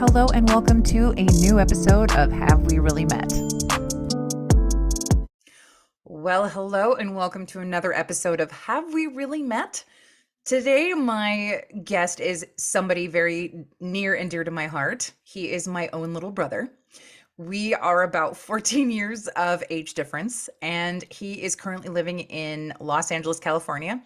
hello, and welcome to a new episode of Have We Really Met? Well, hello, and welcome to another episode of Have We Really Met? Today, my guest is somebody very near and dear to my heart. He is my own little brother. We are about 14 years of age difference, and he is currently living in Los Angeles, California.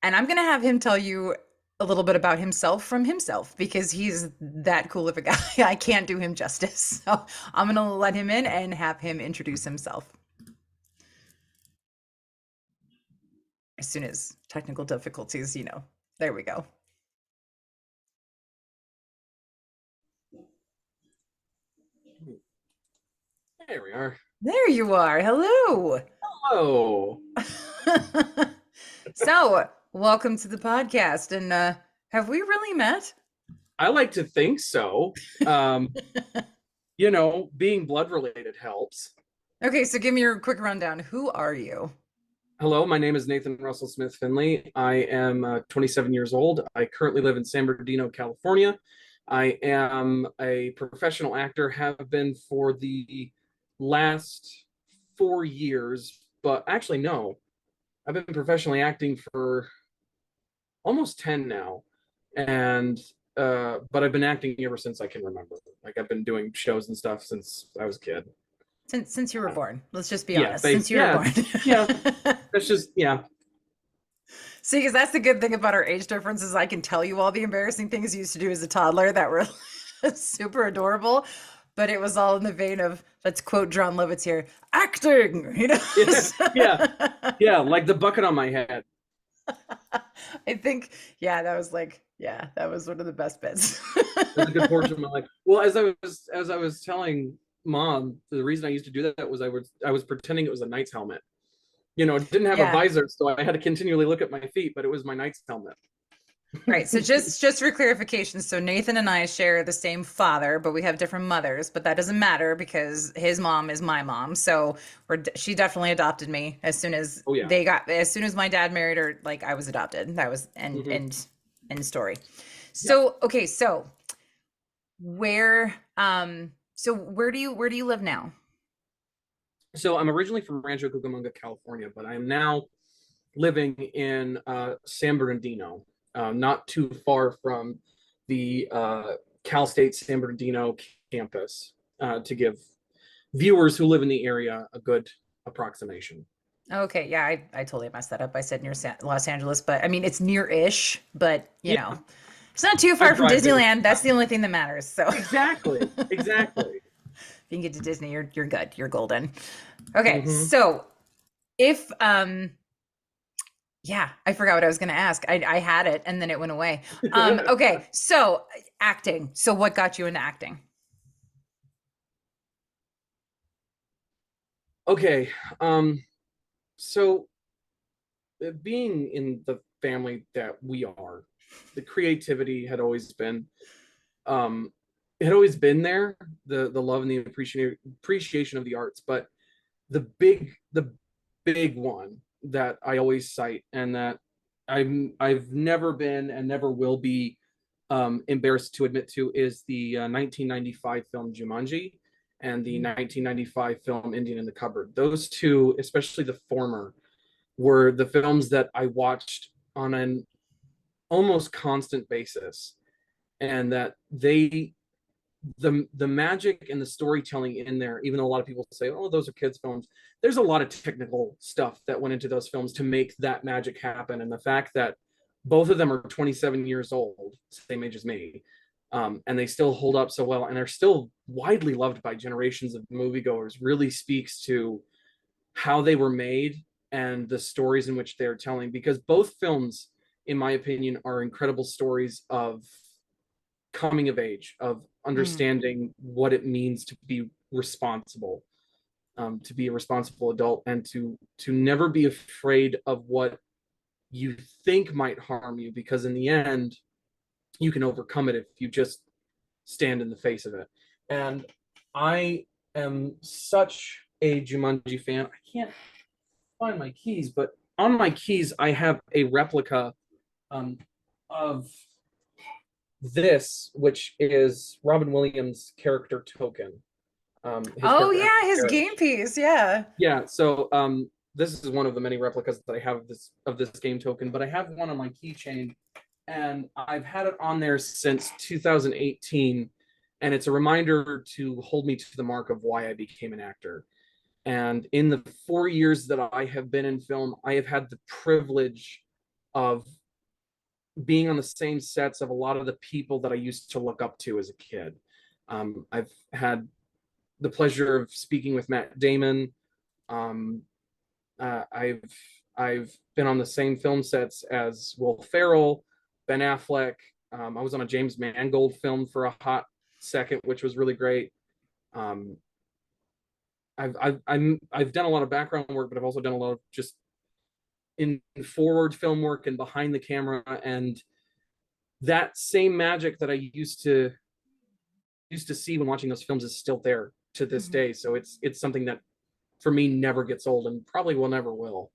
And I'm going to have him tell you a little bit about himself from himself because he's that cool of a guy. I can't do him justice. So I'm going to let him in and have him introduce himself. As soon as technical difficulties, there we go. There we are. There you are. Hello. Hello. So, welcome to the podcast. And have we really met? I like to think so. Being blood related helps. Okay, so give me your quick rundown. Who are you? Hello, my name is Nathan Russell Smith-Finley. I am 27 years old. I currently live in San Bernardino, California. I am a professional actor, have been for the last 4 years, but actually, no. I've been professionally acting for almost 10 now. And but I've been acting ever since I can remember. Like I've been doing shows and stuff since I was a kid. Since you were born. Let's just be Yeah, honest. Since you were born. Yeah. That's just See, because that's the good thing about our age difference is I can tell you all the embarrassing things you used to do as a toddler that were super adorable, but it was all in the vein of, let's quote John Lovitz here, acting, Yeah, like the bucket on my head. I think, that was that was one of the best bits. That's a good portion of my life. Well, as I was telling Mom, the reason I used to do that was I was pretending it was a knight's helmet. It didn't have a visor, so I had to continually look at my feet, but it was my knight's helmet. Right. So just for clarification, so Nathan and I share the same father, but we have different mothers, but that doesn't matter because his mom is my mom. So she definitely adopted me as soon as as soon as my dad married her, like I was adopted. That was end story. So, okay. So where do you live now? So I'm originally from Rancho Cucamonga, California, but I am now living in San Bernardino, not too far from the Cal State San Bernardino campus, to give viewers who live in the area a good approximation. Okay, yeah, I totally messed that up. I said near Los Angeles, but I mean it's near-ish, but you know, it's not too far from Disneyland. That's the only thing that matters. So exactly. If you can get to Disney, you're good. You're golden. Okay, so if I forgot what I was going to ask. I had it and then it went away. Okay, so acting. So what got you into acting? Okay, so being in the family that we are, the creativity had always been there, the love and the appreciation of the arts, but the big one that I always cite and that I've never been and never will be embarrassed to admit to is the 1995 film Jumanji and the 1995 film Indian in the Cupboard. Those two, especially the former, were the films that I watched on an almost constant basis, and that the magic and the storytelling in there, even though a lot of people say, oh, those are kids films, there's a lot of technical stuff that went into those films to make that magic happen. And the fact that both of them are 27 years old, same age as me, and they still hold up so well and are still widely loved by generations of moviegoers really speaks to how they were made and the stories in which they're telling, because both films, in my opinion, are incredible stories of coming of age, of understanding what it means to be responsible, to be a responsible adult, and to never be afraid of what you think might harm you, because in the end you can overcome it if you just stand in the face of it. And I am such a Jumanji fan. I can't find my keys, but on my keys I have a replica of this, which is Robin Williams' character token, his Oh character yeah, his Eric. game piece. Yeah. Yeah, so this is one of the many replicas that I have of this game token, but I have one on my keychain, and I've had it on there since 2018, and it's a reminder to hold me to the mark of why I became an actor. And in the 4 years that I have been in film, I have had the privilege of being on the same sets of a lot of the people that I used to look up to as a kid. I've had the pleasure of speaking with Matt Damon. Um, I've been on the same film sets as Will Ferrell, Ben Affleck. I was on a James Mangold film for a hot second, which was really great. Um, I've done a lot of background work, but I've also done a lot of just in forward film work and behind the camera, and that same magic that I used to see when watching those films is still there to this Mhm. day. So it's something that for me never gets old and probably will never will.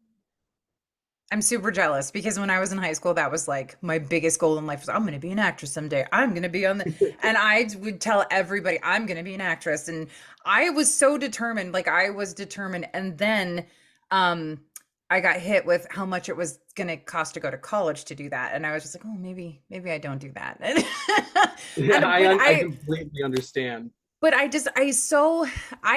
I'm super jealous because when I was in high school, that was like my biggest goal in life was I'm going to be an actress someday. I'm going to be on the, and I would tell everybody I'm going to be an actress. And I was so determined, like I was determined. And then, um, I got hit with how much it was going to cost to go to college to do that. And I was just like, oh, maybe I don't do that. Yeah, And, but I I, completely understand. but I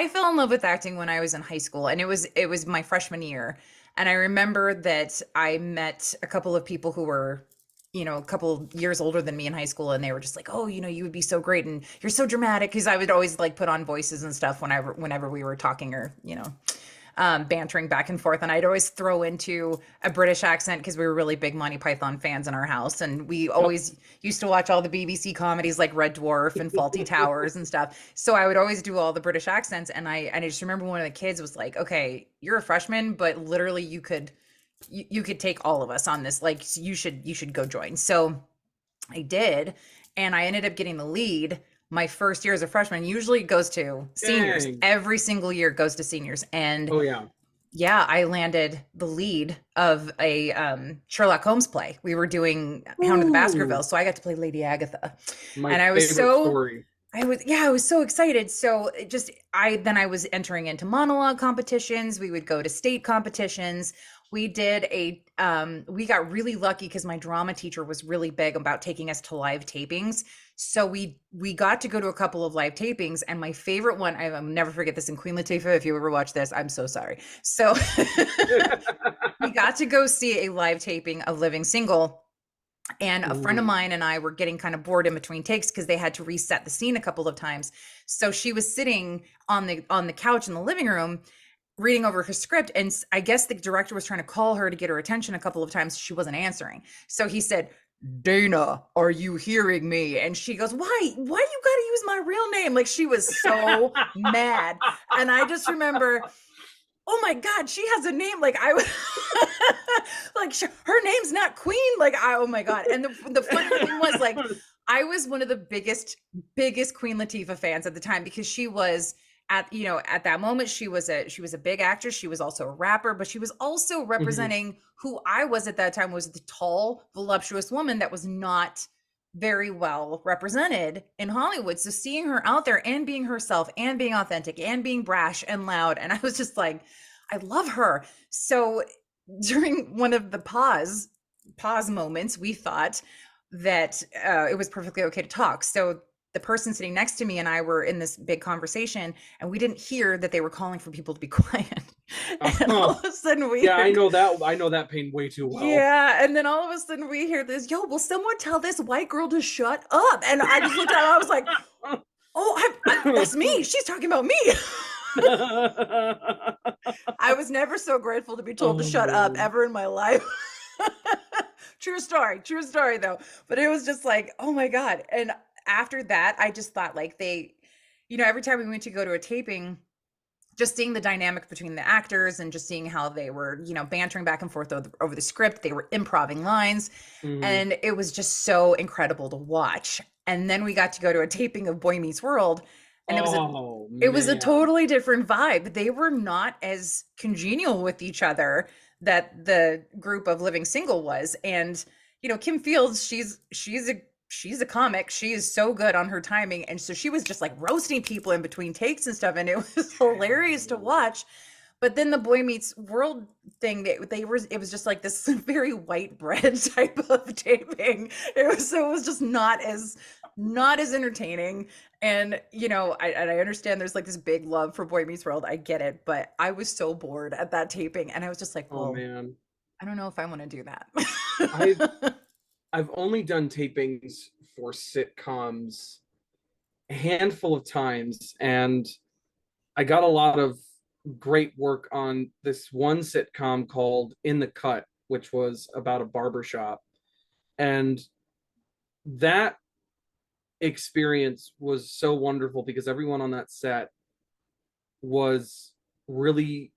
fell in love with acting when I was in high school, and it was my freshman year. And I remember that I met a couple of people who were, a couple years older than me in high school, and they were just like, "Oh, you would be so great and you're so dramatic." Because I would always like put on voices and stuff whenever we were talking or, bantering back and forth. And I'd always throw into a British accent because we were really big Monty Python fans in our house. And we Yep. always used to watch all the BBC comedies like Red Dwarf and Faulty Towers and stuff. So I would always do all the British accents. And I just remember one of the kids was like, okay, you're a freshman, but literally you could take all of us on this. Like you should go join. So I did, and I ended up getting the lead my first year as a freshman. Usually it goes to seniors. Dang. Every single year it goes to seniors. And Oh yeah. yeah, I landed the lead of a Sherlock Holmes play. We were doing Hound of the Ooh, Baskervilles, so I got to play Lady Agatha. my And favorite story. I was so excited. So I was entering into monologue competitions. We would go to state competitions. We got really lucky because my drama teacher was really big about taking us to live tapings. So we got to go to a couple of live tapings, and my favorite one, I'll never forget this. In Queen Latifah, if you ever watch this, I'm so sorry. So we got to go see a live taping of Living Single, and a friend of Ooh. mine and I were getting kind of bored in between takes because they had to reset the scene a couple of times. So she was sitting on the couch in the living room reading over her script, and I guess the director was trying to call her to get her attention a couple of times. She wasn't answering. So he said, "Dana, are you hearing me?" And she goes, "Why you got to use my real name?" Like she was so mad. And I just remember, oh my God, she has a name. Like I was like her name's not Queen. Like oh my God. And the funny thing was like I was one of the biggest Queen Latifah fans at the time because she was at that moment she was a big actress. She was also a rapper, but she was also Mhm. representing who I was at that time, was the tall, voluptuous woman that was not very well represented in Hollywood. So seeing her out there and being herself and being authentic and being brash and loud, and I was just like, I love her. So during one of the pause moments, we thought that it was perfectly okay to talk. So the person sitting next to me and I were in this big conversation, and we didn't hear that they were calling for people to be quiet. And all Uh-huh. of a sudden we Yeah, heard, I know that pain way too well. yeah. And then all of a sudden we hear this, "Yo, will someone tell this white girl to shut up?" And I just looked at her, I was like, oh, that's me. She's talking about me. I was never so grateful to be told to shut up Oh. ever in my life. True story though. But it was just like, oh my God. And after that, I just thought like every time we went to go to a taping, just seeing the dynamic between the actors and just seeing how they were, bantering back and forth over the script, they were improving lines. Mhm. And it was just so incredible to watch. And then we got to go to a taping of Boy Meets World, and Oh it was a man. totally different vibe. They were not as congenial with each other that the group of Living Single was. And Kim Fields, she's a comic. She is so good on her timing. And so she was just like roasting people in between takes and stuff. And it was hilarious to watch. But then the Boy Meets World thing, they were, it was just like this very white bread type of taping. It was just not as entertaining. And I understand there's like this big love for Boy Meets World. I get it, but I was so bored at that taping, and I was just like, Oh well, man. I don't know if I want to do I've that. I've only done tapings for sitcoms a handful of times, and I got a lot of great work on this one sitcom called In the Cut, which was about a barbershop. And that experience was so wonderful because everyone on that set was really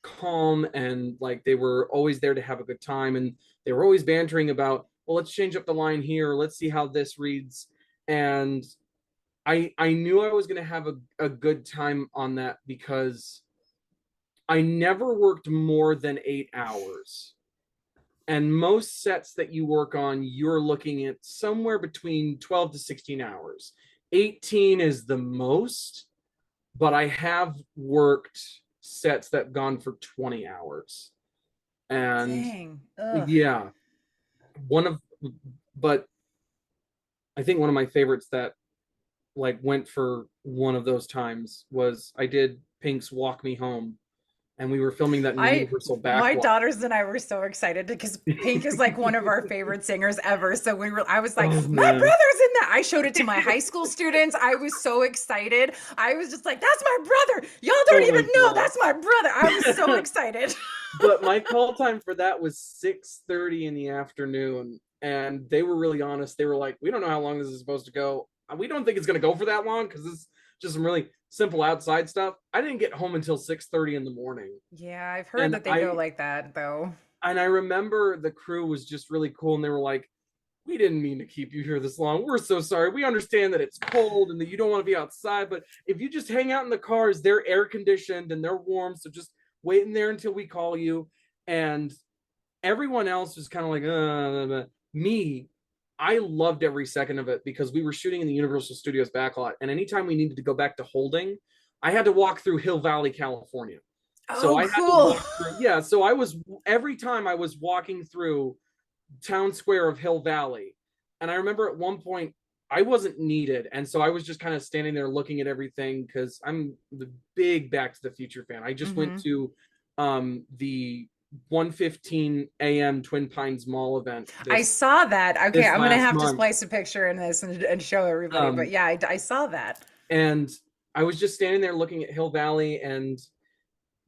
calm, and like they were always there to have a good time, and they were always bantering about, well, let's change up the line here, let's see how this reads. And I knew I was going to have a good time on that because I never worked more than 8 hours. And most sets that you work on, you're looking at somewhere between 12 to 16 hours. 18 is the most, but I have worked sets that have gone for 20 hours. And Dang. Ugh. yeah, one of, but I think one of my favorites that like went for one of those times was I did Pink's Walk Me Home, and we were filming that in the I Universal my backlot. daughters and I were so excited because Pink is like one of our favorite singers ever. So I was like, Oh my man. brother's in that. I showed it to my high school students. I was so excited. I was just like, that's my brother. Y'all don't Oh my even know god. that's my brother. I was so excited. But my call time for that was 6:30 in the afternoon, and they were really honest. They were like, we don't know how long this is supposed to go. We don't think it's going to go for that long because it's just some really simple outside stuff. I didn't get home until 6:30 in the morning. Yeah, I've heard And that they go I like that though. and I remember the crew was just really cool, and they were like, we didn't mean to keep you here this long. We're so sorry. We understand that it's cold and that you don't want to be outside, but if you just hang out in the cars, they're air conditioned and they're warm. So just wait in there until we call you. And everyone else was kind of like, me. I loved every second of it because we were shooting in the Universal Studios backlot. And anytime we needed to go back to holding, I had to walk through Hill Valley, California. So Oh, I had to cool. walk through, yeah. So I was, every time I was walking through town square of Hill Valley. And I remember at one point I wasn't needed. And so I was just kind of standing there looking at everything because I'm the big Back to the Future fan. I just went Hmm. to the 1:15 a.m. Twin Pines Mall event I this saw that. Okay, this I'm gonna last have to month. splice a picture in this and show everybody. But Um, yeah, I saw that. and I was just standing there looking at Hill Valley and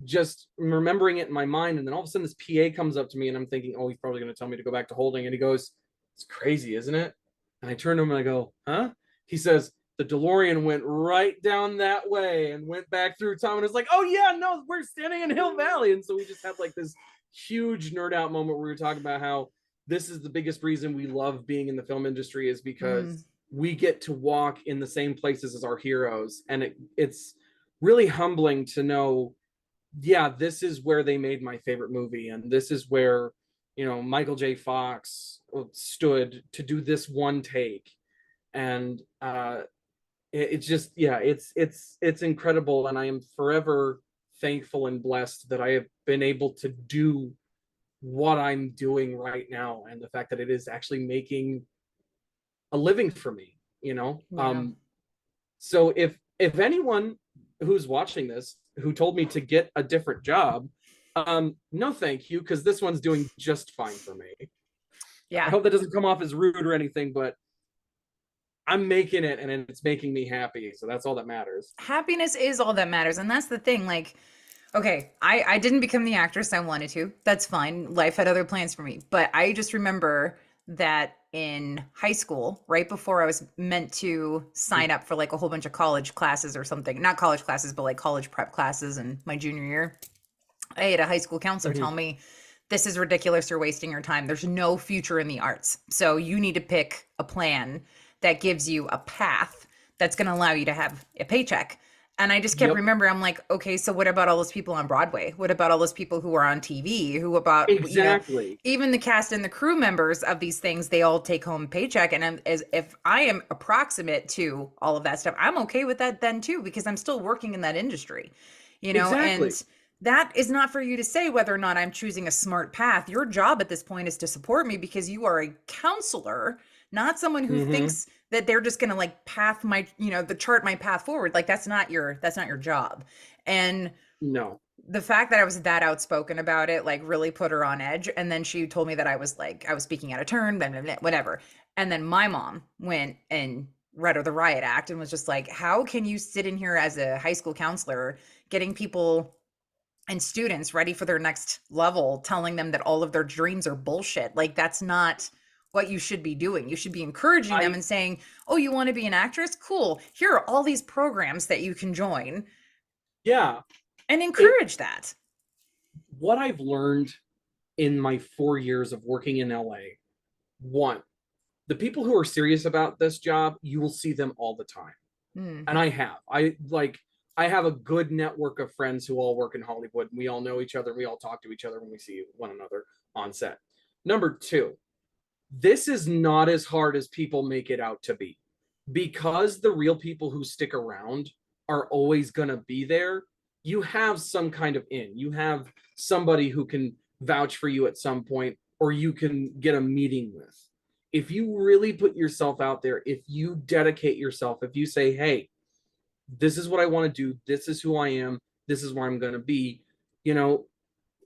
just remembering it in my mind. And then all of a sudden this PA comes up to me and I'm thinking, oh, he's probably going to tell me to go back to holding. And he goes, it's crazy, isn't it? And I turn to him and I go, huh? He says, the DeLorean went right down that way and went back through time. And it's like, oh yeah, no, we're standing in Hill Valley. And so we just had like this huge nerd out moment where we were talking about how this is the biggest reason we love being in the film industry is Mm. because we get to walk in the same places as our heroes. And it's really humbling to know, yeah, this is where they made my favorite movie, and this is where, Michael J. Fox stood to do this one take. And it's just, yeah, it's incredible, and I am forever thankful and blessed that I have been able to do what I'm doing right now, and the fact that it is actually making a living for me, Yeah. so if anyone who's watching this who told me to get a different job, no thank you, because this one's doing just fine for me. I Yeah. hope that doesn't come off as rude or anything, but I'm making it and it's making me happy, so that's all that matters. Happiness is all that matters. And that's the thing. Like, okay, I didn't become the actress I wanted to. That's fine. Life had other plans for me. But I just remember that in high school, right before I was meant to sign up for like a whole bunch of college classes or something, not college classes, but like college prep classes in my junior year, I had a high school counselor Mhm. tell me, this is ridiculous. You're wasting your time. There's no future in the arts. So you need to pick a plan that gives you a path that's going to allow you to have a paycheck. And I just kept Yep. remembering, I'm like, okay, so what about all those people on Broadway? What about all those people who are on TV? Who about, Exactly. even the cast and the crew members of these things, they all take home paycheck. And as if I am approximate to all of that stuff, I'm okay with that then too, because I'm still working in that industry, Exactly. and that is not for you to say whether or not I'm choosing a smart path. Your job at this point is to support me because you are a counselor, not someone who Hmm. thinks that they're just going to like path my, the chart my path forward. Like that's not your job. And No. the fact that I was that outspoken about it, like really put her on edge. And then she told me that I was speaking out of turn, blah, blah, blah, whatever. And then my mom went and read her the riot act and was just like, how can you sit in here as a high school counselor getting people and students ready for their next level, telling them that all of their dreams are bullshit? Like, that's not what you should be doing. You should be encouraging them I and saying, oh, you want to be an actress? Cool. Here are all these programs that you can join, Yeah. and It encourage that. What I've learned in my 4 years of working in LA, one, the people who are serious about this job, you will see them all the time. Mm, And I have a good network of friends who all work in Hollywood, and we all know each other. We all talk to each other when we see one another on set. Number two, this is not as hard as people make it out to be, because the real people who stick around are always going to be there. You have some kind of in. You have somebody who can vouch for you at some point, or you can get a meeting with. If you really put yourself out there, if you dedicate yourself, if you say, hey, this is what I want to do, this is who I am, this is where I'm going to be, you know,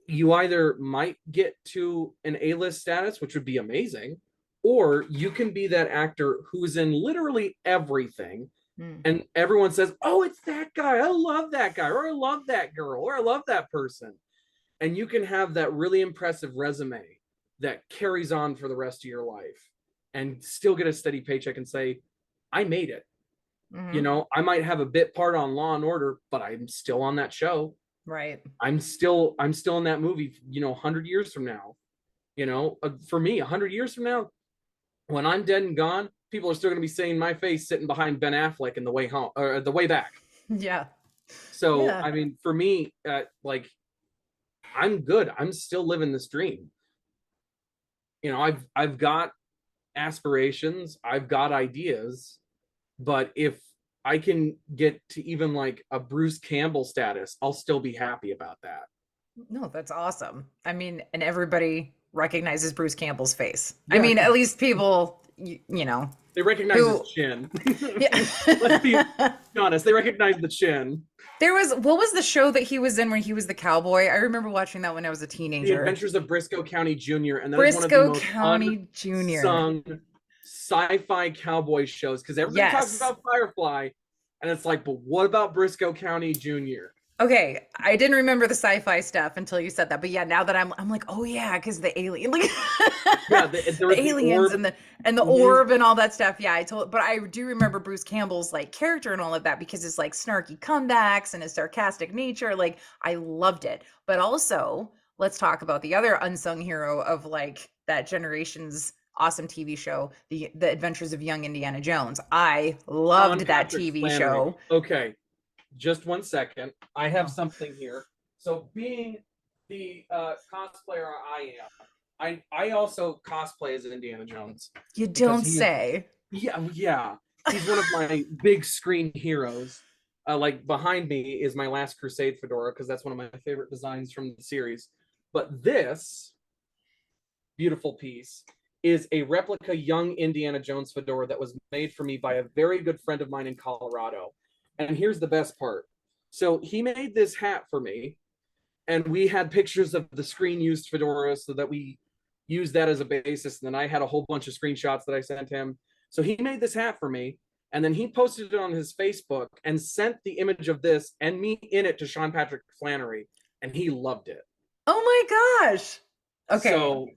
you either might get to an A-list status, which would be amazing, or you can be that actor who's in literally everything, mm, and everyone says, oh, it's that guy, I love that guy, or I love that girl, or I love that person. And you can have that really impressive resume that carries on for the rest of your life and still get a steady paycheck and say, I made it. mm-hmm. I might have a bit part on Law and Order, but I'm still on that show. Right. I'm still in that movie, 100 years from now. For me, 100 years from now, when I'm dead and gone, people are still going to be seeing my face sitting behind Ben Affleck in The Way Home or The Way Back. Yeah. So, Yeah. I mean, for me, like, I'm good. I'm still living this dream. I've got aspirations, I've got ideas, but if I can get to even like a Bruce Campbell status, I'll still be happy about that. No, that's awesome. I mean, and everybody recognizes Bruce Campbell's face. I Yeah, mean, at because least people, they recognize his who, chin. Let's be yeah. honest, they recognize the chin. What was the show that he was in when he was the cowboy? I remember watching that when I was a The teenager. Adventures of Briscoe County Jr., and that is one of the Briscoe most County Jr. unsung sci-fi cowboy shows, because everybody talks Yes. about Firefly, and it's like, but what about Briscoe County Jr.? Okay, I didn't remember the sci-fi stuff until you said that, but yeah, now that I'm like, oh yeah, because the alien, like Yeah, there the was the aliens orb. and the Mhm. orb and all that stuff. Yeah, but I do remember Bruce Campbell's like character and all of that because his like snarky comebacks and his sarcastic nature. Like I loved it. But also, let's talk about the other unsung hero of like that generation's awesome TV show, the Adventures of Young Indiana Jones. I loved Sean that Patrick TV Flannery. show. Okay, just one second. I have Oh, something here. So, being the cosplayer I am, I also cosplay as Indiana Jones, you because don't he is, say. yeah, he's one of my big screen heroes. Like, behind me is my Last Crusade fedora, because that's one of my favorite designs from the series. But this beautiful piece is a replica young Indiana Jones fedora that was made for me by a very good friend of mine in Colorado. And here's the best part. So he made this hat for me, and we had pictures of the screen used fedora so that we used that as a basis. And then I had a whole bunch of screenshots that I sent him. So he made this hat for me, and then he posted it on his Facebook and sent the image of this and me in it to Sean Patrick Flannery, and he loved it. Oh my gosh. Okay. So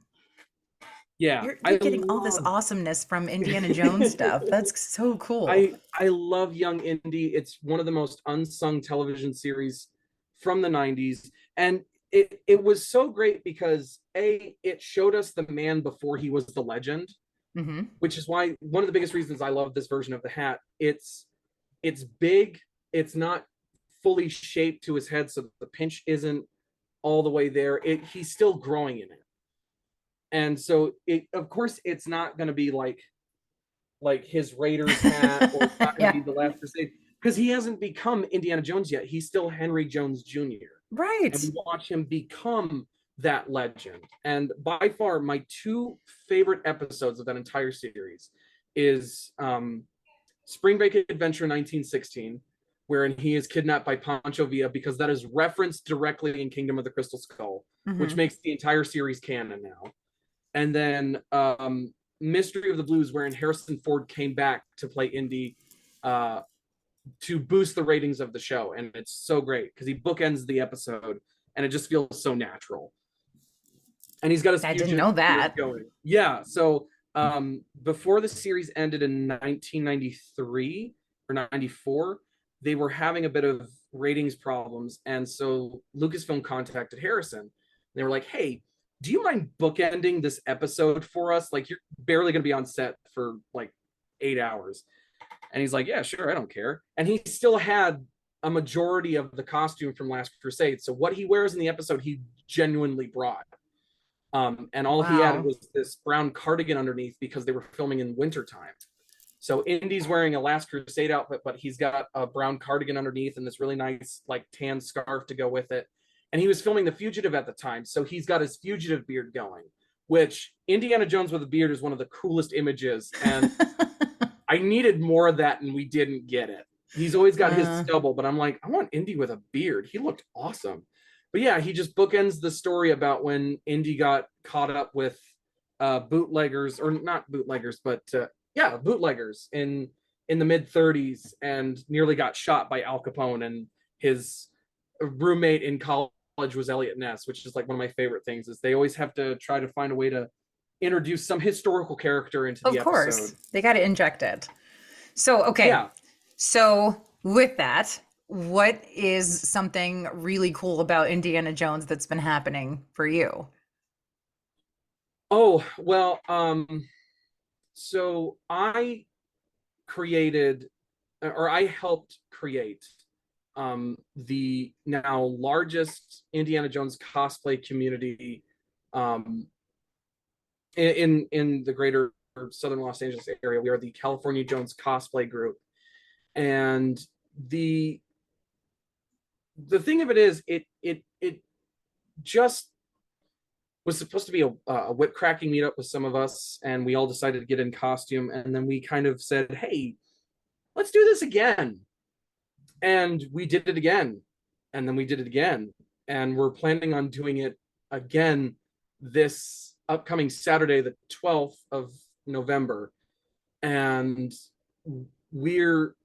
yeah, You're I getting all this love awesomeness from Indiana Jones stuff. That's so cool. I love Young Indy. It's one of the most unsung television series from the 90s. And it was so great because it showed us the man before he was the legend, Hmm. which is why one of the biggest reasons I love this version of the hat. It's big, it's not fully shaped to his head, so that the pinch isn't all the way there. He's still growing in it. And so of course it's not going to be like his Raiders hat, or it's not going to Yeah. be the Last Crusade, because he hasn't become Indiana Jones yet. He's still Henry Jones Jr. And Right. we watch him become that legend. And by far, my two favorite episodes of that entire series is Spring Break Adventure 1916, wherein he is kidnapped by Pancho Villa, because that is referenced directly in Kingdom of the Crystal Skull, which Hmm. makes the entire series canon now. And then Mystery of the Blues, wherein Harrison Ford came back to play Indy, uh, to boost the ratings of the show. And it's so great because he bookends the episode and it just feels so natural. And he's got his I didn't fugitive know beard that. going. Yeah. So before the series ended in 1993 or 94, they were having a bit of ratings problems. And so Lucasfilm contacted Harrison. They were like, hey, do you mind bookending this episode for us? Like, you're barely going to be on set for like 8 hours. And he's like, yeah, sure, I don't care. And he still had a majority of the costume from Last Crusade. So what he wears in the episode, he genuinely brought. And all he added Wow. was this brown cardigan underneath because they were filming in wintertime. So Indy's wearing a Last Crusade outfit, but he's got a brown cardigan underneath and this really nice like tan scarf to go with it. And he was filming The Fugitive at the time, so he's got his fugitive beard going, which Indiana Jones with a beard is one of the coolest images. And I needed more of that, and we didn't get it. He's always got his Uh, stubble, but I'm like, I want Indy with a beard. He looked awesome. But yeah, he just bookends the story about when Indy got caught up with bootleggers, or not bootleggers, but yeah, bootleggers in the mid 30s, and nearly got shot by Al Capone. And his roommate in college was Elliot Ness, which is like one of my favorite things. Is they always have to try to find a way to introduce some historical character into of the course, episode. they got to inject it. So, okay. Yeah. So, with that, what is something really cool about Indiana Jones that's been happening for you? Oh, well, so I created, or I helped create the now largest Indiana Jones cosplay community um, in the greater Southern Los Angeles area. We are the California Jones Cosplay Group. And the the thing of it is, it just was supposed to be a whip cracking meetup with some of us, and we all decided to get in costume. And then we kind of said, hey, let's do this again. And we did it again. And then we did it again. And we're planning on doing it again this upcoming Saturday, the 12th of November. And we're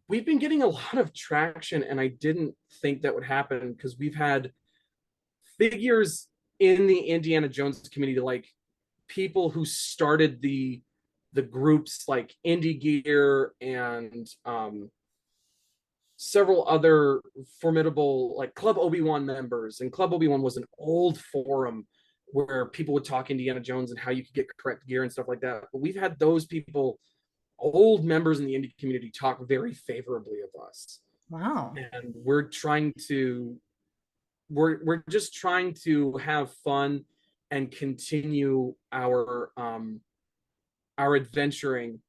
we've been getting a lot of traction, and I didn't think that would happen because we've had figures in the Indiana Jones community, like people who started the groups like Indie Gear and several other formidable like Club Obi-Wan members. And Club Obi-Wan was an old forum where people would talk Indiana Jones and how you could get correct gear and stuff like that. But we've had those people, old members in the indie community, talk very favorably of us. Wow. And we're just trying to have fun and continue our adventuring,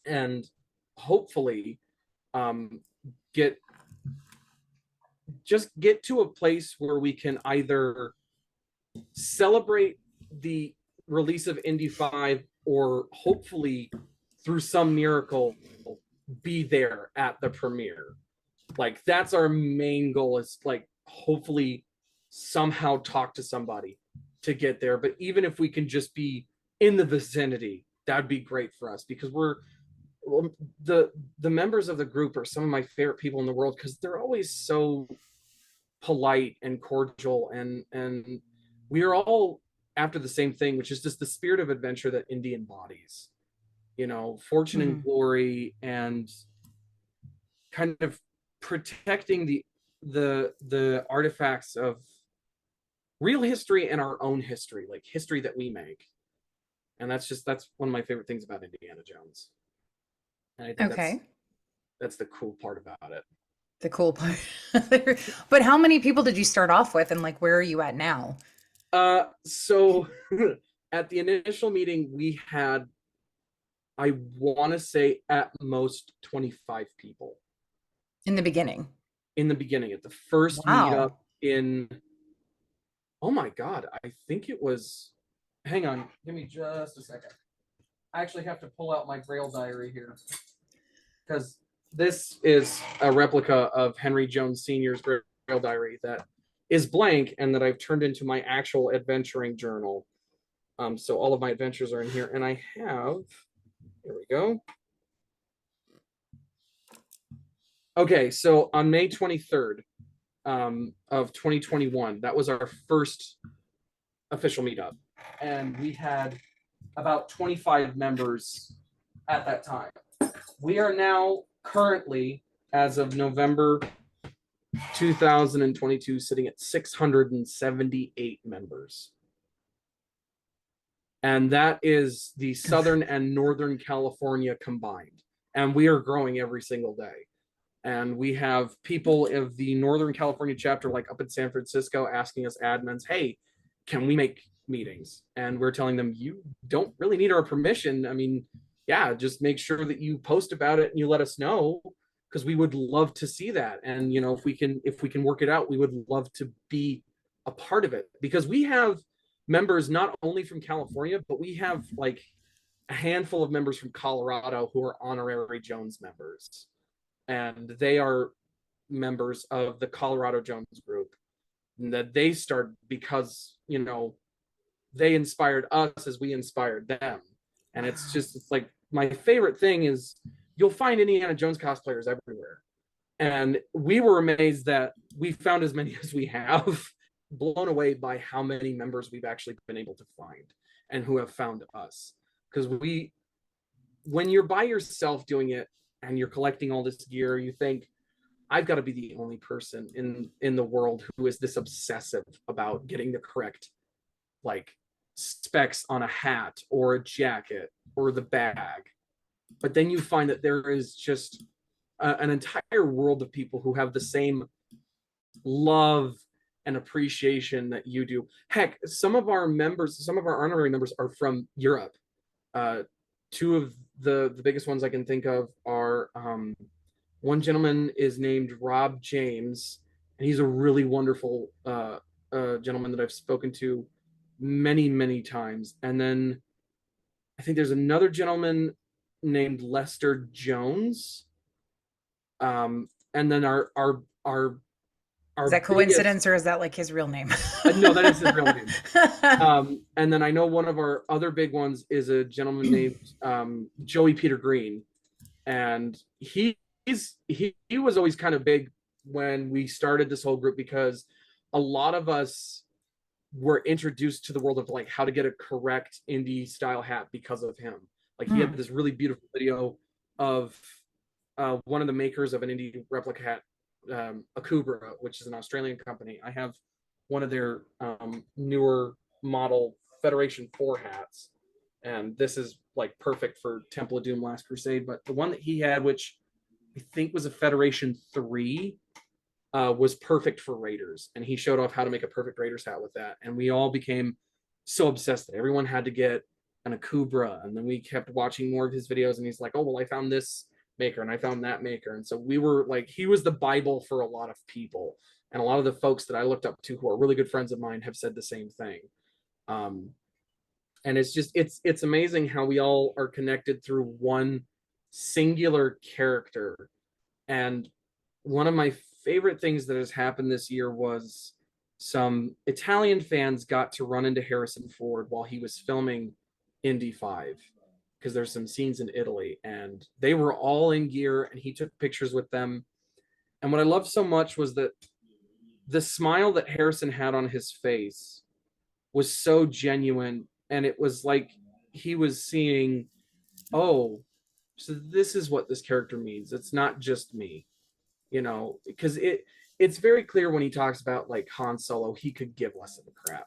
and hopefully um get get to a place where we can either celebrate the release of Indy 5, or hopefully through some miracle be there at the premiere. Like, that's our main goal, is like hopefully somehow talk to somebody to get there. But even if we can just be in the vicinity, that'd be great for us, because the the members of the group are some of my favorite people in the world, because they're always so polite and cordial, and we are all after the same thing, which is just the spirit of adventure that Indy embodies. Fortune and Hmm. glory, and kind of protecting the artifacts of real history and our own history, like history that we make. And that's one of my favorite things about Indiana Jones. And I think that's Okay. that's the cool part about it. The cool part. But how many people did you start off with, and like where are you at now? So at the initial meeting, we had, I want to say, at most 25 people In the beginning. in the beginning. At the first meetup Wow. in, oh my God, I think it was, hang on, give me just a second. I actually have to pull out my Grail diary here because this is a replica of Henry Jones Sr.'s Grail diary that is blank and that I've turned into my actual adventuring journal. So all of my adventures are in here, and I have, here we go. Okay, so on May 23rd of 2021, that was our first official meetup. And we had about 25 members at that time. We are now currently, as of November 2022, sitting at 678 members. And that is the Southern and Northern California combined. And we are growing every single day. And we have people of the Northern California chapter, like up in San Francisco, asking us admins, hey, can we make meetings? And we're telling them, you don't really need our permission. I mean, yeah, just make sure that you post about it and you let us know, because we would love to see that. And you know, if we can work it out, we would love to be a part of it, because we have members not only from California, but we have like a handful of members from Colorado who are honorary Jones members, and they are members of the Colorado Jones group, and that they start because, you know, they inspired us as we inspired them. And it's Wow. just, it's like, my favorite thing is you'll find Indiana Jones cosplayers everywhere. And we were amazed that we found as many as we have, blown away by how many members we've actually been able to find and who have found us. Because when you're by yourself doing it and you're collecting all this gear, you think, I've got to be the only person in the world who is this obsessive about getting the correct like specs on a hat or a jacket or the bag. But then you find that there is just an entire world of people who have the same love and appreciation that you do. Heck, some of our members, some of our honorary members are from Europe. Uh, Two of the biggest ones I can think of are one gentleman is named Rob James, and he's a really wonderful gentleman that I've spoken to many times. And then I think there's another gentleman named Lester Jones. And then Is our that biggest, coincidence or is that like his real name? no, that is his real name. And then I know one of our other big ones is a gentleman named Joey Peter Green, and he was always kind of big when we started this whole group, because a lot of us were introduced to the world of like how to get a correct indie style hat because of him. Like he Hmm. had this really beautiful video of one of the makers of an indie replica hat, Akubra, which is an Australian company. I have one of their newer model Federation 4 hats, and this is like perfect for Temple of Doom Last Crusade. But the one that he had, which I think was a Federation 3, was perfect for Raiders. And he showed off how to make a perfect Raiders hat with that. And we all became so obsessed that everyone had to get an Akubra. And then we kept watching more of his videos, and he's like, oh, well, I found this maker and I found that maker. And so we were like, he was the Bible for a lot of people. And a lot of the folks that I looked up to who are really good friends of mine have said the same thing. Um, and it's just, it's amazing how we all are connected through one singular character. And one of my favorite things that has happened this year was some Italian fans got to run into Harrison Ford while he was filming Indy 5, because there's some scenes in Italy, and they were all in gear and he took pictures with them. And what I loved so much was that the smile that Harrison had on his face was so genuine, and it was like he was seeing, oh, so this is what this character means. It's not just me, you know, because it's very clear when he talks about like Han Solo, he could give less of a crap.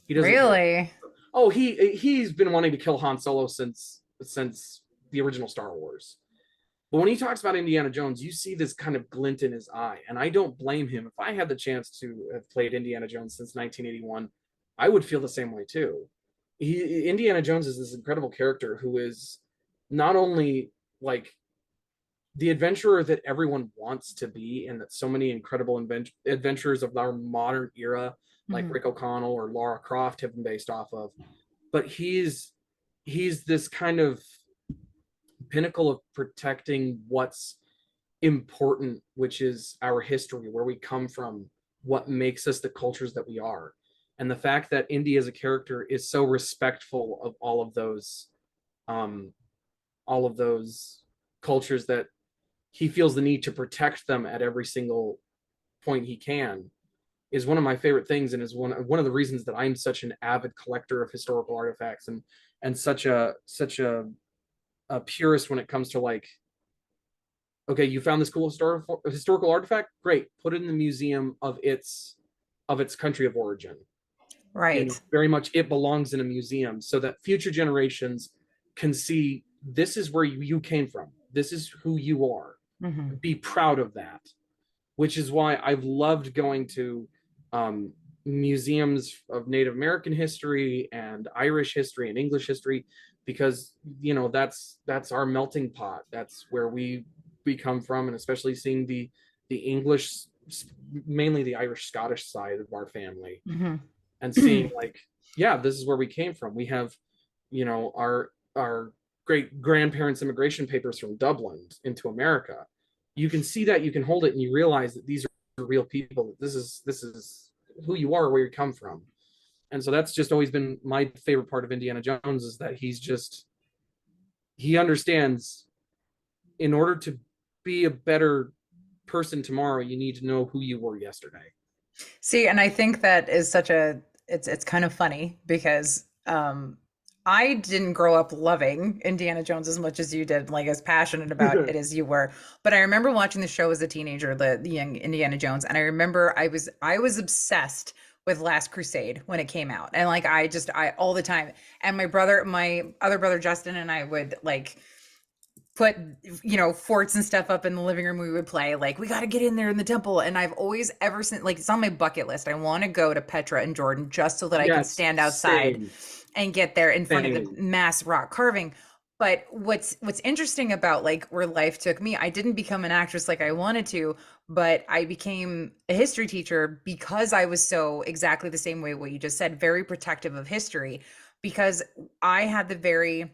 He doesn't care. Really? Oh, he's been wanting to kill Han Solo since the original Star Wars. But when he talks about Indiana Jones, you see this kind of glint in his eye. And I don't blame him. If I had the chance to have played Indiana Jones since 1981, I would feel the same way too. Indiana Jones is this incredible character who is not only like the adventurer that everyone wants to be, and that so many incredible adventurers of our modern era, like Mhm. Rick O'Connell or Lara Croft, have been based off of. But he's this kind of pinnacle of protecting what's important, which is our history, where we come from, what makes us the cultures that we are. And the fact that Indy as a character is so respectful of um, all of those cultures, that he feels the need to protect them at every single point he can, is one of my favorite things, and is one of the reasons that I'm such an avid collector of historical artifacts, and such a purist when it comes to like, okay, you found this cool historical artifact, great, put it in the museum of its country of origin. And Right. very much it belongs in a museum, so that future generations can see, this is where you came from, this is who you are, Mhm. be proud of that. Which is why I've loved going to um, museums of Native American history and Irish history and English history, because that's our melting pot. That's where we come from, and especially seeing the English, mainly the Irish Scottish side of our family, Mhm. and seeing like, yeah, this is where we came from. We have, our great grandparents' immigration papers from Dublin into America. You can see that, you can hold it, and you realize that these are real people. This is who you are, where you come from. And so that's just always been my favorite part of Indiana Jones, is that he understands, in order to be a better person tomorrow, you need to know who you were yesterday. See, and I think that is such a it's kind of funny because I didn't grow up loving Indiana Jones as much as you did, like as passionate about it as you were. But I remember watching the show as a teenager, the young Indiana Jones, and I remember I was obsessed with Last Crusade when it came out. And like I all the time. And my other brother Justin and I would like put forts and stuff up in the living room. We would play like we got to get in there in the temple, and I've always ever since, like, it's on my bucket list. I want to go to Petra and Jordan just so that I can Yes, stand outside same, and get there in front of the same. mass rock carving. But what's interesting about like where life took me, I didn't become an actress like I wanted to, but I became a history teacher because I was so exactly the same way what you just said, very protective of history, because I had the very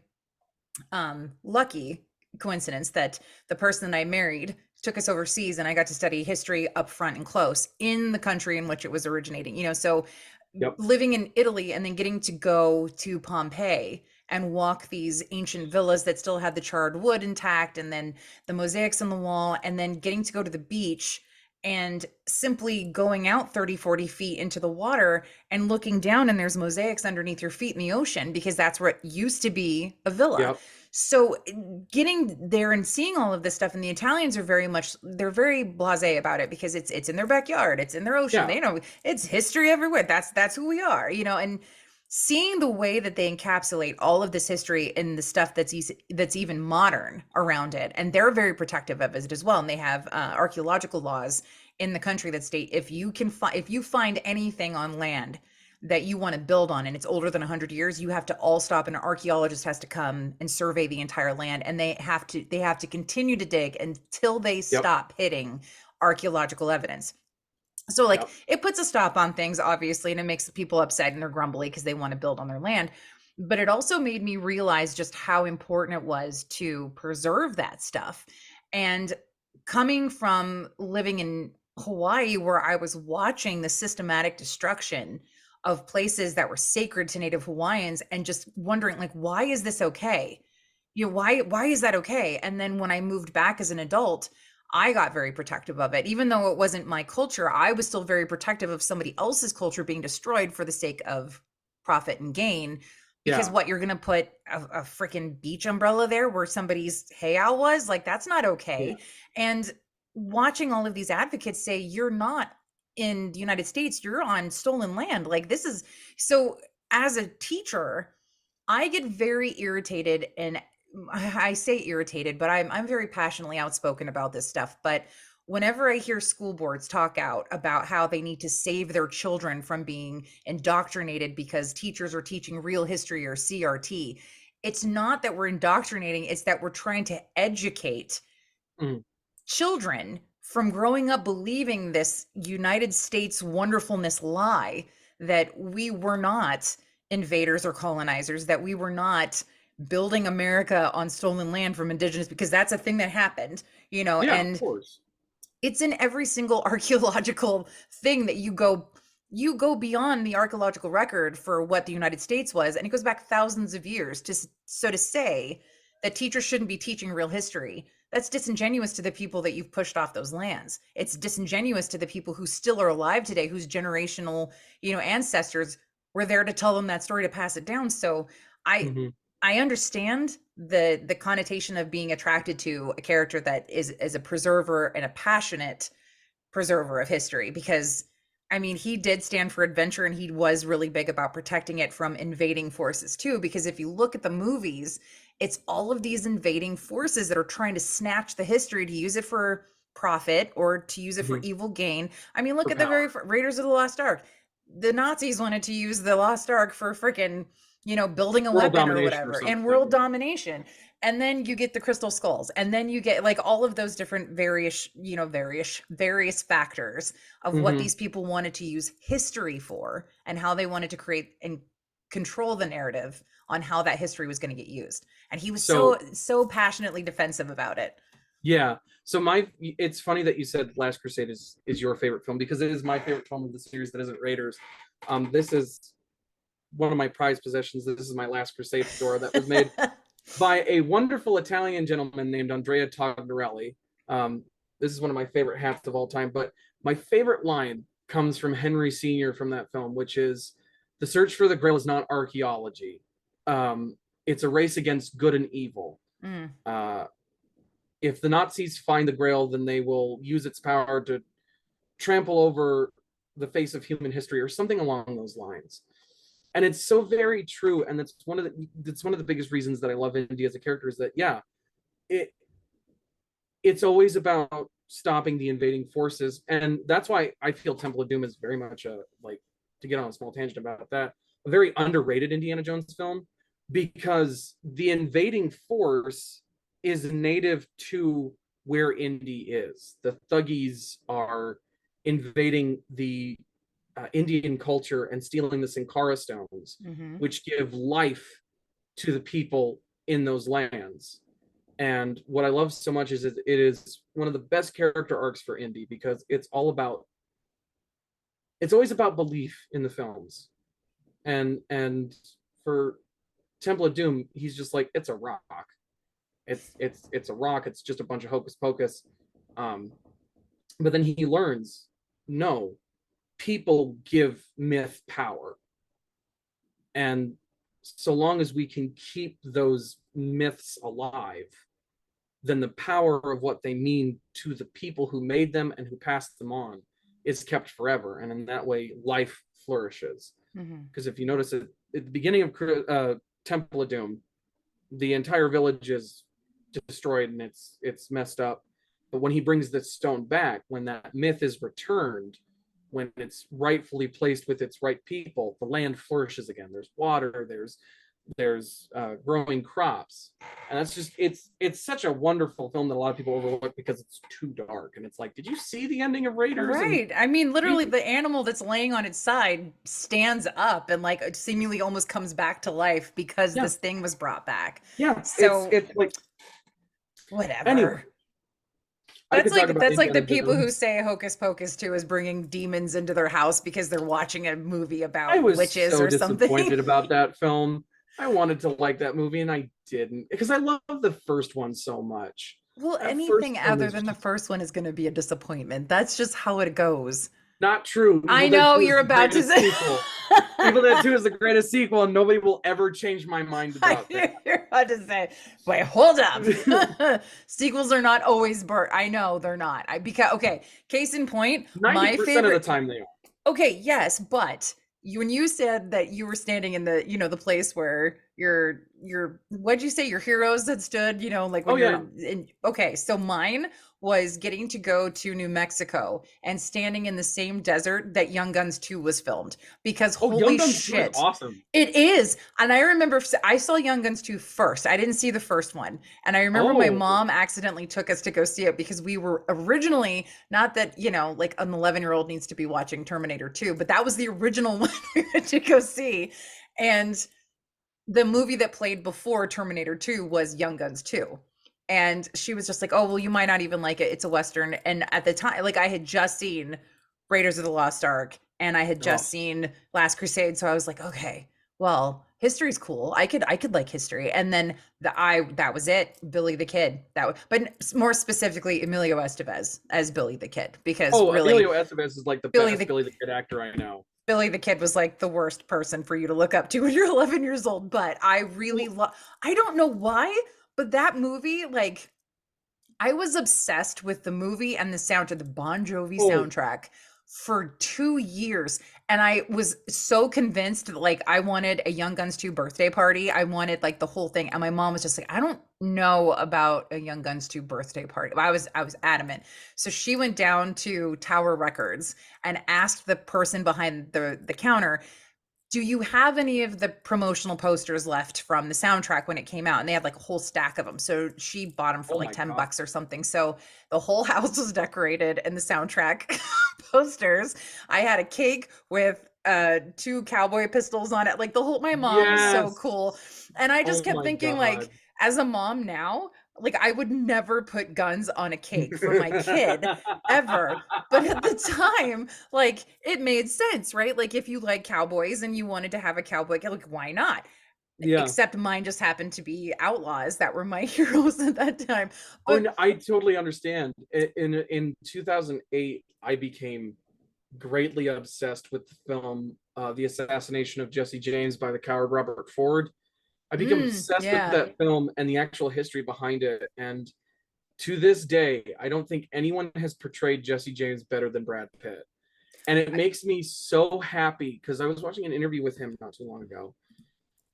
lucky coincidence that the person that I married took us overseas, and I got to study history up front and close in the country in which it was originating. So Yep, living in Italy and then getting to go to Pompeii and walk these ancient villas that still had the charred wood intact, and then the mosaics on the wall, and then getting to go to the beach and simply going out 30, 40 feet into the water and looking down, and there's mosaics underneath your feet in the ocean because that's where it used to be a villa. yep, So getting there and seeing all of this stuff, and the Italians are they're very blasé about it because it's in their backyard, it's in their ocean. yeah, They know it's history everywhere. That's who we are. And seeing the way that they encapsulate all of this history in the stuff that's even modern around it, and they're very protective of it as well. And they have archaeological laws in the country that state if you find anything on land that you want to build on and it's older than 100 years, you have to all stop, and an archaeologist has to come and survey the entire land, and they have to continue to dig until they yep, stop hitting archaeological evidence. So like yep, it puts a stop on things, obviously, and it makes the people upset and they're grumbly because they want to build on their land. But it also made me realize just how important it was to preserve that stuff. And coming from living in Hawaii, where I was watching the systematic destruction of places that were sacred to Native Hawaiians, and just wondering, like, why is this okay? Why is that okay? And then when I moved back as an adult, I got very protective of it. Even though it wasn't my culture, I was still very protective of somebody else's culture being destroyed for the sake of profit and gain. Because yeah, what, you're going to put a freaking beach umbrella there where somebody's heiau was? Like, that's not yeah, okay. And watching all of these advocates say, you're not in the United States, you're on stolen land. Like, this is so, as a teacher, I get very irritated and I say irritated, but I'm very passionately outspoken about this stuff. But whenever I hear school boards talk out about how they need to save their children from being indoctrinated because teachers are teaching real history or CRT, it's not that we're indoctrinating, it's that we're trying to educate Mm, children from growing up believing this United States wonderfulness lie that we were not invaders or colonizers, that we were not building America on stolen land from indigenous, because that's a thing that happened, yeah, of and course. it's in every single archaeological thing that you go beyond the archaeological record for what the United States was, and it goes back thousands of years. To say that teachers shouldn't be teaching real history, that's disingenuous to the people that you've pushed off those lands. It's disingenuous to the people who still are alive today, whose generational, ancestors were there to tell them that story, to pass it down. So I Hmm. I understand the connotation of being attracted to a character that is a preserver and a passionate preserver of history, because I mean, he did stand for adventure and he was really big about protecting it from invading forces too, because if you look at the movies, it's all of these invading forces that are trying to snatch the history to use it for profit or to use it for Hmm. evil gain. I mean, look For at the very power. Raiders of the Lost Ark. The Nazis wanted to use the Lost Ark for freaking, building a World weapon or domination or whatever, and something. world domination. And then you get the crystal skulls, and then you get like all of those different various factors of what Hmm. these people wanted to use history for, and how they wanted to create and control the narrative on how that history was going to get used. And he was So so passionately defensive about it. yeah. So it's funny that you said Last Crusade is your favorite film, because it is my favorite film of the series that isn't Raiders. This is one of my prized possessions. This is my Last Crusade fedora that was made by a wonderful Italian gentleman named Andrea Tognerelli. Um, this is one of my favorite hats of all time. But my favorite line comes from Henry Sr. from that film, which is, "The search for the Grail is not archaeology. It's a race against good and evil. Mm, Uh, if the Nazis find the Grail, then they will use its power to trample over the face of human history," or something along those lines. And it's so very true. And that's one of the biggest reasons that I love Indy as a character, is that, yeah, it it's always about stopping the invading forces. And that's why I feel Temple of Doom is very much a, like, to get on a small tangent about that, a very underrated Indiana Jones film, because the invading force is native to where Indy is. The Thuggies are invading the Indian culture and stealing the Sankara stones, mm-hmm. which give life to the people in those lands. And what I love so much is it is one of the best character arcs for Indy, because it's always about belief in the films. And for Temple of Doom, he's just like, it's a rock. It's a rock. It's just a bunch of hocus pocus. Um, but then he learns, no, people give myth power, and so long as we can keep those myths alive, then the power of what they mean to the people who made them and who passed them on is kept forever. And in that way, life flourishes. Mm-hmm. Because if you notice it, at the beginning of Temple of Doom, the entire village is destroyed and it's messed up. But when he brings the stone back, when that myth is returned, when it's rightfully placed with its right people, the land flourishes again. There's water, there's growing crops. And that's just, it's such a wonderful film that a lot of people overlook because it's too dark. And it's like, did you see the ending of Raiders? And Right. I mean, literally, the animal that's laying on its side stands up and like seemingly almost comes back to life because yeah, this thing was brought back. yeah, So it's like, anyway, whatever. I That's could talk like about that's like the Indiana people who Jones. say Hocus Pocus 2 is bringing demons into their house because they're watching a movie I about was witches so or something. disappointed about that film. I wanted to like that movie and I didn't, because I love the first one so much. Well, That first anything film other is than the just first one is going to be a disappointment. That's just how it goes. not true. I Evil Dead know 2 is you're the about to greatest say. sequel. Evil Dead 2 is the greatest sequel, and nobody will ever change my mind I about knew that. you were about to say, wait, hold up. Sequels are not always burnt. I know they're not. Because okay, case in point, my 90% of the favorite. time they are. Okay, yes, but when you said that you were standing in the place where what'd you say, your heroes that stood, like Oh when yeah. you're in, okay, so mine was getting to go to New Mexico and standing in the same desert that Young Guns 2 was filmed, because Oh, Young holy Guns 2 is shit, awesome. it is. And I remember I saw Young Guns 2 first. I didn't see the first one. And I remember my Oh, mom accidentally took us to go see it because we were originally, not that, like an 11-year-old needs to be watching Terminator 2, but that was the original one we went to go see. And the movie that played before Terminator 2 was Young Guns 2. And she was just like, "Oh, well, you might not even like it. It's a Western." And at the time, like I had just seen Raiders of the Lost Ark and I had oh, just seen Last Crusade. So I was like, okay, well, history's cool. I could like history. And then that was it. Billy the Kid. But more specifically, Emilio Estevez as Billy the Kid, because oh, really Emilio Estevez is like the Billy best the Billy the Kid actor I know. Billy the Kid was like the worst person for you to look up to when you're 11 years old. But I really Well, love, I don't know why, but that movie, like, I was obsessed with the movie and the soundtrack, the Bon Jovi oh, soundtrack for 2 years. And I was so convinced that like I wanted a Young Guns 2 birthday party. I wanted like the whole thing. And my mom was just like, I don't know about a Young Guns 2 birthday party. I was adamant. So she went down to Tower Records and asked the person behind the counter, do you have any of the promotional posters left from the soundtrack when it came out? And they had like a whole stack of them. So she bought them for oh like my 10 God. bucks or something. So the whole house was decorated and the soundtrack posters. I had a cake with two cowboy pistols on it. Like the whole, my mom was so cool. Yes. And I just Oh kept my thinking, like, God. as a mom now, like I would never put guns on a cake for my kid ever. But at the time, like it made sense, right? Like if you like cowboys and you wanted to have a cowboy, like why not? Yeah. Except mine just happened to be outlaws that were my heroes at that time. Oh, But no, I totally understand. In 2008, I became greatly obsessed with the film The Assassination of Jesse James by the coward Robert Ford. I became obsessed with yeah. that film and the actual history behind it. And to this day, I don't think anyone has portrayed Jesse James better than Brad Pitt. And it makes me so happy because I was watching an interview with him not too long ago,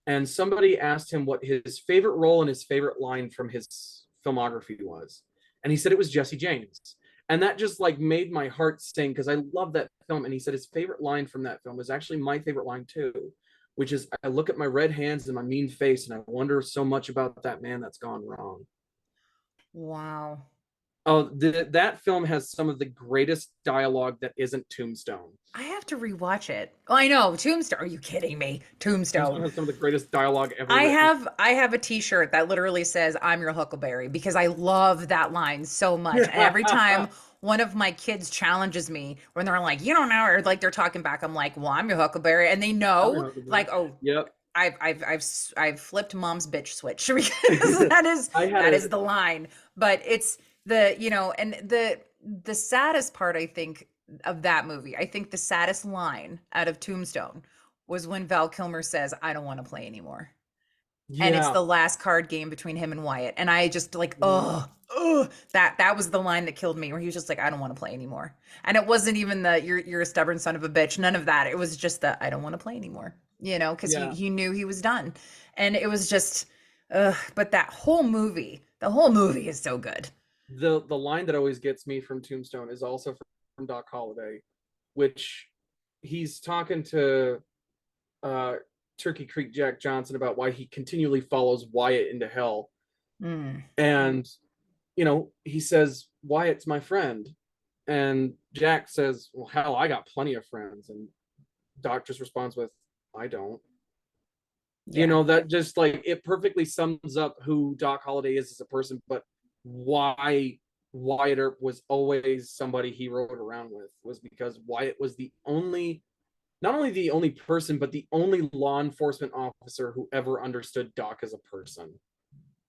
and somebody asked him what his favorite role and his favorite line from his filmography was, and he said it was Jesse James. And that just like made my heart sing because I love that film. And he said his favorite line from that film was actually my favorite line too, which is, I look at my red hands and my mean face and I wonder so much about that man that's gone wrong. Wow. Oh, that film has some of the greatest dialogue that isn't Tombstone. I have to rewatch it. Oh, I know. Tombstone. Are you kidding me? Tombstone Tombstone. has some of the greatest dialogue ever I written. have I have a t-shirt that literally says I'm your Huckleberry because I love that line so much. And every time one of my kids challenges me when they're like, you don't know, or like they're talking back, I'm like, well, I'm your Huckleberry. And they I'm your know, Huckleberry. like, oh, Yep. I've flipped mom's bitch switch because I had that a is the line. But it's the, and the saddest part, I think, of that movie, I think the saddest line out of Tombstone was when Val Kilmer says, I don't want to play anymore. And it's yeah. the last card game between him and Wyatt. And I just like, Yeah. that was the line that killed me, where he was just like, I don't want to play anymore. And it wasn't even the you're a stubborn son of a bitch. None of that. It was just the I don't want to play anymore. Because he Yeah. he knew he was done. And it was just but the whole movie is so good. The line that always gets me from Tombstone is also from Doc Holliday, which he's talking to uh Turkey Creek Jack Johnson about why he continually follows Wyatt into hell. Mm. And he says, Wyatt's my friend. And Jack says, well, hell, I got plenty of friends. And Doc just responds with, I don't. Yeah. That just like it perfectly sums up who Doc Holliday is as a person, but why Wyatt Earp was always somebody he rode around with was because Wyatt was the only, not only the only person, but the only law enforcement officer who ever understood Doc as a person.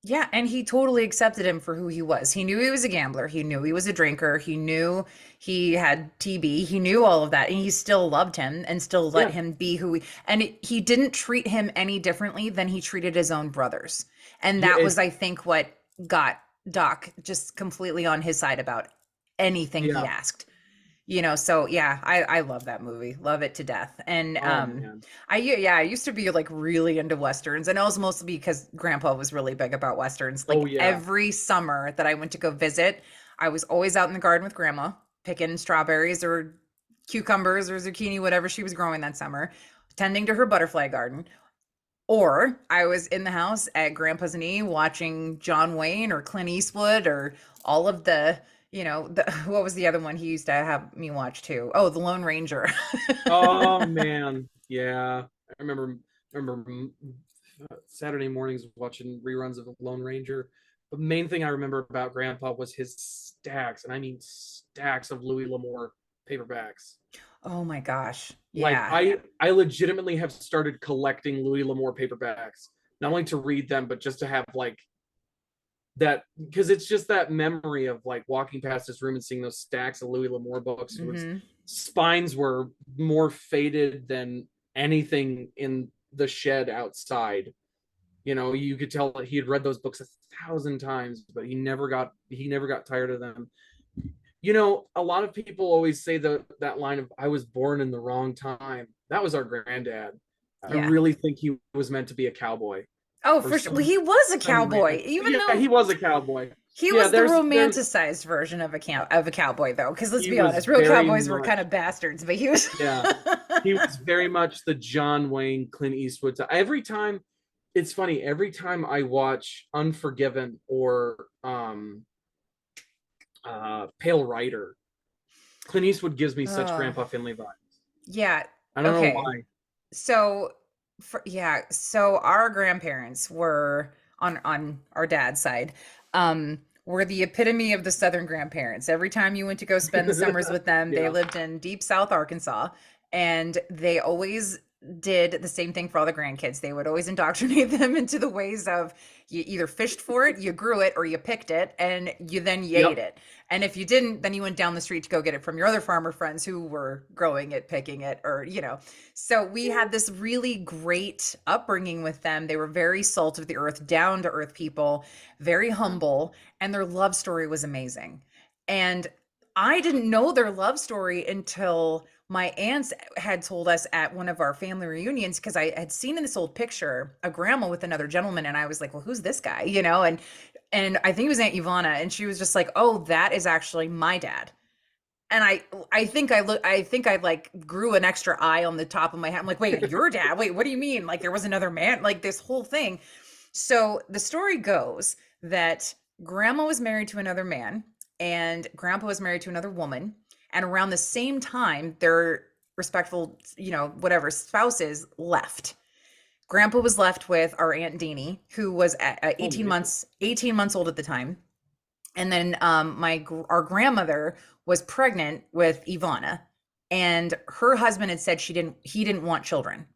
Yeah, and he totally accepted him for who he was. He knew he was a gambler. He knew he was a drinker. He knew he had TB. He knew all of that, and he still loved him and still let Yeah, him be who he. And he didn't treat him any differently than he treated his own brothers. And yeah, that was, I think, what got Doc just completely on his side about anything he yeah. asked. So yeah, I love that movie. Love it to death. And Oh man. I used to be like really into westerns, and it was mostly because grandpa was really big about westerns. Oh Like yeah. every summer that I went to go visit, I was always out in the garden with grandma picking strawberries or cucumbers or zucchini, whatever she was growing that summer, tending to her butterfly garden. Or I was in the house at grandpa's knee watching John Wayne or Clint Eastwood or all of what was the other one he used to have me watch too? Oh, The Lone Ranger. Oh man. Yeah. I remember Saturday mornings watching reruns of Lone Ranger. The main thing I remember about Grandpa was his stacks, and I mean stacks of Louis L'Amour paperbacks. Oh my gosh. Like Yeah. I legitimately have started collecting Louis L'Amour paperbacks, not only to read them, but just to have like that, because it's just that memory of like walking past his room and seeing those stacks of Louis L'Amour books whose Hmm. spines were more faded than anything in the shed outside. You could tell that he had read those books 1,000 times, but he never got tired of them. A lot of people always say that line of "I was born in the wrong time." That was our granddad. I Yeah. really think he was meant to be a cowboy Oh, for for sure. Well, some he was a some cowboy, reason. even Yeah, he though was a cowboy. he Yeah, was the there's romanticized version of a cowboy, though. Because let's he be was honest, real very cowboys were kind much, of bastards, but he was. yeah, he was very much the John Wayne, Clint Eastwood. Every time, it's funny. Every time I watch Unforgiven or Pale Rider, Clint Eastwood gives me such Oh, Grandpa Finley vibes. yeah. I don't know Okay. why. So, so our grandparents were on our dad's side, were the epitome of the Southern grandparents. Every time you went to go spend the summers with them, they Yeah. lived in deep South Arkansas, and they always did the same thing for all the grandkids. They would always indoctrinate them into the ways of you either fished for it, you grew it, or you picked it, and you ate Yep. it. And if you didn't, then you went down the street to go get it from your other farmer friends who were growing it, picking it, or. So we had this really great upbringing with them. They were very salt of the earth, down to earth people, very Yeah. humble, and their love story was amazing. And I didn't know their love story until my aunts had told us at one of our family reunions, because I had seen in this old picture a grandma with another gentleman, and I was like, well, who's this guy? And I think it was Aunt Ivana, and she was just like, oh, that is actually my dad. And I think I like grew an extra eye on the top of my head. I'm like, wait, your dad? Wait, what do you mean? Like there was another man? Like this whole thing. So the story goes that grandma was married to another man and grandpa was married to another woman. And around the same time, their respectful, whatever spouses left. Grandpa was left with our Aunt Deanie, who was at Oh man. 18 months old at the time. And then our grandmother was pregnant with Ivana, and her husband had said he didn't want children.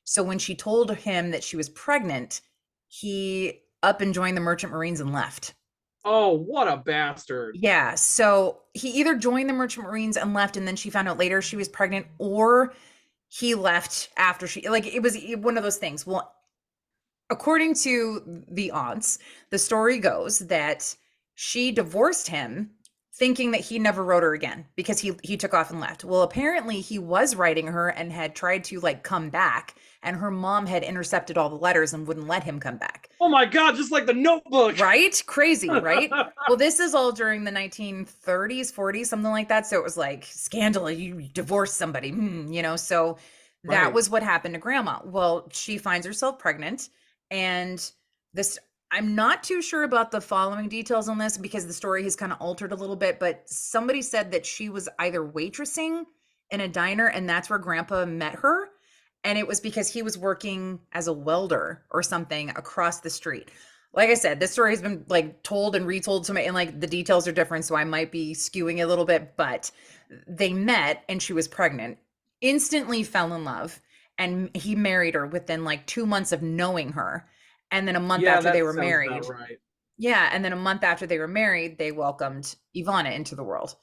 So when she told him that she was pregnant, he up and joined the Merchant Marines and left. Oh, what a bastard. Yeah, so he either joined the Merchant Marines and left, and then she found out later she was pregnant, or he left after it was one of those things. Well, according to the aunts, the story goes that she divorced him thinking that he never wrote her again because he took off and left. Well, apparently he was writing her and had tried to like come back, and her mom had intercepted all the letters and wouldn't let him come back. Oh my god, just like the Notebook. Right? Crazy, right? Well, this is all during the 1930s, 40s, something like that. So it was like scandal. You divorced somebody, So that Right. was what happened to grandma. Well, she finds herself pregnant. And this, I'm not too sure about the following details on this because the story has kind of altered a little bit. But somebody said that she was either waitressing in a diner and that's where grandpa met her. And it was because he was working as a welder or something across the street. Like I said, this story has been like told and retold to me, and like the details are different, so I might be skewing a little bit. But they met, and she was pregnant. Instantly fell in love, and he married her within like 2 months of knowing her. And then a month Yeah, after they that were sounds about married, right. yeah, and then a month after they were married, they welcomed Ivana into the world.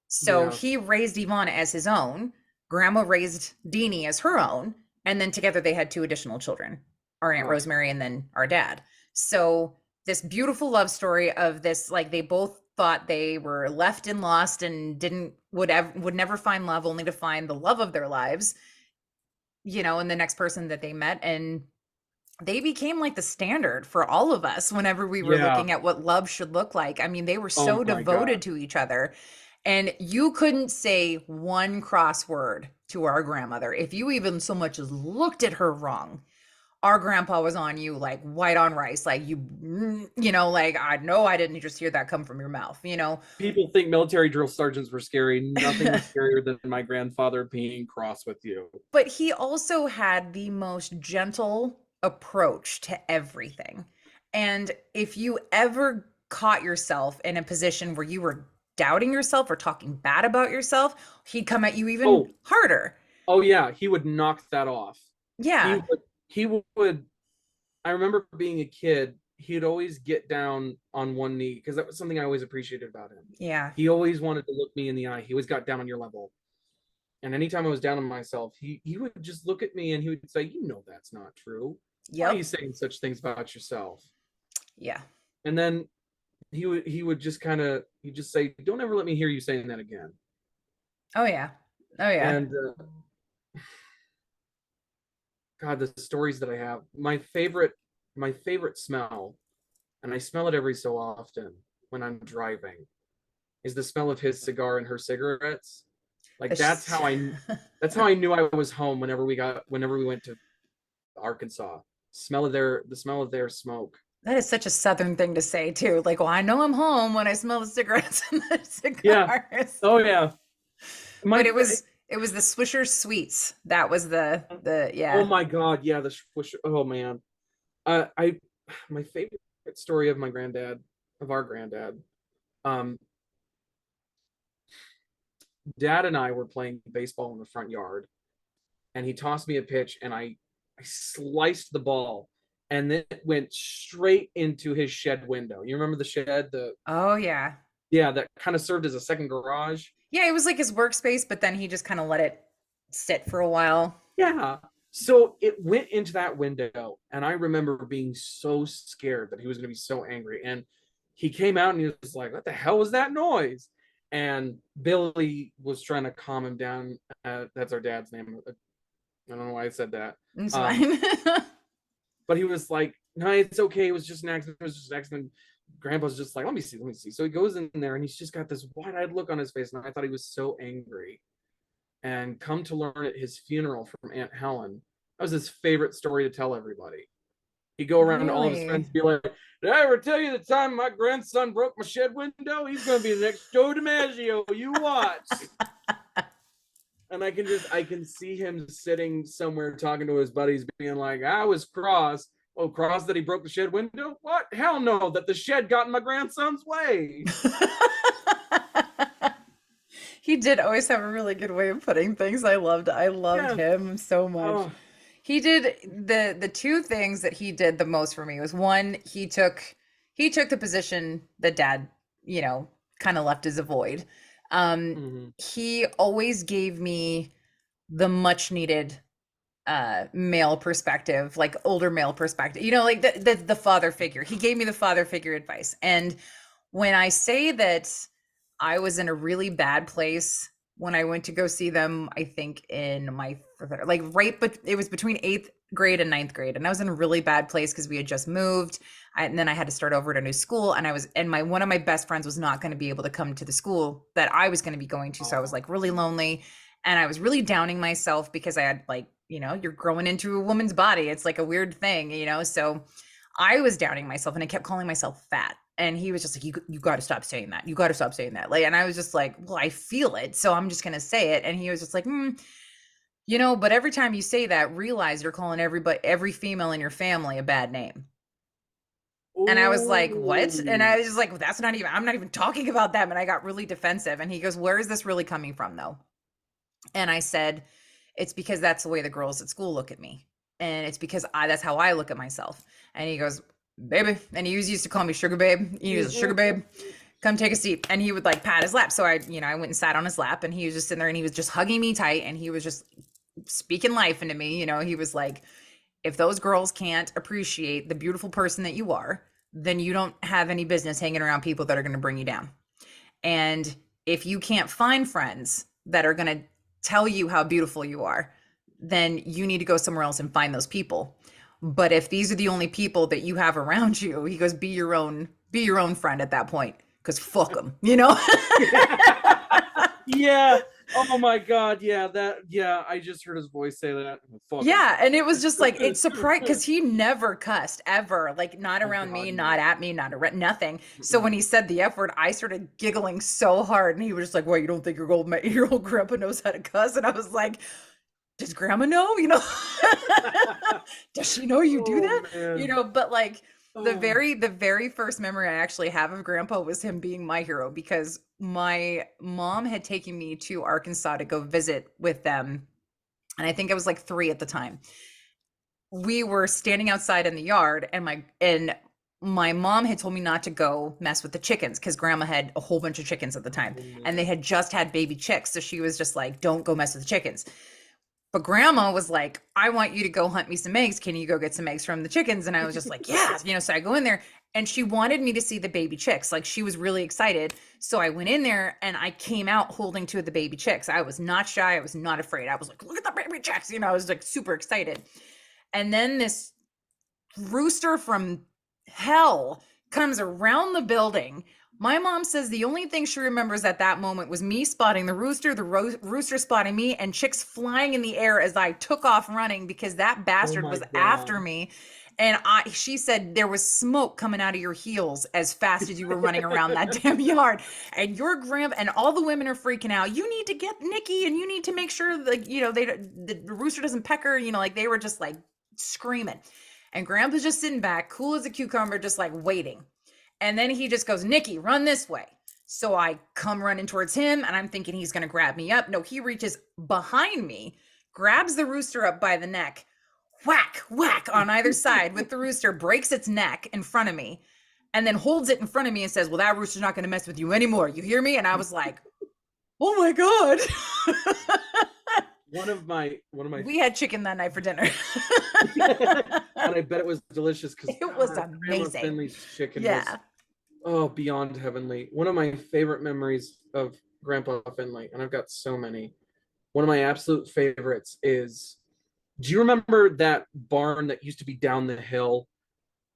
So Yeah. he raised Ivana as his own. Grandma raised Deanie as her own. And then together they had two additional children, our Aunt Oh. Rosemary and then our dad. So this beautiful love story of this, like they both thought they were left and lost and didn't would never find love, only to find the love of their lives, and the next person that they met. And they became like the standard for all of us whenever we were Yeah. looking at what love should look like. I mean, they were Oh so my God. devoted to each other. And you couldn't say one cross word to our grandmother. If you even so much as looked at her wrong, our grandpa was on you like white on rice. Like like, I know I didn't just hear that come from your mouth. People think military drill sergeants were scary. Nothing was scarier than my grandfather being cross with you. But he also had the most gentle approach to everything. And if you ever caught yourself in a position where you were doubting yourself or talking bad about yourself, he'd come at you even Oh, harder. oh yeah, he would knock that off. He Yeah. would he would I remember being a kid, he'd always get down on one knee because that was something I always appreciated about him. Yeah. He always wanted to look me in the eye. He always got down on your level. And anytime I was down on myself, he would just look at me and he would say, "You know that's not true. Why are you Yep. saying such things about yourself?" Yeah. And then he would just he'd just say, "Don't ever let me hear you saying that again." Oh yeah. Oh yeah. And God, the stories that I have. My favorite smell, and I smell it every so often when I'm driving, is the smell of his cigar and her cigarettes. Like that's That's- how I that's how I knew I was home whenever we went to Arkansas. The smell of their smoke. That is such a southern thing to say too. Like, well, I know I'm home when I smell the cigarettes and the Yeah. cigars. Oh yeah. But My it was the Swisher Sweets. That was the oh yeah. my God, yeah, the swish. Oh man. I my favorite story of our granddad. Um, Dad and I were playing baseball in the front yard, and he tossed me a pitch, and I sliced the ball, and then it went straight into his shed window. You remember the shed? The Oh yeah. Yeah, that kind of served as a second garage. Yeah, it was like his workspace, but then he just kind of let it sit for a while. Yeah. So it went into that window, and I remember being so scared that he was going to be so angry. And he came out and he was like, "What the hell was that noise?" And Billy was trying to calm him down. That's our dad's name. I don't know why I said that. It's Um, fine. but he was like, "No, it's okay. It was just an accident. It was just an accident." Grandpa's just like, "Let me see, let me see." So he goes in there and he's just got this wide-eyed look on his face, and I thought he was so angry. And come to learn at his funeral from Aunt Helen, that was his favorite story to tell everybody. He'd go around to all of his friends Really? and be like, "Did I ever tell you the time my grandson broke my shed window? He's going to be the next Joe DiMaggio. You watch." And I can see him sitting somewhere talking to his buddies, being like, "I was cross. Oh, cross that he broke the shed window? What? Hell no, that the shed got in my grandson's way." He did always have a really good way of putting things. I loved Yeah. him so much. Oh, He did the two things that he did the most for me was one, he took the position that dad, kind of left as a void. Um, mhm. he always gave me the much needed male perspective, like older male perspective, like the father figure. He gave me the father figure advice. And when I say that I was in a really bad place when I went to go see them, I think in my like right, but it was between eighth grade and ninth grade, and I was in a really bad place because we had just moved, and then I had to start over at a new school, and my one of my best friends was not going to be able to come to the school that I was going to be going to, so I was Oh. like really lonely, and I was really downing myself because I had like, you're growing into a woman's body. It's like a weird thing, so I was doubting myself and I kept calling myself fat. And he was just like, you got to stop saying that. You got to stop saying that. Like, and I was just like, well, I feel it. So I'm just going to say it. And he was just like, but every time you say that, realize you're calling every female in your family a bad name. And I was like, what? And Oh. I was just like, well, I'm not even talking about them. And I got really defensive. And he goes, where is this really coming from though? And I said, it's because that's the way the girls at school look at me. And it's because that's how I look at myself. And he goes, baby. And he used to call me sugar babe. He was sugar babe. Come take a seat. And he would like pat his lap. So I went and sat on his lap and he was just sitting there and he was just hugging me tight. And he was just speaking life into me. He was like, if those girls can't appreciate the beautiful person that you are, then you don't have any business hanging around people that are going to bring you down. And if you can't find friends that are going to tell you how beautiful you are, then you need to go somewhere else and find those people. But if these are the only people that you have around you, he goes, be your own friend at that point, because fuck them, you know? Yeah. Oh my God. Yeah. That. Yeah. I just heard his voice say that. Fuck him. Yeah, and it was just like it's surprised because he never cussed ever, like not Oh around me, God. not No. at me, not around nothing. So Mm-mm. when he said the F word, I started giggling so hard, and he was just like, "Well, you don't think your old grandpa knows how to cuss?" And I was like, "Does Grandma know? You know, does she know you do Oh that? You man. know?" But like Oh. the very first memory I actually have of Grandpa was him being my hero because my mom had taken me to Arkansas to go visit with them, and I think I was like 3 at the time. We were standing outside in the yard, and my mom had told me not to go mess with the chickens because grandma had a whole bunch of chickens at the time, Oh and they man. had just had baby chicks, so she was just like, don't go mess with the chickens. But grandma was like, I want you to go hunt me some eggs, can you go get some eggs from the chickens? And I was just like, yeah, so I go in there, and she wanted me to see the baby chicks, like she was really excited. So I went in there and I came out holding two of the baby chicks. I was not shy, I was not afraid, I was like, look at the baby chicks, I was like super excited. And then this rooster from hell comes around the building. My mom says the only thing she remembers at that moment was me spotting the rooster, rooster spotting me, and chicks flying in the air as I took off running because that Oh bastard my was after God. me. And she said there was smoke coming out of your heels as fast as you were running around that damn yard. And your grandpa and all the women are freaking out. You need to get Nikki, and you need to make sure that the rooster doesn't peck her. Like they were just like screaming. And grandpa's just sitting back, cool as a cucumber, just like waiting. And then he just goes, Nikki, run this way. So I come running towards him, and I'm thinking he's going to grab me up. No, he reaches behind me, grabs the rooster up by the neck, whack, whack on either side with the rooster, breaks its neck in front of me, and then holds it in front of me and says, well, that rooster's not going to mess with you anymore. You hear me? And I was like, oh my God. One of my We had chicken that night for dinner. and I bet it was delicious because It was God, Grandma amazing. Finley's chicken was Yeah. beyond heavenly. One of my favorite memories of Grandpa Finley, and I've got so many. One of my absolute favorites is, do you remember that barn that used to be down the hill,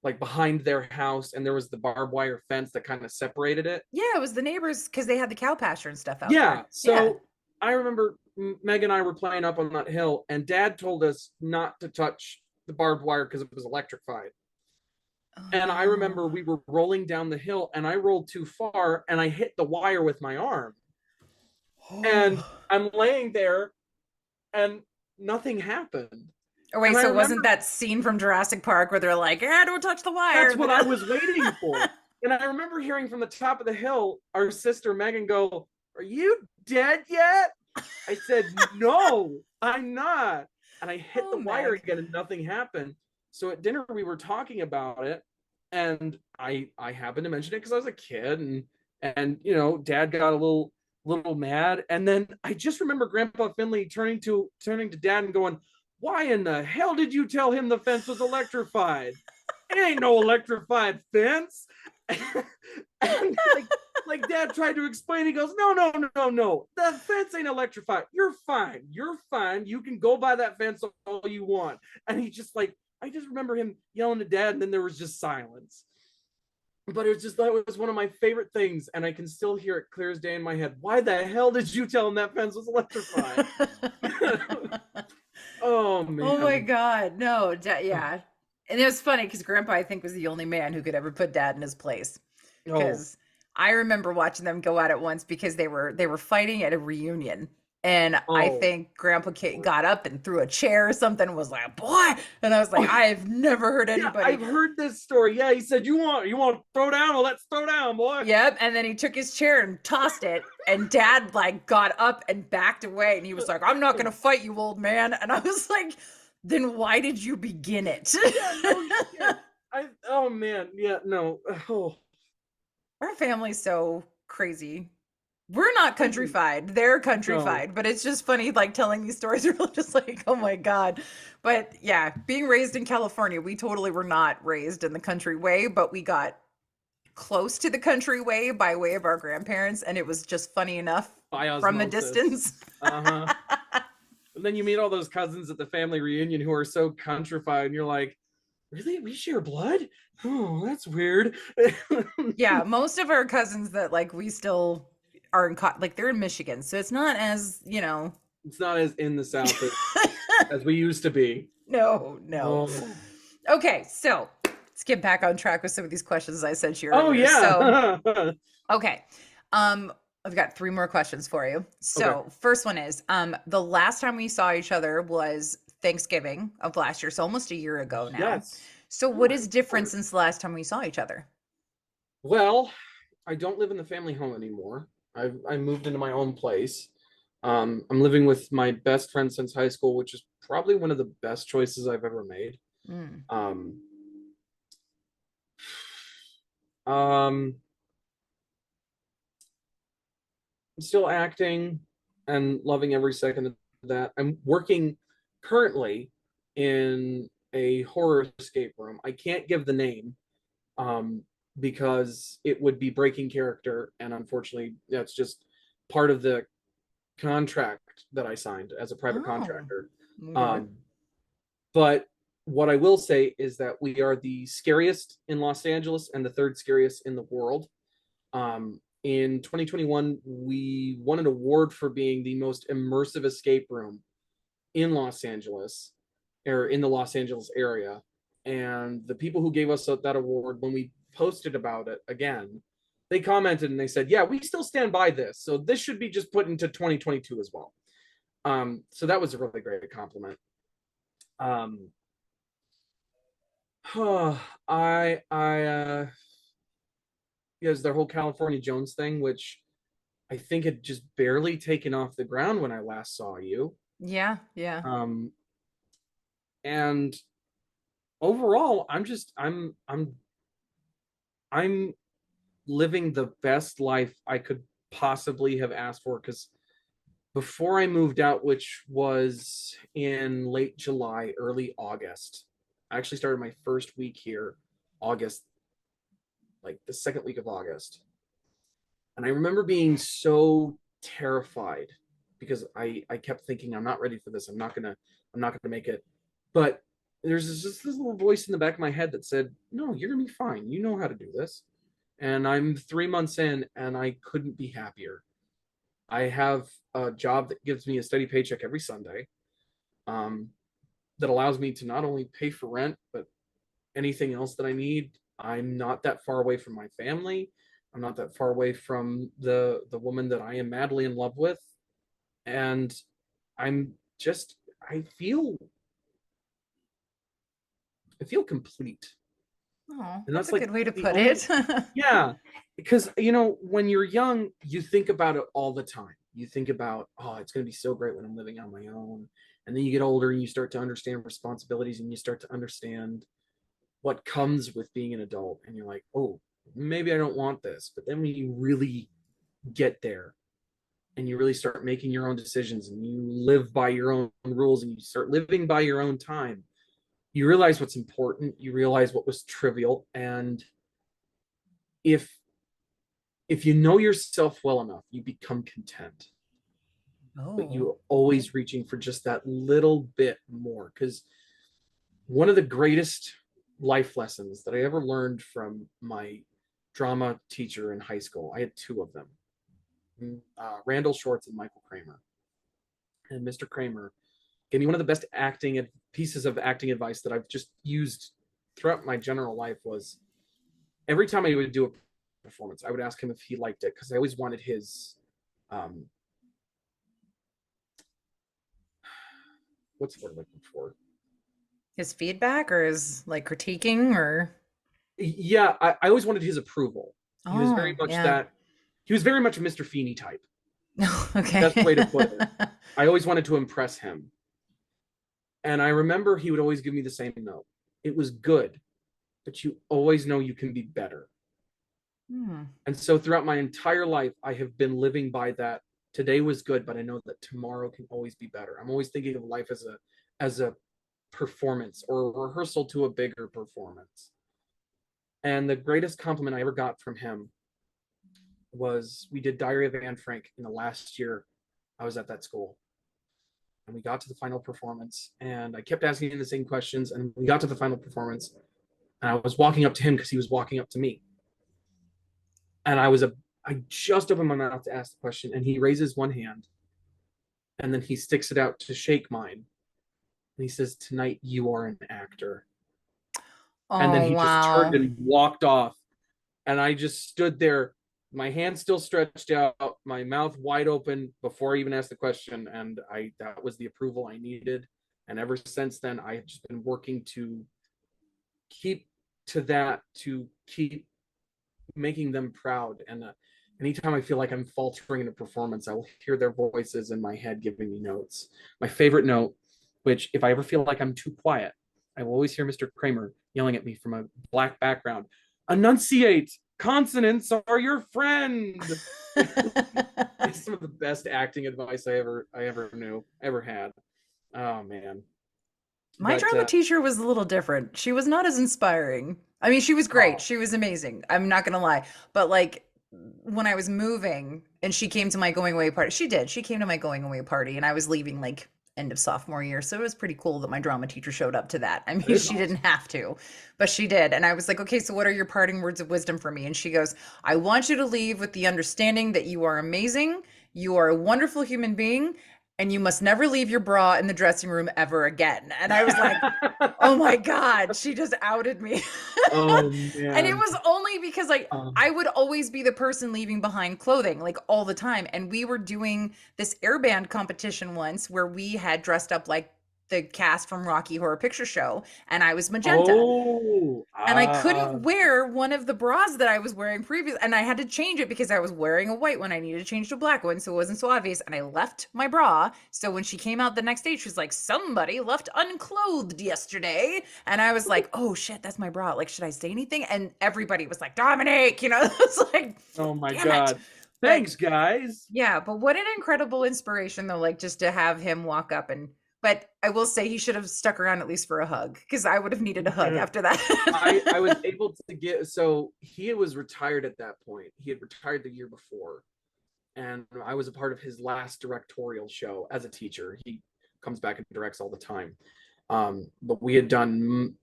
like behind their house, and there was the barbed wire fence that kind of separated it? Yeah, it was the neighbors because they had the cow pasture and stuff out Yeah. there. Yeah. So I remember Meg and I were playing up on that hill, and Dad told us not to touch the barbed wire because it was electrified. Oh And I remember no. we were rolling down the hill, and I rolled too far, and I hit the wire with my arm. And Oh. I'm laying there, and nothing happened. Oh And wait, I so wasn't remember that scene from Jurassic Park where they're like, "Yeah, don't touch the wire," that's and what then I was waiting for. And I remember hearing from the top of the hill our sister Megan go, "Are you dead yet?" I said, "No, I'm not." And I hit oh the wire Meg. again, and nothing happened. So at dinner we were talking about it, and I happened to mention it because I was a kid, and Dad got a little mad, and then I just remember Grandpa Finley turning to Dad and going, "Why in the hell did you tell him the fence was electrified? It ain't no electrified fence." And like Dad tried to explain, he goes, "No, no, no, no, no. The fence ain't electrified. You're fine. You're fine. You can go by that fence all you want." And he just like, I just remember him yelling at Dad, and then there was just silence. But it was just, that was one of my favorite things, and I can still hear it clear as day in my head. Why the hell did you tell him that fence was electrified? Oh Oh my man. God. No, yeah. And it was funny because Grandpa, I think, was the only man who could ever put Dad in his place. Oh. Because I remember watching them go at it once because they were fighting at a reunion. And I Oh. think Grandpa got up and threw a chair or something and was like, boy. And I was like, Oh, I've never heard yeah, anybody. I've heard this story. Yeah, he said, "You want to throw down? Well, let's throw down, boy." Yep. And then he took his chair and tossed it. And Dad like got up and backed away. And he was like, I'm not going to fight you, old man. And I was like, then why did you begin it? Yeah, no shit. Oh man, yeah, no. Oh, Our family's so crazy. We're not countrified. They're no. countrified, but it's just funny, like telling these stories. We're just like, oh my God. But yeah, being raised in California, we totally were not raised in the country way, but we got close to the country way by way of our grandparents, and it was just funny enough By from a osmosis. distance. Uh-huh. And then you meet all those cousins at the family reunion who are so countrified, and you're like, really? We share blood? Oh, that's weird. Yeah, most of our cousins that like we still are in like they're in Michigan, so it's not as, It's not as in the South as we used to be. no, no. Oh, Okay, so let's get back on track with some of these questions I sent you oh earlier. So, yeah. okay. Um, I've got three more questions for you. Okay. So, first one is, the last time we saw each other was Thanksgiving of last year, so almost a year ago now. Yes. So, Oh what my is different Lord. since the last time we saw each other? Well, I don't live in the family home anymore. I moved into my own place. I'm living with my best friend since high school, which is probably one of the best choices I've ever made. Mm. Um, um, I'm still acting and loving every second of that. I'm working currently in a horror escape room. I can't give the name um, because it would be breaking character, and unfortunately, that's just part of the contract that I signed as a private Oh, contractor. okay. Um, but what I will say is that we are the scariest in Los Angeles and the third scariest in the world. In 2021, we won an award for being the most immersive escape room in Los Angeles, or in the Los Angeles area. And the people who gave us that award, when we posted about it again, they commented and they said, "Yeah, we still stand by this. So this should be just put into 2022 as well." So that was a really great compliment. Um, I because their whole California Jones thing, which I think had just barely taken off the ground when I last saw you. Yeah, yeah. Um, and overall, I'm living the best life I could possibly have asked for, because before I moved out, which was in late July, early August, I actually started my first week here, August, like the second week of August. And I remember being so terrified because I kept thinking, I'm not ready for this. I'm not gonna make it. But there's this little voice in the back of my head that said, no, you're gonna be fine. You know how to do this. And I'm 3 months in and I couldn't be happier. I have a job that gives me a steady paycheck every Sunday, um, that allows me to not only pay for rent, but anything else that I need. I'm not that far away from my family. I'm not that far away from the woman that I am madly in love with. And I'm just I feel complete. Oh, And that's that's a like good way to the put only it. yeah, because when you're young, you think about it all the time. You think about, oh, it's going to be so great when I'm living on my own. And then you get older and you start to understand responsibilities and you start to understand what comes with being an adult. And you're like, oh, maybe I don't want this. But then when you really get there and you really start making your own decisions and you live by your own rules and you start living by your own time, you realize what's important. You realize what was trivial. And if you know yourself well enough, you become content, but Oh, you're always reaching for just that little bit more. Because one of the greatest life lessons that I ever learned from my drama teacher in high school, I had two of them, Randall Schwartz and Michael Kramer. And Mr. Kramer gave me one of the best pieces of acting advice that I've just used throughout my general life. Was every time I would do a performance, I would ask him if he liked it, because I always wanted his um, what's the word I'm looking for? his feedback or his like critiquing or Yeah, I always wanted his approval. He was very oh, much yeah. that. He was very much a Mr. Feeney type. Okay. Best way to put it. I always wanted to impress him, and I remember he would always give me the same note. It was good, but you always know you can be better. Hmm. And so throughout my entire life, I have been living by that. Today was good, but I know that tomorrow can always be better. I'm always thinking of life as a performance or a rehearsal to a bigger performance. And the greatest compliment I ever got from him was we did Diary of Anne Frank in the last year I was at that school. And we got to the final performance, and I kept asking him the same questions. And we got to the final performance, and I was walking up to him because he was walking up to me. And I just opened my mouth to ask the question, and he raises one hand, and then he sticks it out to shake mine. And he says, "Tonight you are an actor." And then Oh, he just turned wow. and walked off. And I just stood there, my hand still stretched out, my mouth wide open before I even asked the question. And that was the approval I needed. And ever since then, I've just been working to keep to keep making them proud. And anytime I feel like I'm faltering in a performance, I will hear their voices in my head giving me notes. My favorite note, which if I ever feel like I'm too quiet, I will always hear Mr. Kramer yelling at me from a black background. Enunciate. Consonants are your friend. It's some of the best acting advice I ever knew, ever had. Oh man. My But drama teacher was a little different. She was not as inspiring. I mean, she was great. oh, She was amazing. I'm not gonna lie. But like when I was moving and she came to my going away party, she did. She came to my going away party and I was leaving like end of sophomore year. So it was pretty cool that my drama teacher showed up to that. I that mean, is she didn't awesome. have to, but she did. And I was like, okay, so what are your parting words of wisdom for me? And she goes, I want you to leave with the understanding that you are amazing. You are a wonderful human being and you must never leave your bra in the dressing room ever again. And I was like, oh my God, she just outed me. Oh And it man. was only because like Um, I would always be the person leaving behind clothing, like all the time. And we were doing this airband competition once where we had dressed up like the cast from Rocky Horror Picture Show, and I was magenta oh, and I couldn't wear one of the bras that I was wearing previous, and I had to change it because I was wearing a white one. I needed to change to a black one, so it wasn't so obvious. And I left my bra, so when she came out the next day, she was like, "Somebody left unclothed yesterday," and I was like, "Oh shit, that's my bra. Like, should I say anything?" And everybody was like, "Dominique," it's like, oh my "Damn it!" God. But Thanks, guys. yeah, but what an incredible inspiration though, like just to have him walk up and. But I will say he should have stuck around at least for a hug because I would have needed a hug after I was that. able to get, so he was retired at that point. He had retired the year before, and I was a part of his last directorial show as a teacher. He comes back and directs all the time. But we had done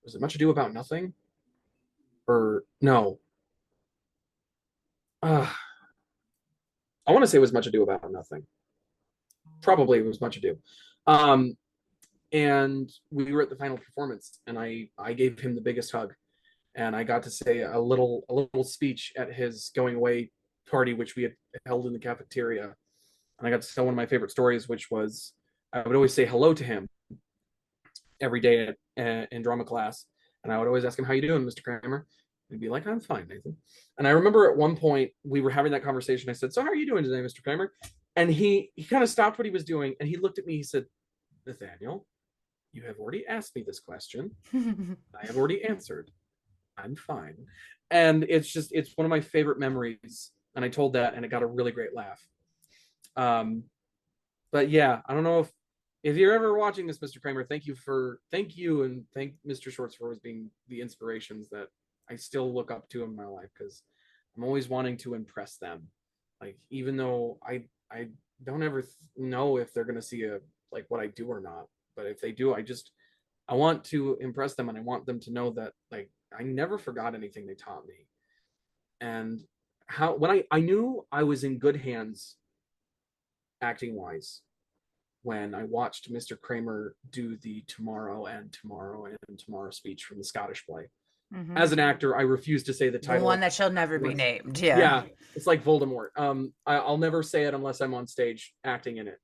was it Much Ado About Nothing? Or no. Uh, I want to say it was Much Ado About Nothing. Probably it was Much Ado. Um, and we were at the final performance, and I gave him the biggest hug, and I got to say a little speech at his going away party, which we had held in the cafeteria. And I got to tell one of my favorite stories, which was I would always say hello to him every day in drama class, and I would always ask him, "How you doing, Mr. Kramer?" He'd be like, "I'm fine, Nathan." And I remember at one point we were having that conversation. I said, "So how are you doing today, Mr. Kramer?" And he kind of stopped what he was doing, and he looked at me. He said, "Nathaniel, you have already asked me this question. I have already answered. I'm fine." And it's one of my favorite memories. And I told that, and it got a really great laugh. Um, but yeah, I don't know if you're ever watching this, Mr. Kramer, thank you and thank Mr. Shorts for always being the inspirations that I still look up to in my life, because I'm always wanting to impress them. Like, even though I don't ever know if they're gonna see a like what I do or not, but if they do, I want to impress them, and I want them to know that like I never forgot anything they taught me. And how when I knew I was in good hands acting wise when I watched Mr. Kramer do the tomorrow and tomorrow speech from the Scottish play. Hmm. As an actor, I refuse to say the The one title that shall never be unless, named. Yeah. yeah, it's like Voldemort. I'll never say it unless I'm on stage acting in it.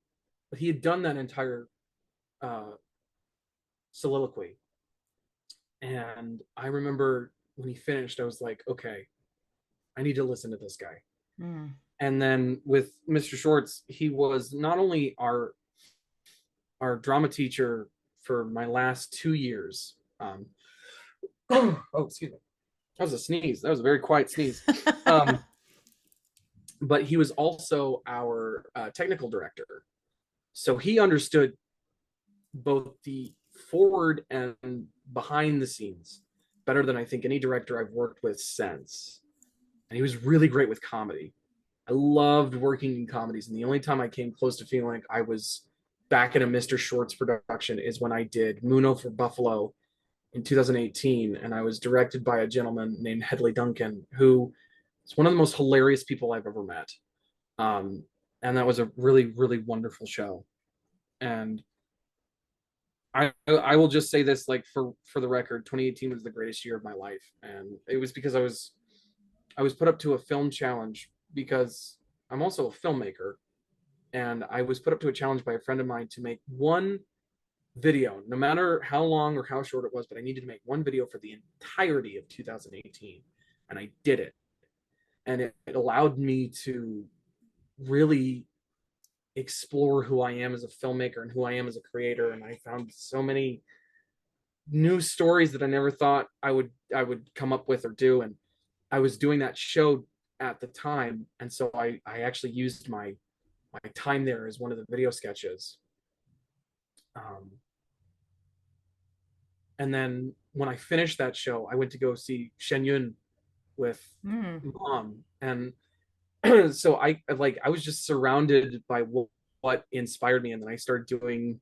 But he had done that entire uh, soliloquy, and I remember when he finished, I was like, okay, I need to listen to this guy. Mm. And then with Mr. Shorts, he was not only our drama teacher for my last 2 years. Oh, excuse me. That was a sneeze. That was a very quiet sneeze. Um, but he was also our technical director. So he understood both the forward and behind the scenes better than I think any director I've worked with since. And he was really great with comedy. I loved working in comedies, and the only time I came close to feeling like I was back in a Mr. Shorts production is when I did Moon Over Buffalo in 2018, and I was directed by a gentleman named Hedley Duncan, who is one of the most hilarious people I've ever met. Um, and that was a really, really wonderful show. And I will just say this, like, for the record, 2018 was the greatest year of my life, and it was because I was put up to a film challenge because I'm also a filmmaker, and I was put up to a challenge by a friend of mine to make one video, no matter how long or how short it was, but I needed to make one video for the entirety of 2018, and I did it, and it allowed me to really explore who I am as a filmmaker and who I am as a creator, and I found so many new stories that I never thought I would come up with or do. And I was doing that show at the time, and so I actually used my time there as one of the video sketches. Um, and then when I finished that show, I went to go see Shen Yun with Mm. mom, and so I was just surrounded by what inspired me, and then I started doing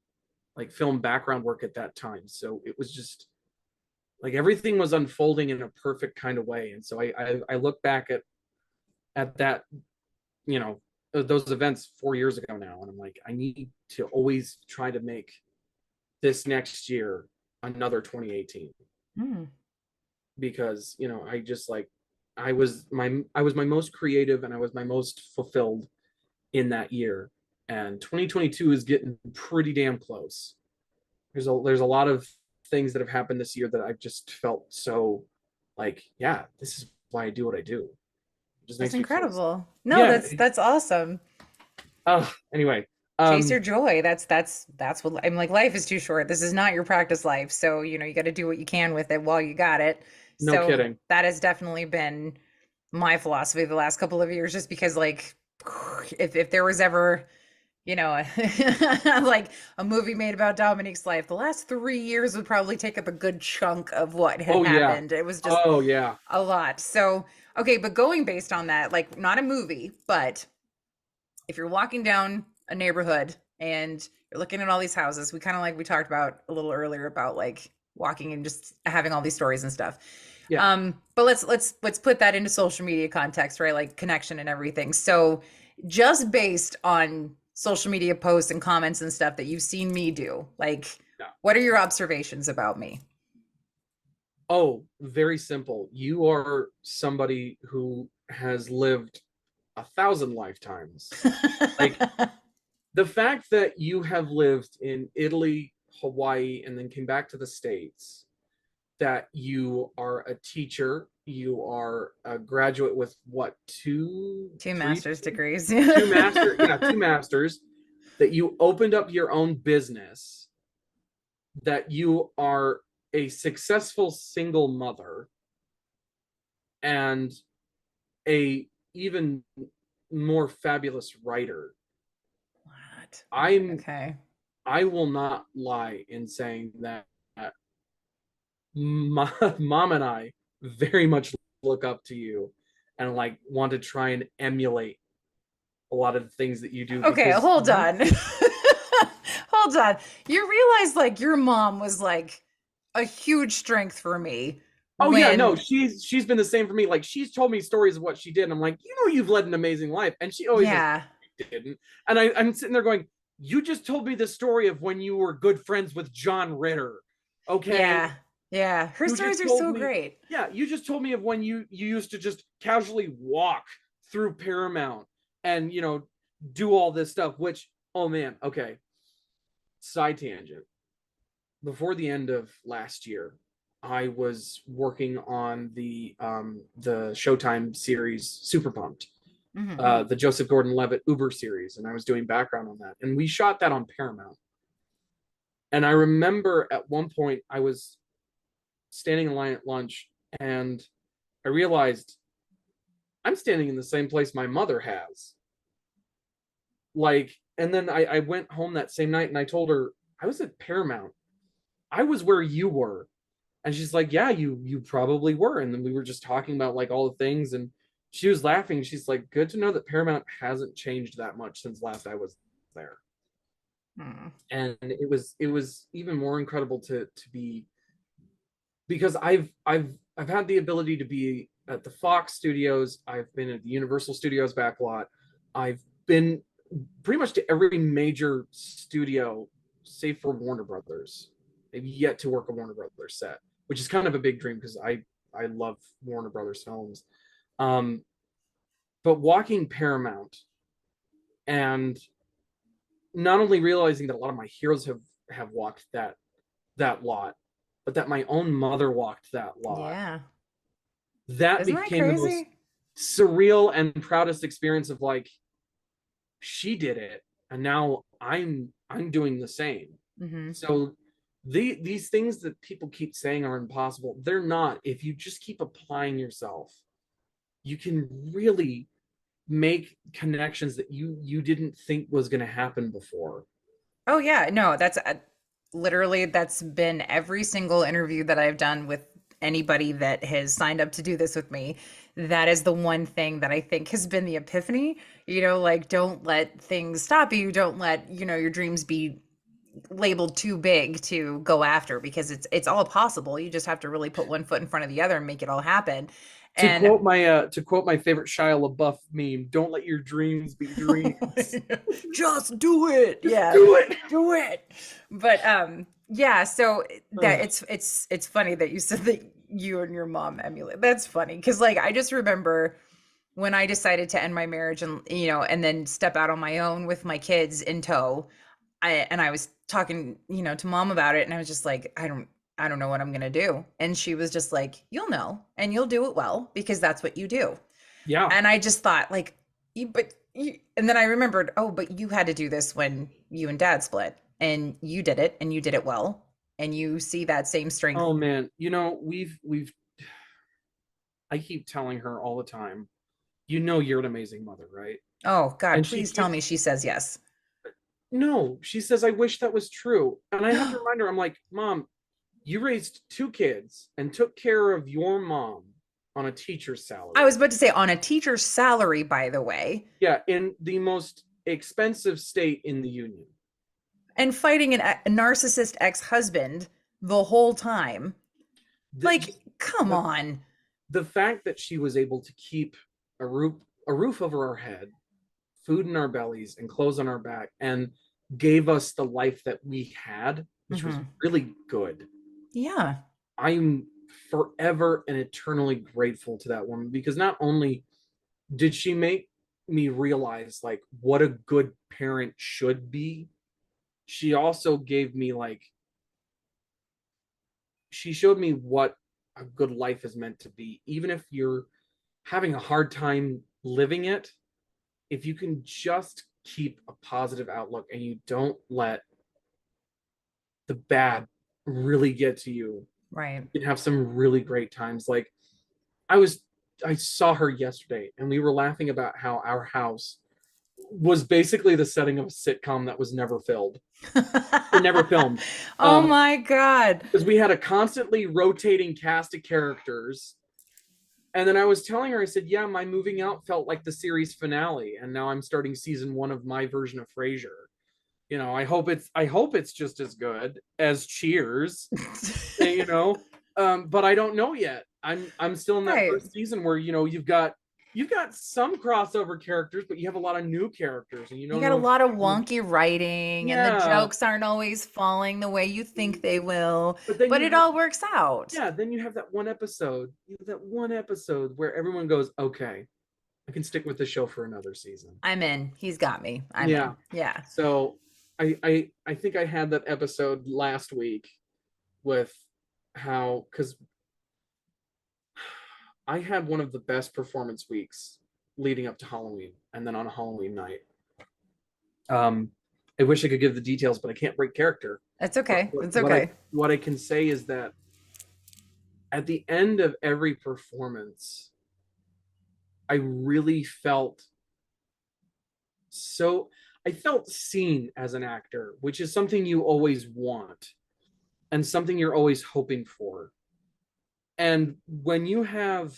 like film background work at that time. So it was just like everything was unfolding in a perfect kind of way. And so I look back at that, you know, those events 4 years ago now, and I'm like, I need to always try to make this next year another 2018, Mm. because I just like I was my most creative and I was my most fulfilled in that year. And 2022 is getting pretty damn close. There's a lot of things that have happened this year that I've just felt so like, yeah, this is why I do what I do. It just That's makes me feel, incredible. No, yeah. that's awesome. Anyway, Chase your um, joy. That's what I'm like. Life is too short. This is not your practice life. So, you got to do what you can with it while you got it. no So kidding. that has definitely been my philosophy the last couple of years, just because like if there was ever, like a movie made about Dominique's life, the last 3 years would probably take up a good chunk of what had Oh yeah. happened. It was just Oh yeah. a lot. So, okay, but going based on that, like not a movie, but if you're walking down a neighborhood and you're looking at all these houses, we kind of like we talked about a little earlier about like walking and just having all these stories and stuff. Yeah. But let's put that into social media context, right? Like connection and everything. So just based on social media posts and comments and stuff that you've seen me do, like Yeah. what are your observations about me? Oh, very simple. You are somebody who has lived 1,000 lifetimes. Like, the fact that you have lived in Italy, Hawaii, and then came back to the States, that you are a teacher, you are a graduate with what, Two three, master's degrees. two masters, that you opened up your own business, that you are a successful single mother, and a even more fabulous writer. What? I'm Okay. I will not lie in saying that my mom and I very much look up to you and like want to try and emulate a lot of the things that you do, Okay, because hold on. Hold on. You realize like your mom was like a huge strength for me oh yeah, no, when she's been the same for me. Like, she's told me stories of what she did, and I'm like, you've led an amazing life, and she always says, yeah. "You didn't." And I'm sitting there going, you just told me the story of when you were good friends with John Ritter. Okay, Yeah. Yeah. Her you stories just are told so me, great. yeah, you just told me of when you used to just casually walk through Paramount and do all this stuff. Which, oh man, okay, side tangent. Before the end of last year, I was working on the Showtime series Super Pumped, Hmm. the Joseph Gordon-Levitt Uber series, and I was doing background on that, and we shot that on Paramount. And I remember at one point I was standing in line at lunch, and I realized I'm standing in the same place my mother has. Like, and then I went home that same night and I told her I was at Paramount. I was where you were. And she's like, yeah, you probably were. And then we were just talking about like all the things, and she was laughing. She's like, good to know that Paramount hasn't changed that much since last I was there. Hmm. And it was even more incredible to be, because I've had the ability to be at the Fox studios, I've been at the Universal Studios backlot, I've been pretty much to every major studio save for Warner Brothers. I've yet to work a Warner Brothers set, which is kind of a big dream because I love Warner Brothers films. Um, but walking Paramount and not only realizing that a lot of my heroes have walked that lot, but that my own mother walked that lot. Yeah. That Isn't that became the most crazy? surreal and proudest experience of like, she did it, and now I'm doing the same. Hmm. So these things that people keep saying are impossible, they're not. If you just keep applying yourself, you can really make connections that you didn't think was going to happen before. Oh yeah, no, that's literally that's been every single interview that I've done with anybody that has signed up to do this with me. That is the one thing that I think has been the epiphany. Like don't let things stop you. Don't let, your dreams be labeled too big to go after because it's all possible. You just have to really put one foot in front of the other and make it all happen. And To quote my favorite Shia LaBeouf meme, don't let your dreams be dreams. just do it. Just Yeah, do it. do it. But yeah, so that Ugh. it's funny that you said that you and your mom emulate. That's funny because like I just remember when I decided to end my marriage and and then step out on my own with my kids in tow. I was talking, to mom about it, and I was just like, I don't know what I'm gonna do. And she was just like, you'll know, and you'll do it well because that's what you do. Yeah. And I just thought, like, and then I remembered, oh, but you had to do this when you and dad split, and you did it, and you did it well, and you see that same strength. Oh man, we've I keep telling her all the time, you're an amazing mother, right? Oh God, And she please tell keeps, me she says yes. no, she says, I wish that was true. And I have to remind her, I'm like, Mom, you raised two kids and took care of your mom on a teacher's I salary. was about to say on a teacher's salary, by the way, Yeah, in the most expensive state in the union. and fighting a narcissist ex-husband the whole time. Like, The, come the on. the fact that she was able to keep a roof over our head, food in our bellies, and clothes on our back, and gave us the life that we had, which was Hmm. really good. Yeah. I'm forever and eternally grateful to that woman, because not only did she make me realize like what a good parent should be, she also gave me like, she showed me what a good life is meant to be. Even if you're having a hard time living it, if you can just keep a positive outlook and you don't let the bad really get to you, Right. you can have some really great times. Like, I was I saw her yesterday and we were laughing about how our house was basically the setting of a sitcom that was never filled or never filmed. Oh Um, my God. because we had a constantly rotating cast of characters. And then I was telling her, I said, yeah, my moving out felt like the series finale. And now I'm starting season one of my version of Frasier. I hope it's just as good as Cheers, you know. But I don't know yet. I'm still in that Right. first season where you've got some crossover characters, but you have a lot of new characters, and you You don't got a know if lot of you're gonna, wonky writing, and the yeah. jokes aren't always falling the way you think they will, But then but you it have all works out. yeah, then you have that one episode where everyone goes, okay, I can stick with the show for another season. I'm in. He's got me. I'm Yeah. in. Yeah. So I think I had that episode last week with how, because I had one of the best performance weeks leading up to Halloween, and then on a Halloween night. Um, I wish I could give the details, but I can't break character. It's But okay. what, It's what I okay. what I can say is that at the end of every performance, I really felt so I felt seen as an actor, which is something you always want. and something you're always hoping for. And when you have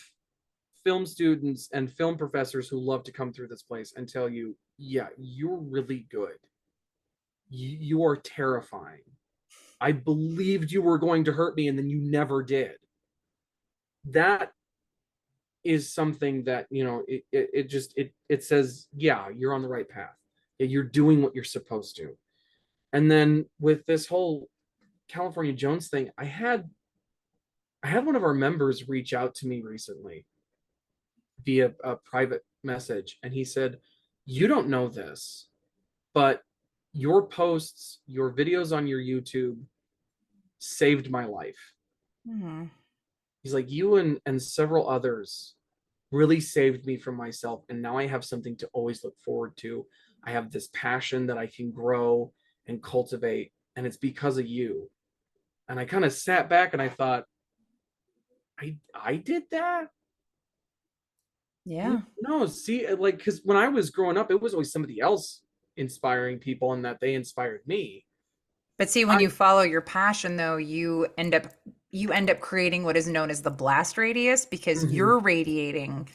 film students and film professors who love to come through this place and tell you, yeah, you're really good, you are terrifying, I believed you were going to hurt me and then you never did, that is something that, it says, yeah, you're on the right path. Yeah, you're doing what you're supposed to. And then with this whole California Jones thing, I had one of our members reach out to me recently via a private message, and he said, you don't know this, but your posts, your videos on your YouTube saved my life. Hmm. He's like, you and several others really saved me from myself, and now I have something to always look forward to. I have this passion that I can grow and cultivate, and it's because of you. And I kind of sat back and I thought, I did that. Yeah. No, see, like, because when I was growing up, it was always somebody else inspiring people, and that they inspired me. But see, when I you follow your passion, though, you end up creating what is known as the blast radius because Mhm. you're radiating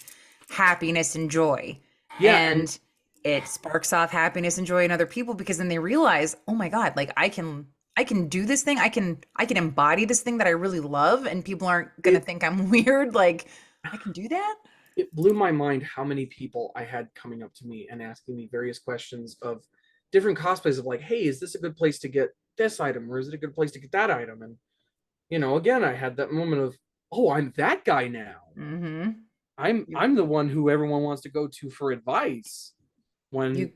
happiness and joy. Yeah, and And it sparks off happiness and joy in other people because then they realize, oh my God, like I can do this thing. I can embody this thing that I really love and people aren't gonna it think I'm weird. Like I can do that. it blew my mind how many people I had coming up to me and asking me various questions of different cosplays of like, hey, is this a good place to get this item, or is it a good place to get that item? And again, I had that moment of, oh, I'm that guy now. Mm-hmm. I'm You I'm the one who everyone wants to go to for advice when you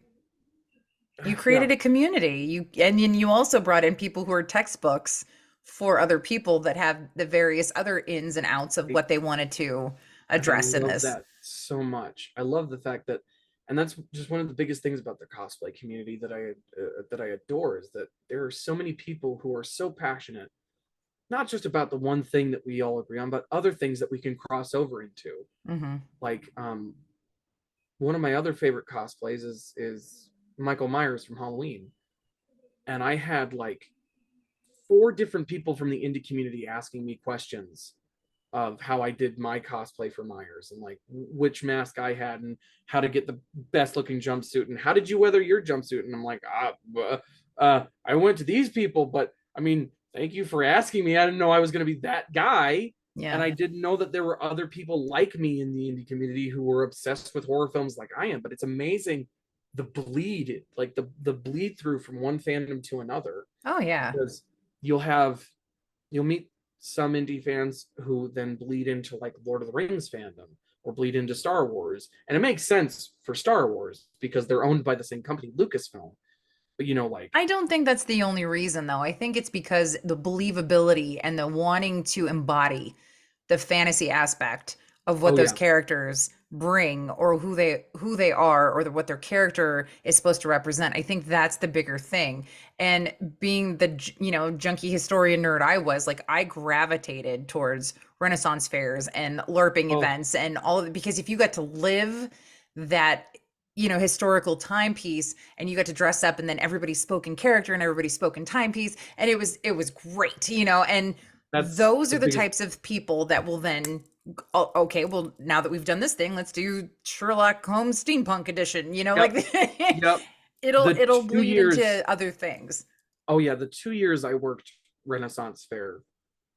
you yeah, created a community. And then you also brought in people who are textbooks for other people that have the various other ins and outs of I, what they wanted to I address in love this. that so much. I love the fact that, and that's just one of the biggest things about the cosplay community that I adore, is that there are so many people who are so passionate, not just about the one thing that we all agree on, but other things that we can cross over into. Hmm. Like, one of my other favorite cosplays is Michael Myers from Halloween, and I had like four different people from the indie community asking me questions of how I did my cosplay for Myers, and like which mask I had and how to get the best looking jumpsuit and how did you weather your jumpsuit. And I'm like, I went to these people, but I mean, thank you for asking me. I didn't know I was going to be that guy. And Yeah. I didn't know that there were other people like me in the indie community who were obsessed with horror films like I am. But it's amazing the bleed, like the bleed through from one fandom to another, Oh yeah. because you'll have you'll meet some indie fans who then bleed into like Lord of the Rings fandom or bleed into Star Wars. And it makes sense for Star Wars because they're owned by the same company, Lucasfilm. But like, I don't think that's the only reason, though. I think it's because the believability and the wanting to embody the fantasy aspect of what oh those yeah, characters bring or who they are or what their character is supposed to represent. I think that's the bigger thing. And being the junkie historian nerd I was, like I gravitated towards Renaissance fairs and LARPing oh, events and all of it because if you got to live that historical timepiece and you got to dress up and then everybody spoke in character and everybody spoke in timepiece and it was great, and that's those the are the biggest. types of people that will then, oh, okay, well now that we've done this thing, let's do Sherlock Holmes steampunk edition, like Yep, yep. The it'll two bleed years, into other things. oh yeah, the 2 years I worked Renaissance Fair,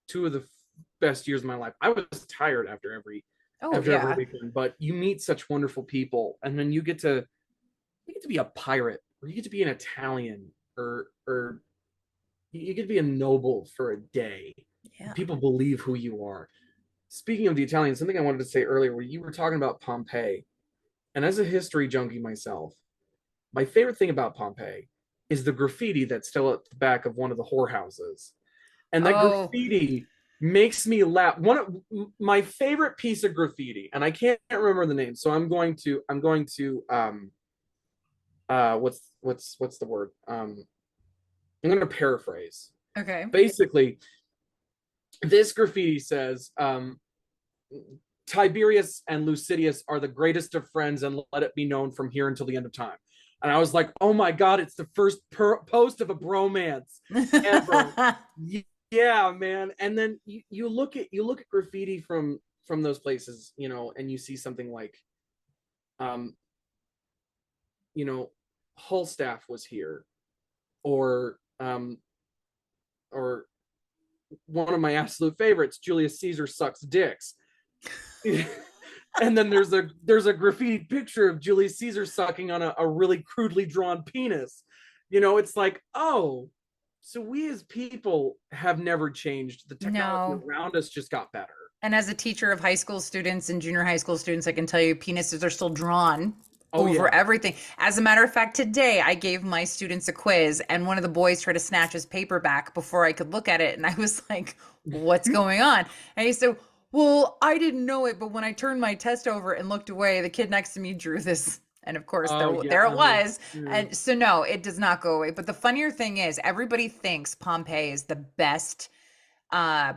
two of the best years of my life. I was tired Oh after every yeah. weekend, but you meet such wonderful people, and then you get to be a pirate, or you get to be an Italian, or you get to be a noble for a day. Yeah. People believe who you are. Speaking of the Italian, something I wanted to say earlier, where you were talking about Pompeii, and as a history junkie myself, my favorite thing about Pompeii is the graffiti that's still at the back of one of the whorehouses, and that Oh, graffiti makes me laugh. One of my favorite piece of graffiti, and I can't remember the name, so I'm going to what's the word, I'm going to paraphrase. okay. Basically, this graffiti says, Tiberius and Lucidius are the greatest of friends, and let it be known from here until the end of time. And I was like, oh my God, it's the first post of a bromance ever. Yeah, man. And then you look at graffiti from those places, and you see something like um, you know, Hull staff was here, or or one of my absolute favorites, Julius Caesar sucks dicks. And then there's a graffiti picture of Julius Caesar sucking on a really crudely drawn penis. It's like, oh, so we as people have never changed. The technology No. around us just got better. And as a teacher of high school students and junior high school students, I can tell you penises are still drawn Oh over yeah. everything. As a matter of fact, today I gave my students a quiz and one of the boys tried to snatch his paper back before I could look at it. And I was like, what's going on? And he said, well, I didn't know it, but when I turned my test over and looked away, the kid next to me drew this. And of course, Oh yeah. there it was. Yeah. And so, no, it does not go away. But the funnier thing is, everybody thinks Pompeii is the uh,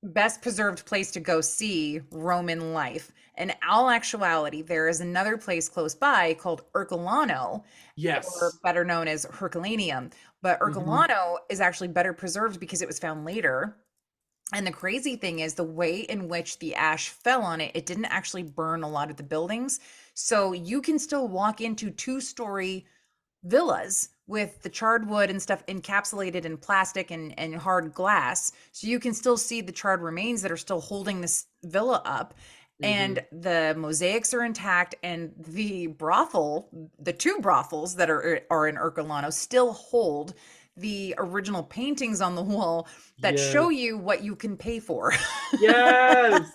best preserved place to go see Roman life. In all actuality, there is another place close by called Ercolano, or Yes. better known as Herculaneum. But Hmm. Ercolano is actually better preserved because it was found later. And the crazy thing is the way in which the ash fell on it, it didn't actually burn a lot of the buildings. So you can still walk into two-story villas with the charred wood and stuff encapsulated in plastic and hard glass. So you can still see the charred remains that are still holding this villa up. Hmm. And the mosaics are intact, and the brothel, the two brothels that are in Ercolano, still hold the original paintings on the wall that show Yes. you what you can pay for. Yes.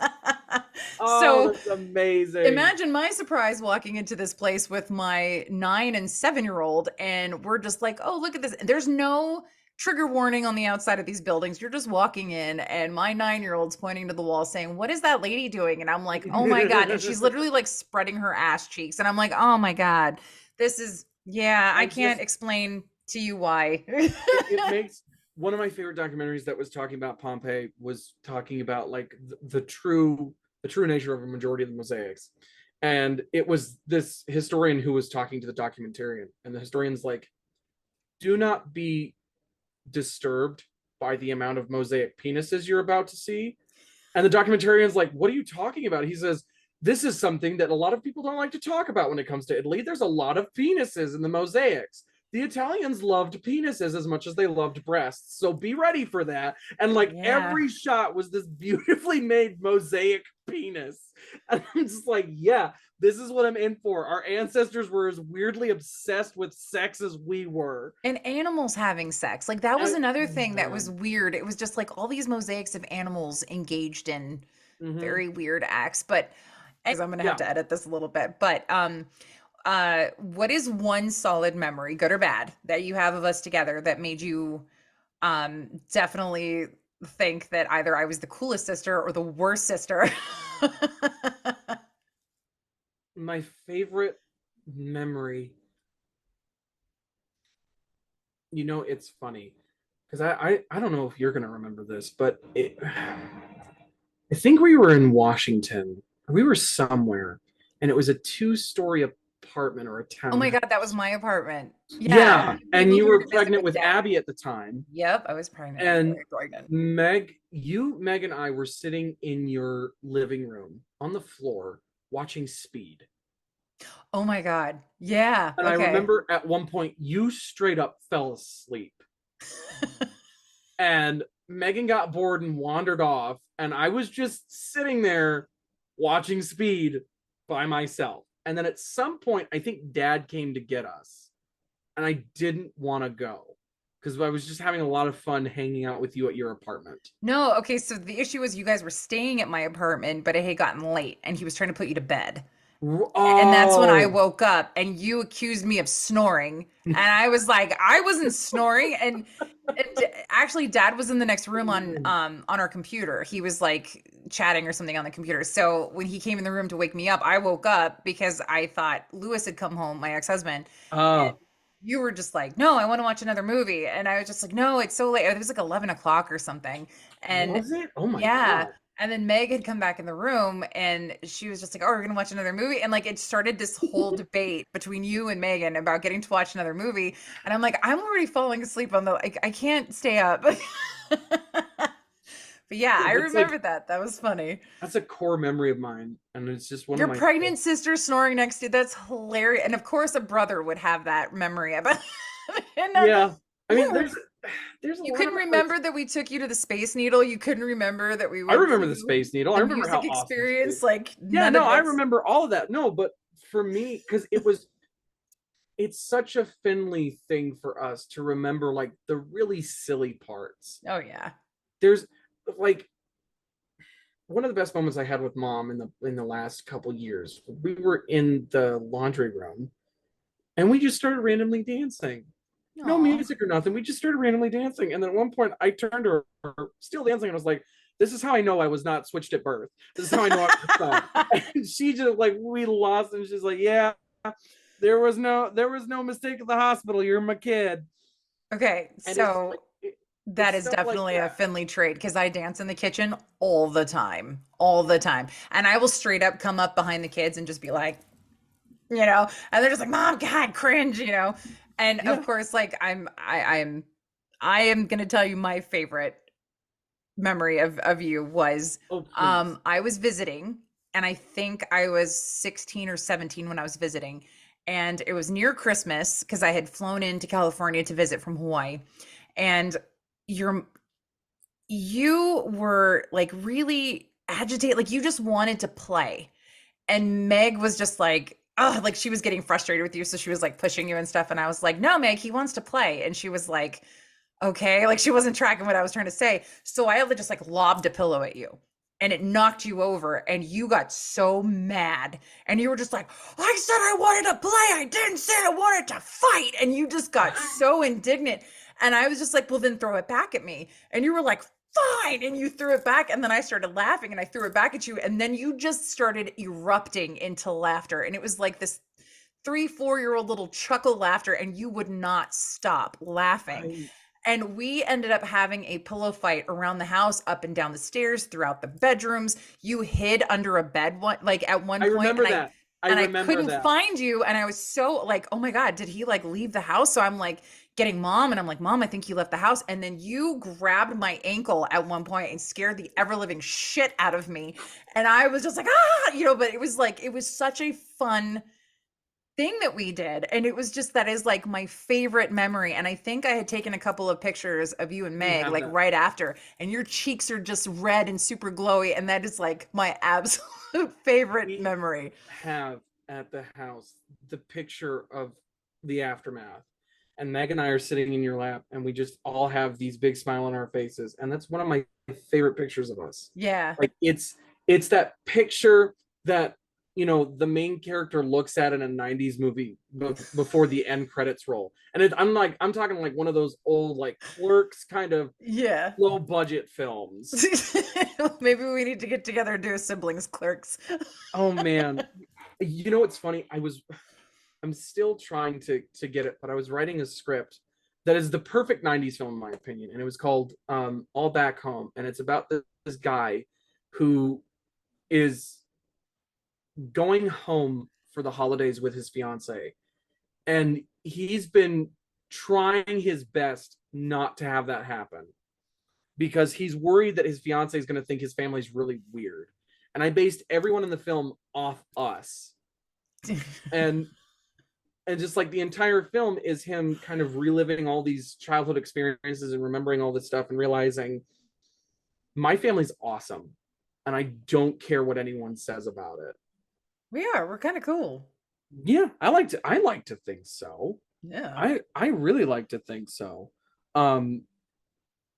Oh, So that's amazing. imagine my surprise walking into this place with my 9 and 7-year-old, and we're just like, oh, look at this. There's no trigger warning on the outside of these buildings. You're just walking in, and my 9-year-old's pointing to the wall saying, what is that lady doing? And I'm like, oh my God. And she's literally like spreading her ass cheeks. And I'm like, oh my God, this is, yeah, I I can't just explain to you why. it makes one of my favorite documentaries that was talking about Pompeii was talking about like the true nature of a majority of the mosaics. And it was this historian who was talking to the documentarian, and the historian's like, do not be disturbed by the amount of mosaic penises you're about to see. And the documentarian's like, what are you talking about? He says, this is something that a lot of people don't like to talk about when it comes to Italy. There's a lot of penises in the mosaics. The Italians loved penises as much as they loved breasts. So be ready for that. And like Yeah. every shot was this beautifully made mosaic penis. And I'm just like, yeah, this is what I'm in for. Our ancestors were as weirdly obsessed with sex as we were. And animals having sex. Like that was And, another thing that yeah. was weird. It was just like all these mosaics of animals engaged in Mm-hmm. very weird acts. But because I'm gonna have Yeah. to edit this a little bit. But what is one solid memory, good or bad, that you have of us together that made you definitely think that either I was the coolest sister or the worst sister? My favorite memory, it's funny because I don't know if you're gonna remember this, but I think we were in Washington. We were somewhere, and it was a two-story apartment or a Oh my townhouse. God, that was my apartment. Yeah. Yeah, We and moved you here were to visit pregnant with with dad. Abby at the time, Yep, I was pregnant. I was and very pregnant. Meg, and I were sitting in your living room on the floor watching Speed. Oh my God. Yeah. And I Okay. remember at one point you straight up fell asleep. And Megan got bored and wandered off, and I was just sitting there watching Speed by myself. And then at some point, I think Dad came to get us, and I didn't want to go because I was just having a lot of fun hanging out with you at your apartment. No, okay, so the issue was you guys were staying at my apartment, but it had gotten late and he was trying to put you to bed. And that's when I Oh, woke up and you accused me of snoring. And I was like, I wasn't snoring. Actually, Dad was in the next room on our computer. He was like chatting or something on the computer. So when he came in the room to wake me up, I woke up because I thought Lewis had come home, my ex-husband. oh, You were just like, no, I want to watch another movie. And I was just like, no, it's so late. It was like 11 o'clock or something. And was it? Oh my yeah. God. And then Meg had come back in the room and she was just like, oh, we're going to watch another movie. And like it started this whole debate between you and Megan about getting to watch another movie. And I'm like, I'm already falling asleep on the, like, I can't stay up. But yeah, I That's like remember that. That was funny. that's a core memory of mine, and it's just one of Your my. pregnant sister snoring next to you. That's hilarious. And of course, a brother would have that memory about. and, Yeah, I mean, there's a you lot couldn't of like. remember that we took you to the Space Needle. You couldn't remember that we I went remember the to Space Needle. I the remember how music awesome Space. experience. Like Yeah, none no, of I this. remember all of that. No, but for me, because it's such a Finley thing for us to remember, like the really silly parts. Oh yeah. There's like one of the best moments I had with mom in the last couple years. We were in the laundry room and we just started randomly dancing. No Aw. music or nothing. We just started randomly dancing. And then at one point I turned to her, still dancing, and I was like, this is how I know I was not switched at birth. This is how I know I was son. And she just like we lost, and she's like, yeah, there was no mistake at the hospital. You're my kid. Okay, And it's so like that it's is stuff like definitely a that. Finley trait because I dance in the kitchen all the time, all the time. And I will straight up come up behind the kids and just be like, and they're just like, "Mom, God, cringe," And of Yeah. course, like I am gonna tell you my favorite memory of you was Oh, please. I was visiting and I think I was 16 or 17 when I was visiting. And it was near Christmas because I had flown into California to visit from Hawaii. And you're you were like really agitated, like you just wanted to play. And Meg was just like, oh, like she was getting frustrated with you. So she was like pushing you and stuff. And I was like, no, Meg, he wants to play. And she was like, okay. Like she wasn't tracking what I was trying to say. So I just like lobbed a pillow at you and it knocked you over. And you got so mad. And you were just like, I said I wanted to play. I didn't say I wanted to fight. And you just got so indignant. And I was just like, well, then throw it back at me. And you were like, fine. And you threw it back. And then I started laughing and I threw it back at you. And then you just started erupting into laughter. And it was like this 3, 4 year old little chuckle laughter. And you would not stop laughing. I And we ended up having a pillow fight around the house, up and down the stairs, throughout the bedrooms. You hid under a bed like at one I point, remember that. I and I remember couldn't that. find you. And I was so like, oh my God, did he like leave the house? So I'm like getting mom, and I'm like, Mom, I think he left the house. And then you grabbed my ankle at one point and scared the ever living shit out of me. And I was just like, but it was like, it was such a fun thing that we did. And it was just that is like my favorite memory. And I think I had taken a couple of pictures of you and We Meg have like that. right after, and your cheeks are just red and super glowy. And that is like my absolute favorite We memory. have at the house the picture of the aftermath. And Meg and I are sitting in your lap, and we just all have these big smile on our faces. And that's one of my favorite pictures of us. Yeah. Like it's that picture that the main character looks at in a 90s movie before the end credits roll. And I'm talking like one of those old like Clerks kind of Yeah. low budget films. Maybe we need to get together and do a siblings clerks. Oh man. You know what's funny? I'm still trying to get it, but I was writing a script that is the perfect 90s film in my opinion, and it was called All Back Home, and it's about this guy who is going home for the holidays with his fiance, and he's been trying his best not to have that happen because he's worried that his fiance is going to think his family's really weird. And I based everyone in the film off us, and just like the entire film is him kind of reliving all these childhood experiences and remembering all this stuff and realizing my family's awesome and I don't care what anyone says about it. We are. We're kind of cool. Yeah, I like to think so. Yeah. I really like to think so. Um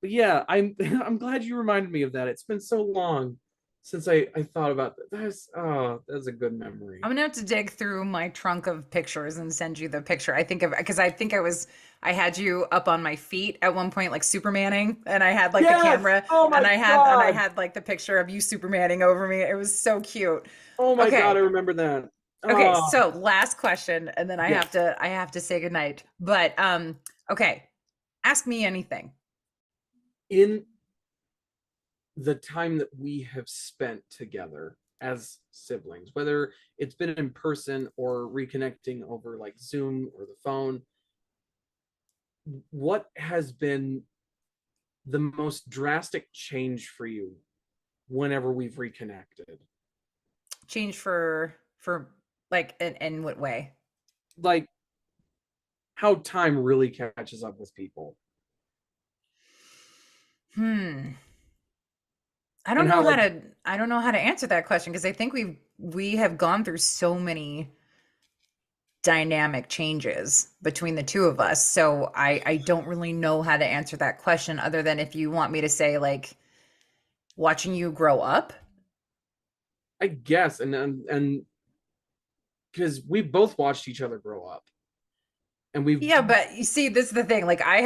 but yeah, I'm I'm glad you reminded me of that. It's been so long since I thought about that. That's a good memory. I'm gonna have to dig through my trunk of pictures and send you the picture. I think of because I think I had you up on my feet at one point, like Supermaning, and I had like the Yes. camera, Oh and my I god. had like the picture of you Supermaning over me. It was so cute. Oh my god, I Okay, remember that. okay. Oh, So last question, and then yes. I have to say goodnight. But okay, ask me anything. In the time that we have spent together as siblings, whether it's been in person or reconnecting over like Zoom or the phone, what has been the most drastic change for you whenever we've reconnected? Change for like in what way? Like how time really catches up with people, Hmm. I don't and know how how like to I don't know how to answer that question because I think we have gone through so many dynamic changes between the two of us. So I don't really know how to answer that question other than if you want me to say like watching you grow up. I guess and because we both watched each other grow up, and we've Yeah, but you see, this is the thing. Like I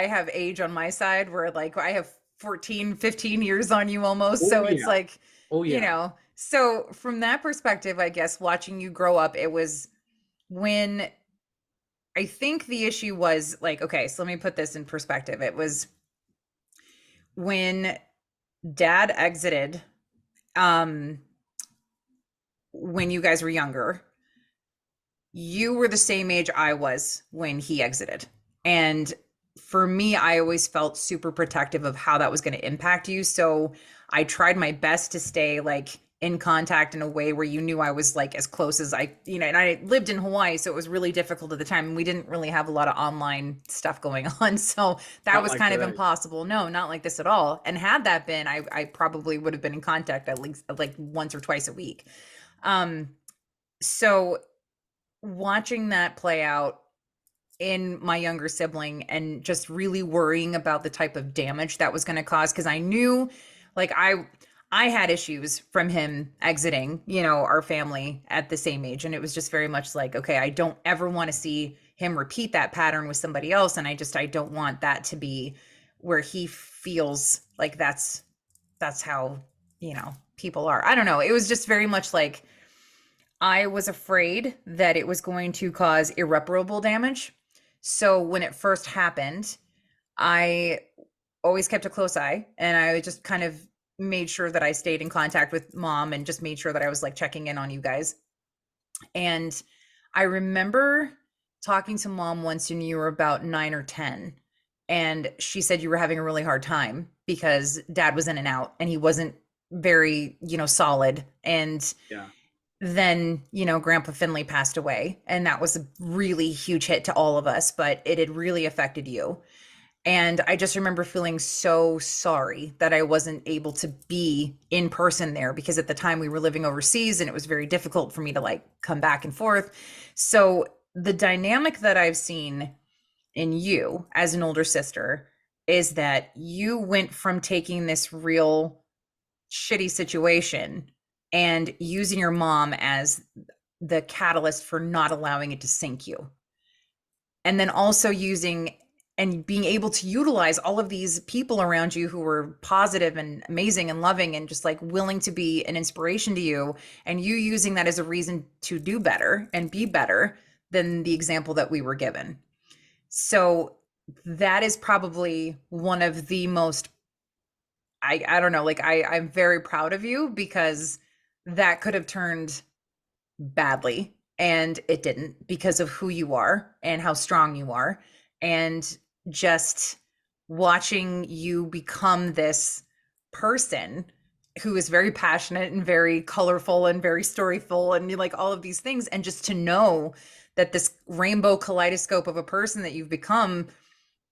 have age on my side where like I have 14, 15 years on you almost. oh So it's yeah, like, oh yeah, so from that perspective, I guess watching you grow up, it was when I think the issue was like, okay, so let me put this in perspective. It was when dad exited, um, when you guys were younger, you were the same age I was when he exited. And for me, I always felt super protective of how that was going to impact you. So I tried my best to stay like in contact in a way where you knew I was like as close as and I lived in Hawaii, so it was really difficult at the time. And we didn't really have a lot of online stuff going on. So that not was like kind of today. impossible. No, not like this at all. And had that been, I probably would have been in contact at least like once or twice a week. Um, so watching that play out in my younger sibling and just really worrying about the type of damage that was going to cause because I knew like I had issues from him exiting, our family at the same age, and it was just very much like, okay, I don't ever want to see him repeat that pattern with somebody else, and I don't want that to be where he feels like that's how, people are. I don't know. It was just very much like I was afraid that it was going to cause irreparable damage. So when it first happened, I always kept a close eye and I just kind of made sure that I stayed in contact with mom and just made sure that I was like checking in on you guys. And I remember talking to mom once when you were about 9 or 10. And she said you were having a really hard time because dad was in and out and he wasn't very, solid. And Yeah, then, Grandpa Finley passed away, and that was a really huge hit to all of us, but it had really affected you. And I just remember feeling so sorry that I wasn't able to be in person there because at the time we were living overseas and it was very difficult for me to like come back and forth. So the dynamic that I've seen in you as an older sister is that you went from taking this real shitty situation and using your mom as the catalyst for not allowing it to sink you. And then also using and being able to utilize all of these people around you who were positive and amazing and loving and just like willing to be an inspiration to you, and you using that as a reason to do better and be better than the example that we were given. So that is probably one of the most I don't know, like I'm very proud of you because that could have turned badly and it didn't because of who you are and how strong you are, and just watching you become this person who is very passionate and very colorful and very storyful and like all of these things, and just to know that this rainbow kaleidoscope of a person that you've become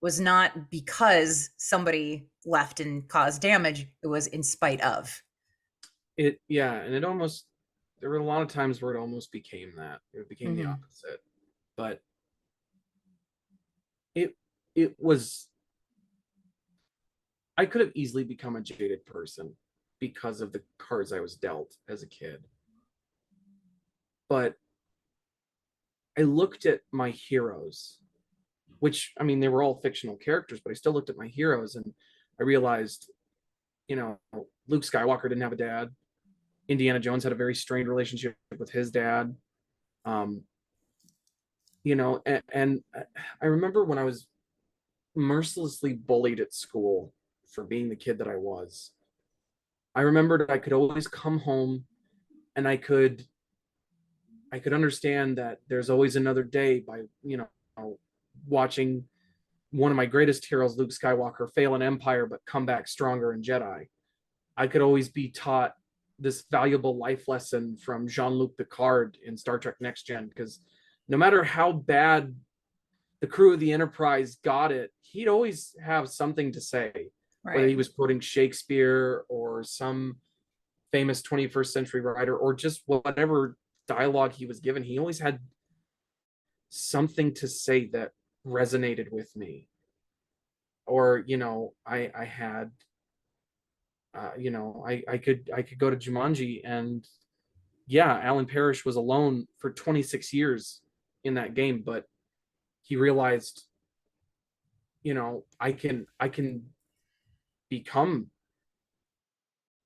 was not because somebody left and caused damage, it was in spite of. and it almost there were a lot of times where it almost became that it became the Hmm. opposite, but it it was I could have easily become a jaded person because of the cards I was dealt as a kid. But I looked at my heroes, which I mean, they were all fictional characters, but I still looked at my heroes and I realized, you know, Luke Skywalker didn't have a dad. Indiana Jones had a very strained relationship with his dad. Um, and I remember when I was mercilessly bullied at school for being the kid that I was. I remembered I could always come home and I could understand that there's always another day by, watching one of my greatest heroes, Luke Skywalker, fail in Empire but come back stronger in Jedi. I could always be taught this valuable life lesson from Jean-Luc Picard in Star Trek Next Gen, because no matter how bad the crew of the Enterprise got it, he'd always have something to say, whether he Right. was quoting Shakespeare or some famous 21st century writer or just whatever dialogue he was given. He always had something to say that resonated with me. Or, I had, I could go to Jumanji, and yeah, Alan Parrish was alone for 26 years in that game, but he realized, I can become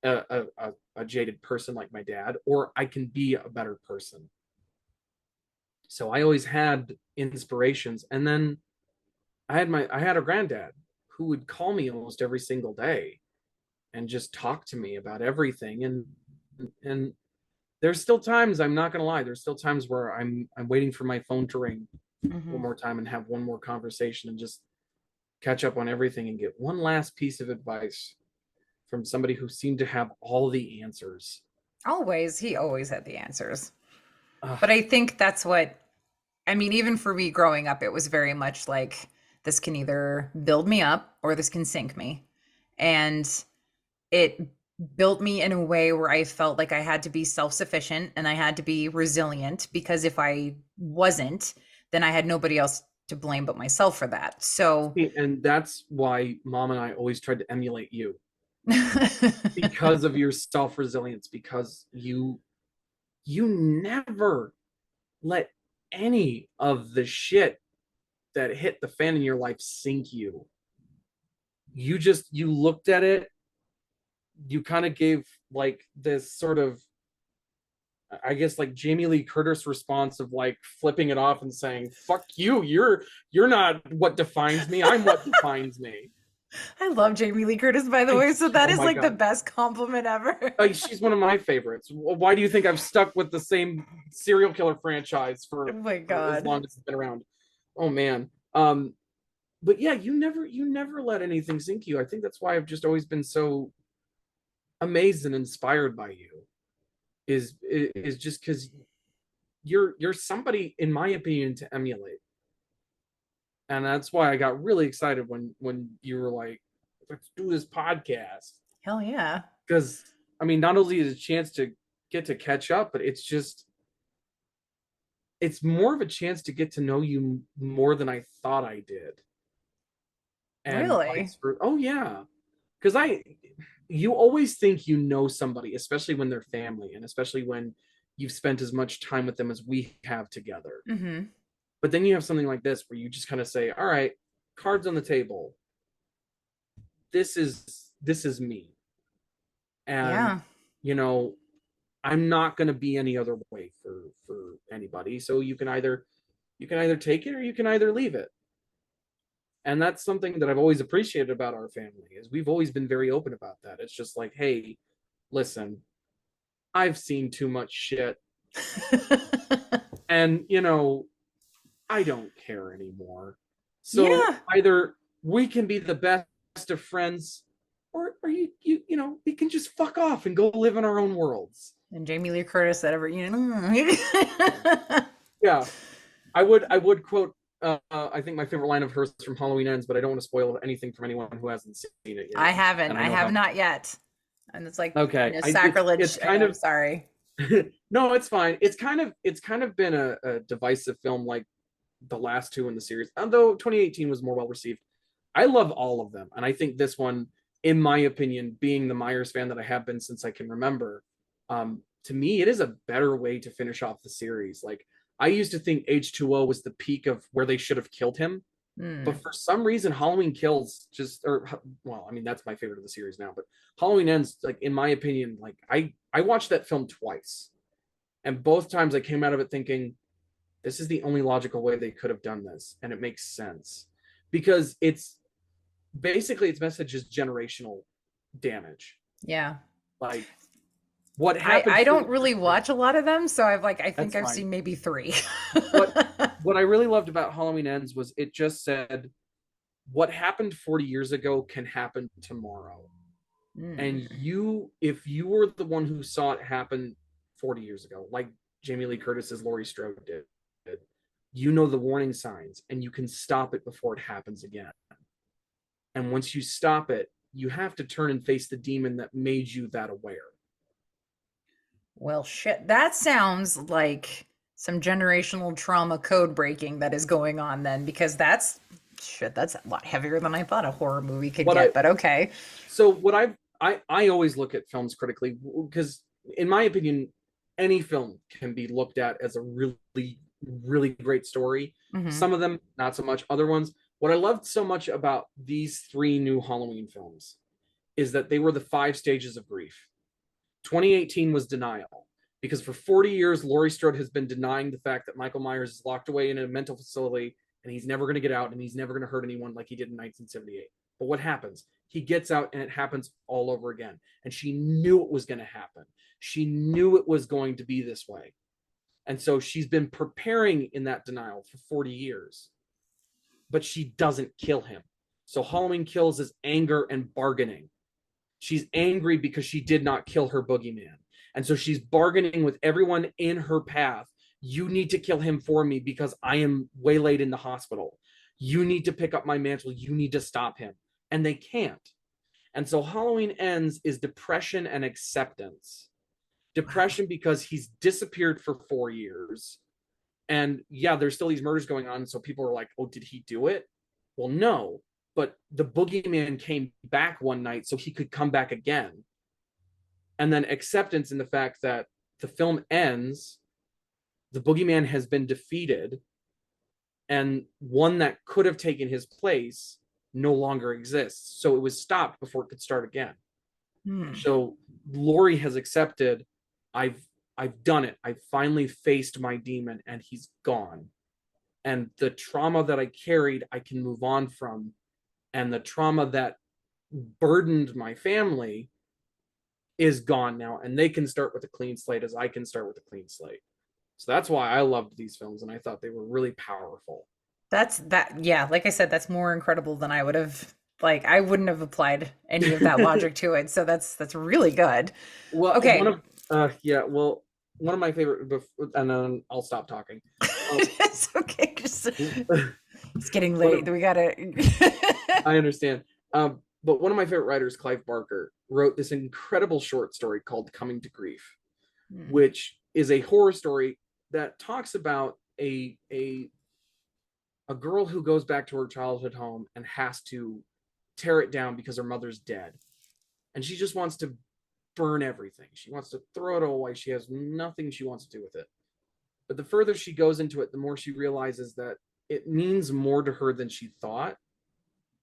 a jaded person like my dad, or I can be a better person. So I always had inspirations. And then I had a granddad who would call me almost every single day and just talk to me about everything. And there's still times, I'm not gonna lie, there's still times where I'm waiting for my phone to ring one Hmm. more time and have one more conversation and just catch up on everything and get one last piece of advice from somebody who seemed to have all the answers. Always, he always had the answers. Uh, But I think that's what, I mean, even for me growing up, it was very much like this can either build me up or this can sink me. And it built me in a way where I felt like I had to be self-sufficient and I had to be resilient, because if I wasn't, then I had nobody else to blame but myself for that. So and that's why mom and I always tried to emulate you, because of your self resilience, because you never let any of the shit that hit the fan in your life sink you. You looked at it, you kind of gave like this sort of, I guess, like Jamie Lee Curtis response of like flipping it off and saying, fuck you, you're not what defines me, I'm what defines me. I love Jamie Lee Curtis, by the I, way. So that oh is my like the god, best compliment ever. she's one of my favorites. Why do you think I've stuck with the same serial killer franchise Oh my for as God. long as it's been around? Oh man. But yeah, you never let anything sink you. I think that's why I've just always been so amazed and inspired by you. Is just because you're somebody, in my opinion, to emulate. And that's why I got really excited when you were like, let's do this podcast. Hell yeah. Because I mean, not only is it a chance to get to catch up, but it's more of a chance to get to know you more than I thought I did. And Really? oh yeah. Because you always think you know somebody, especially when they're family, and especially when you've spent as much time with them as we have together. Hmm. But then you have something like this where you just kind of say, all right, cards on the table, this is me. And Yeah. you know I'm not going to be any other way for anybody, so you can either take it or you can either leave it. And that's something that I've always appreciated about our family, is we've always been very open about that. It's just like, hey, listen, I've seen too much shit, and I don't care anymore. So Yeah. either we can be the best of friends, or we can just fuck off and go live in our own worlds. And Jamie Lee Curtis said ever, Yeah, I would quote. I think my favorite line of hers from Halloween Ends, but I don't want to spoil anything from anyone who hasn't seen it yet. I haven't. And I I know have how. not yet. And it's like, Okay, it's sacrilege. I kind know, I'm of sorry. no, it's fine. It's kind of been a divisive film, like the last two in the series. Although 2018 was more well received. I love all of them, and I think this one, in my opinion, being the Myers fan that I have been since I can remember, to me, it is a better way to finish off the series. Like, I used to think H2O was the peak of where they should have killed him, but Hmm. for some reason, Halloween Kills just, or well, I mean, that's my favorite of the series now. But Halloween Ends, like in my opinion, like I watched that film twice, and both times I came out of it thinking, this is the only logical way they could have done this, and it makes sense because it's basically its message is generational damage. Yeah. Like what I happens to don't the really character. watch a lot of them, so I think That's I've fine. seen maybe three. What what I really loved about Halloween Ends was it just said what happened 40 years ago can happen tomorrow. And Mm. if you were the one who saw it happen 40 years ago, like Jamie Lee Curtis's Laurie Strode did, you know the warning signs and you can stop it before it happens again. And once you stop it, you have to turn and face the demon that made you that aware. Well, shit. That sounds like some generational trauma code breaking that is going on then, because that's shit, that's a lot heavier than I thought a horror movie could What I get, but okay. so what I always look at films critically because in my opinion, any film can be looked at as a really great story. Hmm. Some of them not so much. Other ones, what I loved so much about these three new Halloween films is that they were the five stages of grief. 2018 was denial because for 40 years Laurie Strode has been denying the fact that Michael Myers is locked away in a mental facility and he's never going to get out and he's never going to hurt anyone like he did in 1978. But what happens? He gets out and it happens all over again. And she knew it was going to happen. She knew it was going to be this way. And so she's been preparing in that denial for 40 years, but she doesn't kill him. So Halloween Kills is anger and bargaining. She's angry because she did not kill her boogeyman. And so she's bargaining with everyone in her path. You need to kill him for me because I am waylaid in the hospital. You need to pick up my mantle. You need to stop him. And they can't. And so Halloween Ends is depression and acceptance. Wow. Depression because he's disappeared for 4 years. And yeah, there's still these murders going on. So people are like, oh, did he do it? Well, no. But the boogeyman came back one night so he could come back again. And then acceptance in the fact that the film ends, the boogeyman has been defeated, and one that could have taken his place no longer exists. So it was stopped before it could start again. Hmm. So Laurie has accepted, I've I've done it. I've finally faced my demon and he's gone. And the trauma that I carried, I can move on from. And the trauma that burdened my family is gone now. And they can start with a clean slate as I can start with a clean slate. So that's why I loved these films and I thought they were really powerful. That's that, yeah, like I said, that's more incredible than I would have, like I wouldn't have applied any of that logic to it. So that's really good. Well, Okay. one of my favorite, and then I'll stop talking. Um, It's okay. Just it's getting one late. of, We gotta I understand. But one of my favorite writers, Clive Barker, wrote this incredible short story called "Coming to Grief," Hmm. which is a horror story that talks about a girl who goes back to her childhood home and has to tear it down because her mother's dead, and she just wants to burn everything. She wants to throw it all away. She has nothing she wants to do with it. But the further she goes into it, the more she realizes that it means more to her than she thought.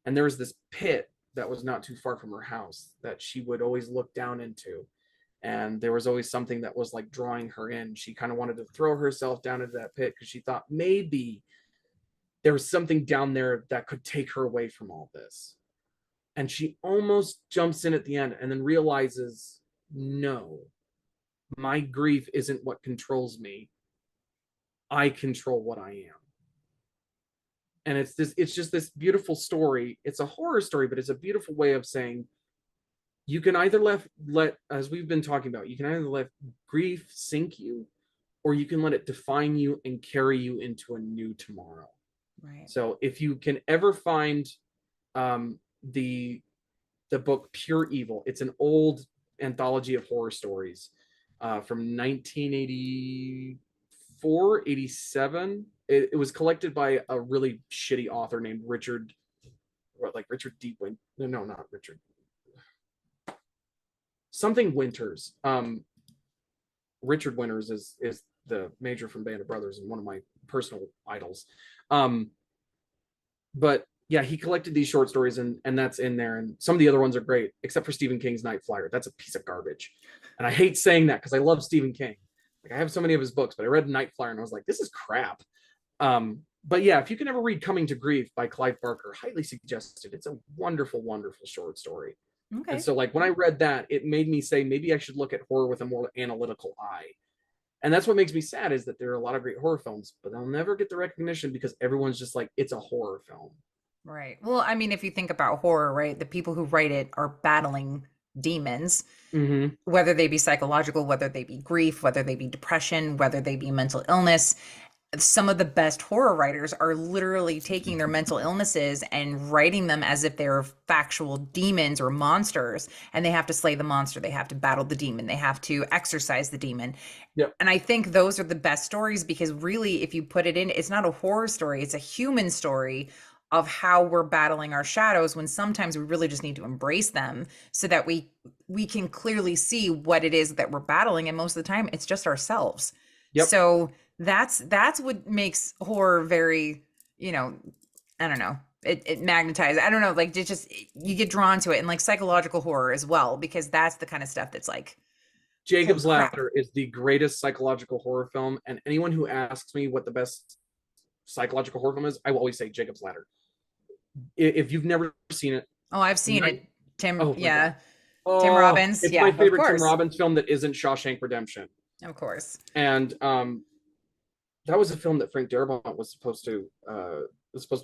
And there was this pit that was not too far from her house that she would always look down into. And there was always something that was like drawing her in. She kind of wanted to throw herself down into that pit because she thought maybe there was something down there that could take her away from all this. And she almost jumps in at the end and then realizes no, my grief isn't what controls me. I control what I am. And it's just this beautiful story. It's a horror story, but it's a beautiful way of saying you can either let as we've been talking about, you can either let grief sink you or you can let it define you and carry you into a new tomorrow. right. So if you can ever find um the book Pure Evil, it's an old anthology of horror stories from 1984, 87. It was collected by a really shitty author named Richard, like Richard D. Win. No, not Richard. Something Winters. Richard Winters is the major from Band of Brothers and one of my personal idols. Um, but yeah, he collected these short stories and that's in there. And some of the other ones are great, except for Stephen King's Night Flyer. That's a piece of garbage. And I hate saying that because I love Stephen King. Like I have so many of his books, but I read Night Flyer and I was like, this is crap. But yeah, if you can ever read Coming to Grief by Clive Barker, highly suggested. It's a wonderful, wonderful short story. And Okay. so like when I read that, it made me say maybe I should look at horror with a more analytical eye. And that's what makes me sad is that there are a lot of great horror films, but they'll never get the recognition because everyone's just like, it's a horror film. Right. Well, I mean, if you think about horror, right, the people who write it are battling demons, Hmm. whether they be psychological, whether they be grief, whether they be depression, whether they be mental illness. Some of the best horror writers are literally taking their mental illnesses and writing them as if they're factual demons or monsters, and they have to slay the monster, they have to battle the demon, they have to exorcise the demon. Yep. And I think those are the best stories because really, if you put it in, it's not a horror story, it's a human story of how we're battling our shadows when sometimes we really just need to embrace them so that we can clearly see what it is that we're battling, and most of the time it's just ourselves. Yep. So that's what makes horror very, you know, I don't know. It magnetizes. I don't know, like it just you get drawn to it, and like psychological horror as well, because that's the kind of stuff that's like, holy Jacob's crap. Ladder is the greatest psychological horror film, and anyone who asks me what the best psychological horror film is, I will always say Jacob's Ladder. If you've never seen it, Oh, I've seen it. Tim, oh my god, yeah. Tim oh, Robbins. it's my Yeah, of favorite Tim course. Robbins film that isn't Shawshank Redemption. Of course. And that was a film that Frank Darabont was supposed to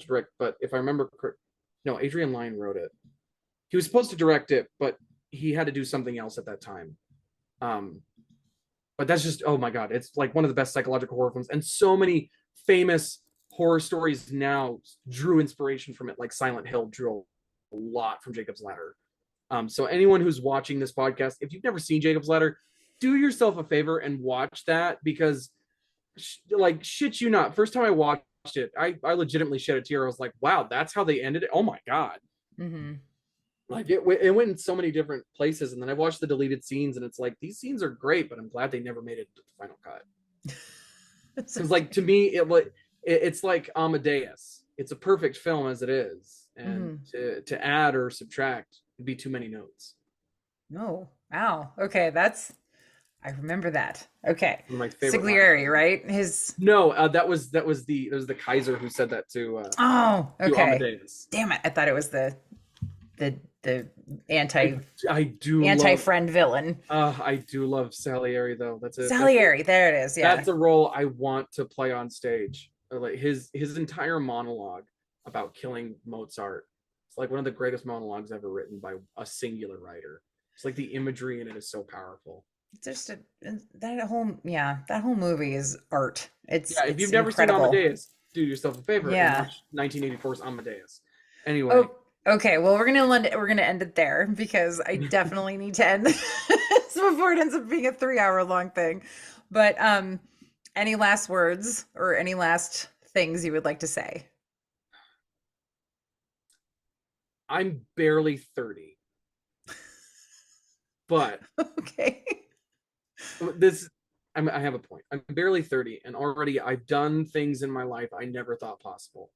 direct, but if I remember correct, no, Adrian Lyne wrote it. He was supposed to direct it, but he had to do something else at that time. Um, but that's just, oh my god, it's like one of the best psychological horror films, and so many famous horror stories now drew inspiration from it, like Silent Hill drew a lot from Jacob's Ladder. So anyone who's watching this podcast, if you've never seen Jacob's Ladder, do yourself a favor and watch that, because like shit you not, first time I watched it, I legitimately shed a tear. I was like, wow, that's how they ended it. Oh my god. Mm-hmm. Like it went in so many different places, and then I watched the deleted scenes, and it's like these scenes are great, but I'm glad they never made it to the final cut. That's Because like okay. to me, it's like Amadeus. It's a perfect film as it is, and Mm-hmm. to add or subtract would be too many notes. No. Wow. Okay, that's I remember that. Okay. One of my favorite lines. Siglieri, right? His No, that was the Kaiser who said that Oh, to okay. Amadeus. Damn it. I thought it was the I anti I do love anti-friend villain. I do love Salieri though. Salieri, there it is. Yeah. That's a role I want to play on stage. Like his entire monologue about killing Mozart. It's like one of the greatest monologues ever written by a singular writer. It's like the imagery in it is so powerful. Just that whole movie is art. Yeah, if It's you've never seen incredible. Amadeus, do yourself a favor and Yeah. watch 1984's Amadeus. Anyway, Oh, okay. Well, we're gonna end it there because I definitely need to end this before it ends up being a 3 hour long thing. But any last words or any last things you would like to say? I'm barely 30, but Okay. this I have a point. I'm barely 30, and already I've done things in my life I never thought possible.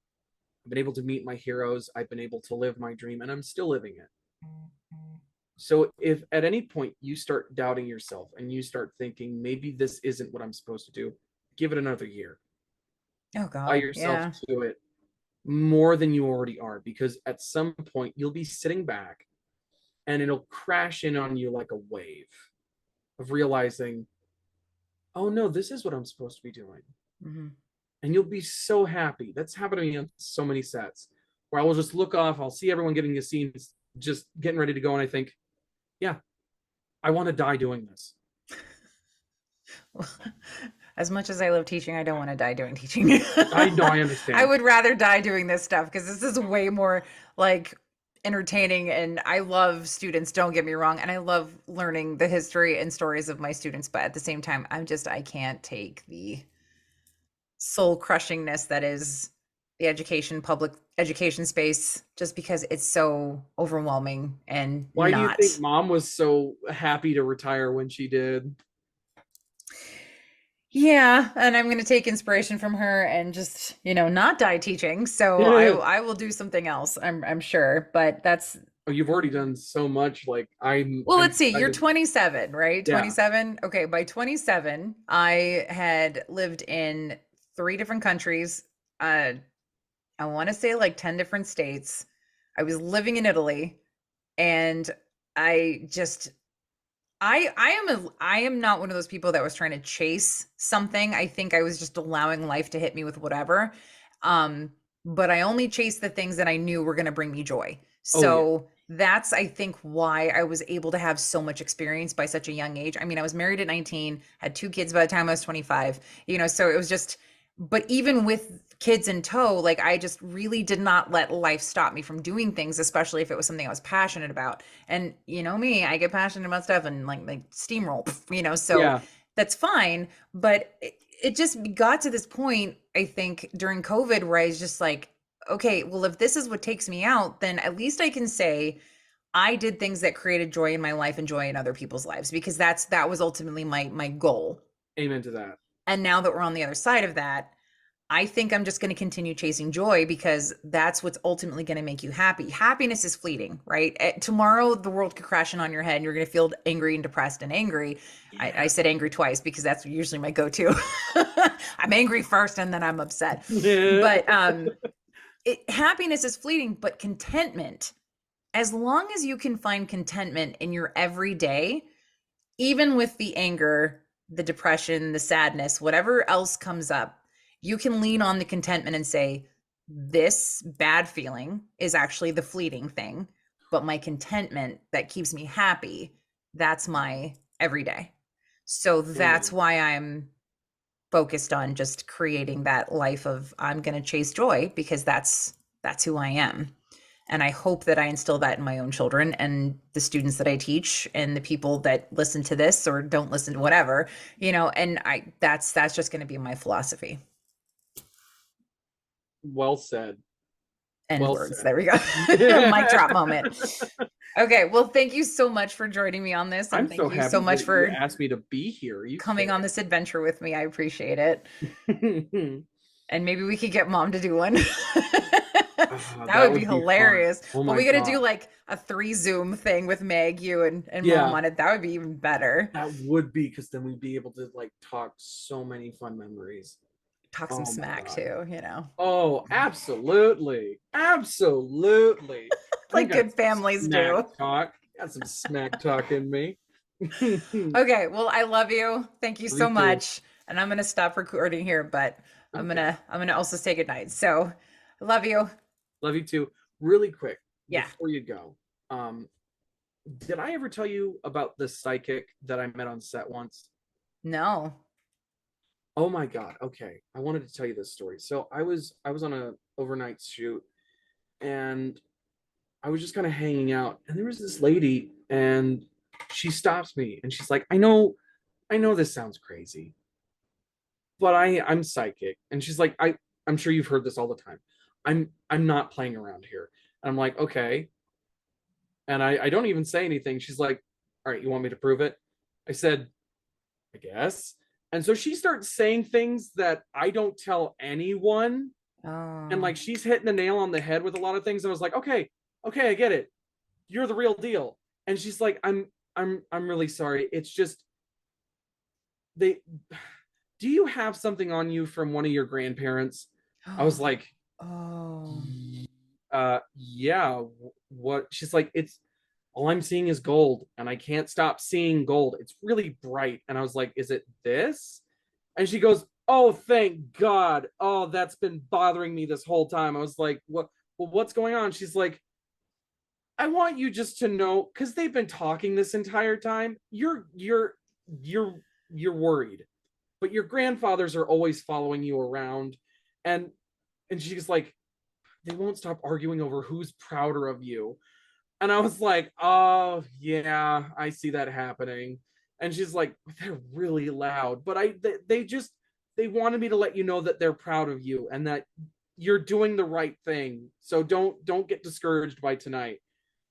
I've been able to meet my heroes. I've been able to live my dream, and I'm still living it. So if at any point you start doubting yourself and you start thinking maybe this isn't what I'm supposed to do, give it another year. Oh Apply God. yourself Yeah. to it more than you already are, because at some point you'll be sitting back and it'll crash in on you like a wave of realizing, oh no, this is what I'm supposed to be doing. Hmm. And you'll be so happy. That's happened to me on so many sets where I will just look off, I'll see everyone getting a scene, just getting ready to go, and I think, yeah, I want to die doing this. As much as I love teaching, I don't want to die doing teaching. I know, I I understand. would rather die doing this stuff because this is way more like entertaining, and I love students, don't get me wrong, and I love learning the history and stories of my students, but at the same time, I can't take the soul crushingness that is the public education space just because it's so overwhelming and Why do you think not. mom was so happy to retire when she did? Yeah, and I'm going to take inspiration from her and just, not die teaching. So Oh, I will do something else, I'm sure, but that's you've already done so much. Like well, I'm let's see. You're excited. 27, right? Yeah. 27. Okay, by 27, I had lived in three different countries. Uh I want to say like 10 different states. I was living in Italy, and I just I am not one of those people that was trying to chase something. I think I was just allowing life to hit me with whatever. Um but I only chased the things that I knew were going to bring me joy. Oh yeah. So that's, I think, why I was able to have so much experience by such a young age. I mean, I was married at 19, had two kids by the time I was 25, so it was just, but even with kids in tow, like I just really did not let life stop me from doing things, especially if it was something I was passionate about. And me, I get passionate about stuff and like steamroll, so Yeah. that's fine. But it just got to this point, I think, during COVID where I was just like, okay, well, if this is what takes me out, then at least I can say I did things that created joy in my life and joy in other people's lives, because that was ultimately my goal. Amen to that. And now that we're on the other side of that, I think I'm just going to continue chasing joy, because that's what's ultimately going to make you happy. Happiness is fleeting, right? Tomorrow, the world could crash in on your head and you're going to feel angry and depressed and angry. I Yeah. said angry twice because that's usually my go to. I'm angry first and then I'm upset. Yeah. But happiness is fleeting, but contentment, as long as you can find contentment in your everyday, even with the anger, the depression, the sadness, whatever else comes up, you can lean on the contentment and say, this bad feeling is actually the fleeting thing, but my contentment that keeps me happy, that's my everyday. So that's Amen. why I'm focused on just creating that life of I'm going to chase joy, because that's who I am. And I hope that I instill that in my own children and the students that I teach and the people that listen to this or don't listen to whatever, and that's just going to be my philosophy. Well said. End Well words. said. There we go. Mic drop moment. Okay. Well, thank you so much for joining me on this. I'm And so thank you so happy much that you for asked me to be here. Are you coming on kidding? this adventure with me. I appreciate it. And maybe we could get mom to do one. That That would be would be fun. hilarious. Oh But my we got to do God. like a three Zoom thing with Meg, you, and mom Yeah, on it. That would be even better. that would be because then we'd be able to like talk so many fun memories. Talk some Oh my smack God. too. Oh, absolutely. Absolutely. I've Like got good some families smack do. talk. Got some smack talk in me. Love Okay, well, I love you. Thank you you so too. much. And I'm gonna stop recording here, but I'm Okay. gonna I'm gonna also say goodnight. So I love you. Love you too. Really quick Yeah. before you go. Um, did I ever tell you about the psychic that I met on set once? No. Oh my God. Okay. I wanted to tell you this story. So I was on a overnight shoot and I was just kind of hanging out and there was this lady and she stops me and she's like, I know this sounds crazy, but I'm psychic. And she's like, I'm sure you've heard this all the time. I'm not playing around here. And I'm like, okay. And I don't even say anything. She's like, all right, you want me to prove it? I said, I guess. And so she starts saying things that I don't tell anyone. And Oh. like she's hitting the nail on the head with a lot of things. And I was like, okay, okay, I get it. You're the real deal. And she's like, I'm really sorry. It's just they do you have something on you from one of your grandparents? I was like, Oh. yeah. What? She's like, it's all I'm seeing is gold and I can't stop seeing gold. It's really bright. And I was like, is it this? And she goes, oh, thank God. Oh, that's been bothering me this whole time. I was like, what? Well, what's going on? She's like, I want you just to know, because they've been talking this entire time. You're you're worried, but your grandfathers are always following you around, and she's like, they won't stop arguing over who's prouder of you. And I was like, oh yeah, I see that happening. And she's like, they're really loud, but they just they wanted me to let you know that they're proud of you and that you're doing the right thing. So don't get discouraged by tonight.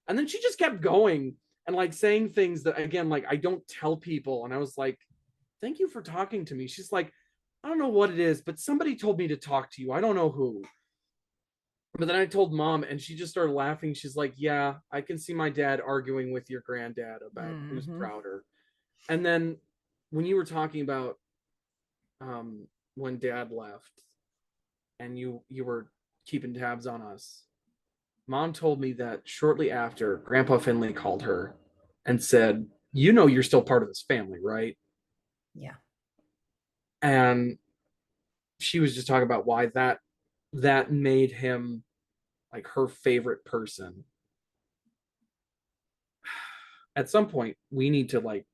And then she just kept going and like saying things that again, like I don't tell people. And I was like, thank you for talking to me. She's like, I don't know what it is, but somebody told me to talk to you. I don't know who. But then I told mom, and she just started laughing. She's like, yeah, I can see my dad arguing with your granddad about who's Mm-hmm. prouder. And then when you were talking about when dad left and you were keeping tabs on us, mom told me that shortly after, Grandpa Finley called her and said, you know, you're still part of this family, right? Yeah. And she was just talking about why that. that made him like her favorite person. At some point, we need to like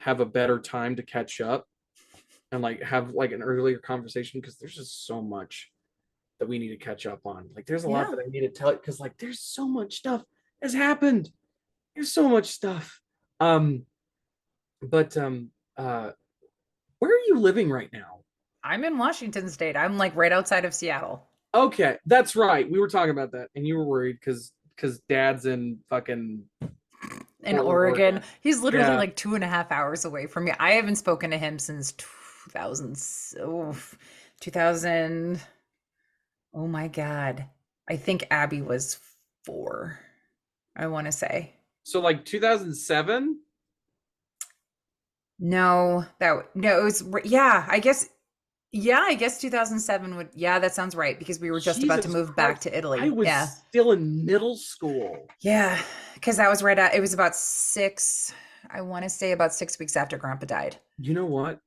have a better time to catch up and like have like an earlier conversation because there's just so much that we need to catch up on. Like there's a lot Yeah. that I need to tell you because like there's so much stuff has happened. There's so much stuff. Um, but where are you living right now? I'm in Washington State. I'm like right outside of Seattle. Okay, that's right. We were talking about that, and you were worried because Dad's in fucking In Portland, Oregon. Oregon. He's literally Yeah. like 2.5 hours away from me. I haven't spoken to him since 2000, 2000. Oh my God. I think Abby was 4, I want to say. So like 2007. No, no, it was, yeah, I guess 2007 would, yeah, that sounds right because we were just about to Jesus move back Christ! to I Italy. was Yeah. still in middle school. Yeah. Because that was right at, it was about 6, I want to say about 6 weeks after Grandpa died. You know what?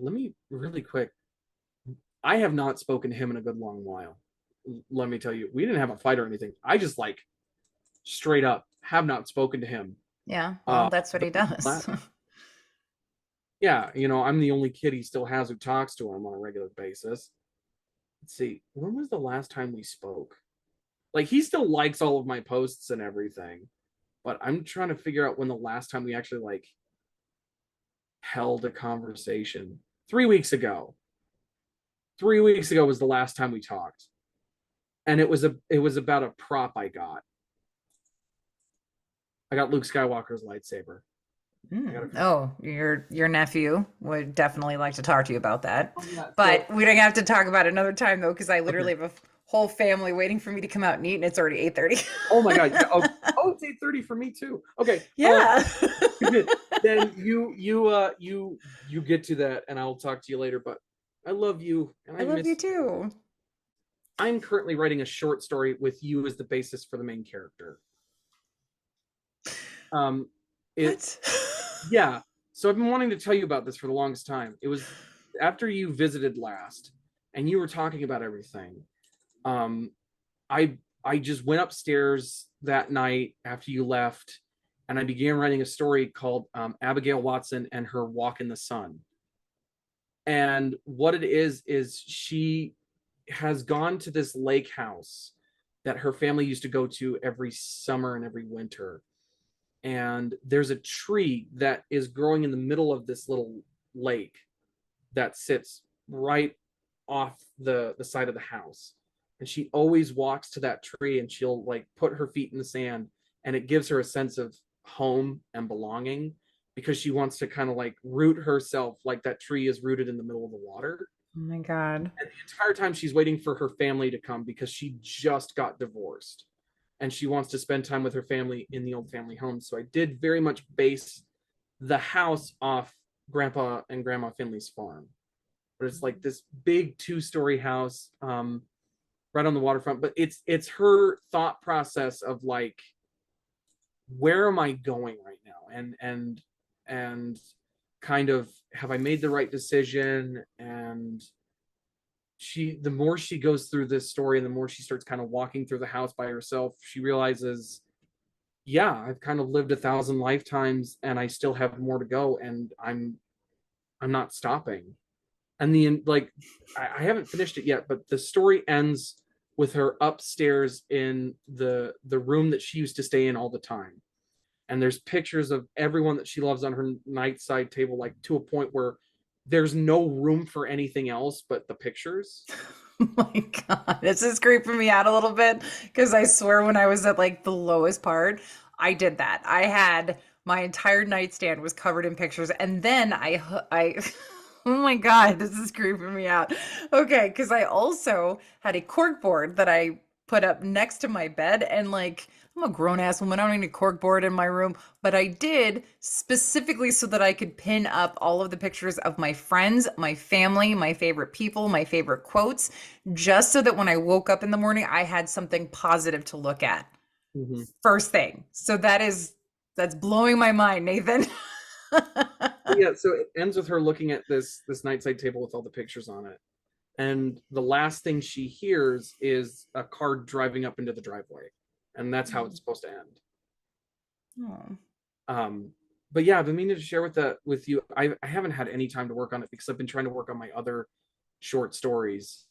Let me really quick. I have not spoken to him in a good long while. Let me tell you, we didn't have a fight or anything. I just like straight up have not spoken to him. Yeah. Well, Uh, that's what he does. yeah, I'm the only kid he still has who talks to him on a regular basis. Let's see, when was the last time we spoke? Like, he still likes all of my posts and everything, but I'm trying to figure out when the last time we actually like held a conversation. 3 weeks ago. 3 weeks ago was the last time we talked, and it was about a prop I got. I got Luke Skywalker's lightsaber. I got a Oh, your nephew would definitely like to talk to you about that. Oh yeah. So But we don't have to talk about it another time though, because I okay. literally have a whole family waiting for me to come out and eat, and it's already 8:30. Oh my god. Yeah. Oh, it's 8:30 for me too. Okay. Yeah. Then you get to that, and I'll talk to you later. But I love you, and I I love you miss you. too. I'm currently writing a short story with you as the basis for the main character. Um, it What? Yeah. So I've been wanting to tell you about this for the longest time. It was after you visited last, and you were talking about everything. Um, I just went upstairs that night after you left, and I began writing a story called Abigail Watson and Her Walk in the Sun. And what it is she has gone to this lake house that her family used to go to every summer and every winter. And there's a tree that is growing in the middle of this little lake that sits right off the side of the house. And she always walks to that tree, and she'll like put her feet in the sand, and it gives her a sense of home and belonging because she wants to kind of like root herself like that tree is rooted in the middle of the water. Oh my God. And the entire time she's waiting for her family to come because she just got divorced, and she wants to spend time with her family in the old family home. So I did very much base the house off Grandpa and Grandma Finley's farm. But it's like this big 2-story house right on the waterfront. But it's her thought process of like, where am I going right now? And kind of, have I made the right decision? And the more she goes through this story and the more she starts kind of walking through the house by herself, she realizes, yeah, I've kind of lived 1,000 lifetimes and I still have more to go, and I'm not stopping. And the like, I haven't finished it yet, but the story ends with her upstairs in the room that she used to stay in all the time. And there's pictures of everyone that she loves on her nightside table, like to a point where there's no room for anything else but the pictures. Oh my God. This is creeping me out a little bit because I swear when I was at like the lowest part, I did that. I had my entire nightstand was covered in pictures, and then oh my God, this is creeping me out. Okay, because I also had a cork board that I put up next to my bed, and like I'm a grown ass woman. I don't need a cork board in my room, but I did specifically so that I could pin up all of the pictures of my friends, my family, my favorite people, my favorite quotes, just so that when I woke up in the morning, I had something positive to look at Mm-hmm. first thing. So that's blowing my mind, Nathan. Yeah, so it ends with her looking at this nightside table with all the pictures on it. and the last thing she hears is a car driving up into the driveway, and that's how it's supposed to end. Oh. But yeah, I've been meaning to share with you. I haven't had any time to work on it because I've been trying to work on my other short stories.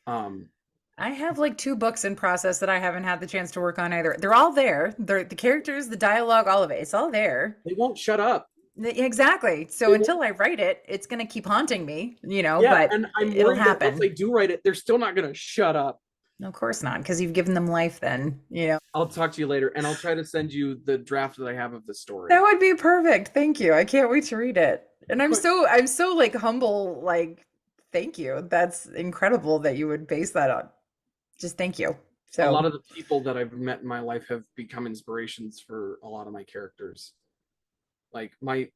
I have like 2 books in process that I haven't had the chance to work on either. They're all there. They're the characters, the dialogue, all of it. It's all there. They won't shut up. Exactly. So They until won't. I write it, it's going to keep haunting me, Yeah, but and I'm it'll worried that once happen. they do write it, they're still not going to shut up. No, of course not, because you've given them life then. I'll talk to you later, and I'll try to send you the draft that I have of the story. That would be perfect. Thank you. I can't wait to read it. And I'm Quick. so like humble, like thank you. That's incredible that you would base that on. Just thank you. A lot So of the people that I've met in my life have become inspirations for a lot of my characters. Like my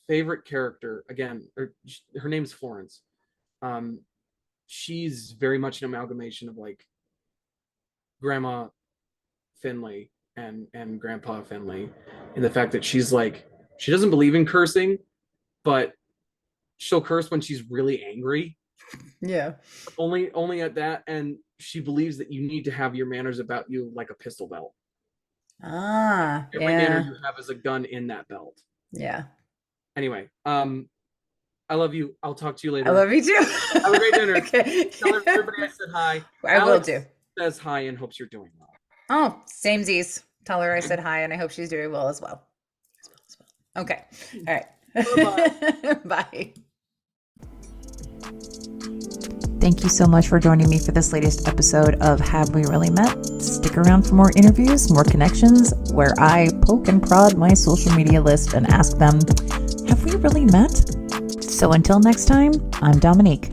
favorite character, again, her name's Florence. She's very much an amalgamation of like Grandma Finley and Grandpa Finley, in the fact that she's like, she doesn't believe in cursing, but she'll curse when she's really angry. yeah. Only at that, and she believes that you need to have your manners about you like a pistol belt. Ah, Every manner yeah. you have is a gun in that belt. Yeah. Anyway, I love you. I'll talk to you I later. love you too. Have a great dinner. Okay. Tell everybody I said hi. I will Alex do. says hi and hopes you're doing well. Oh, samesies. Tell her I said hi and I hope she's doing well as well. Okay. All right. Bye-bye. Bye. Thank you so much for joining me for this latest episode of Have We Really Met? Stick around for more interviews, more connections, where I poke and prod my social media list and ask them, have we really met? So until next time, I'm Dominique.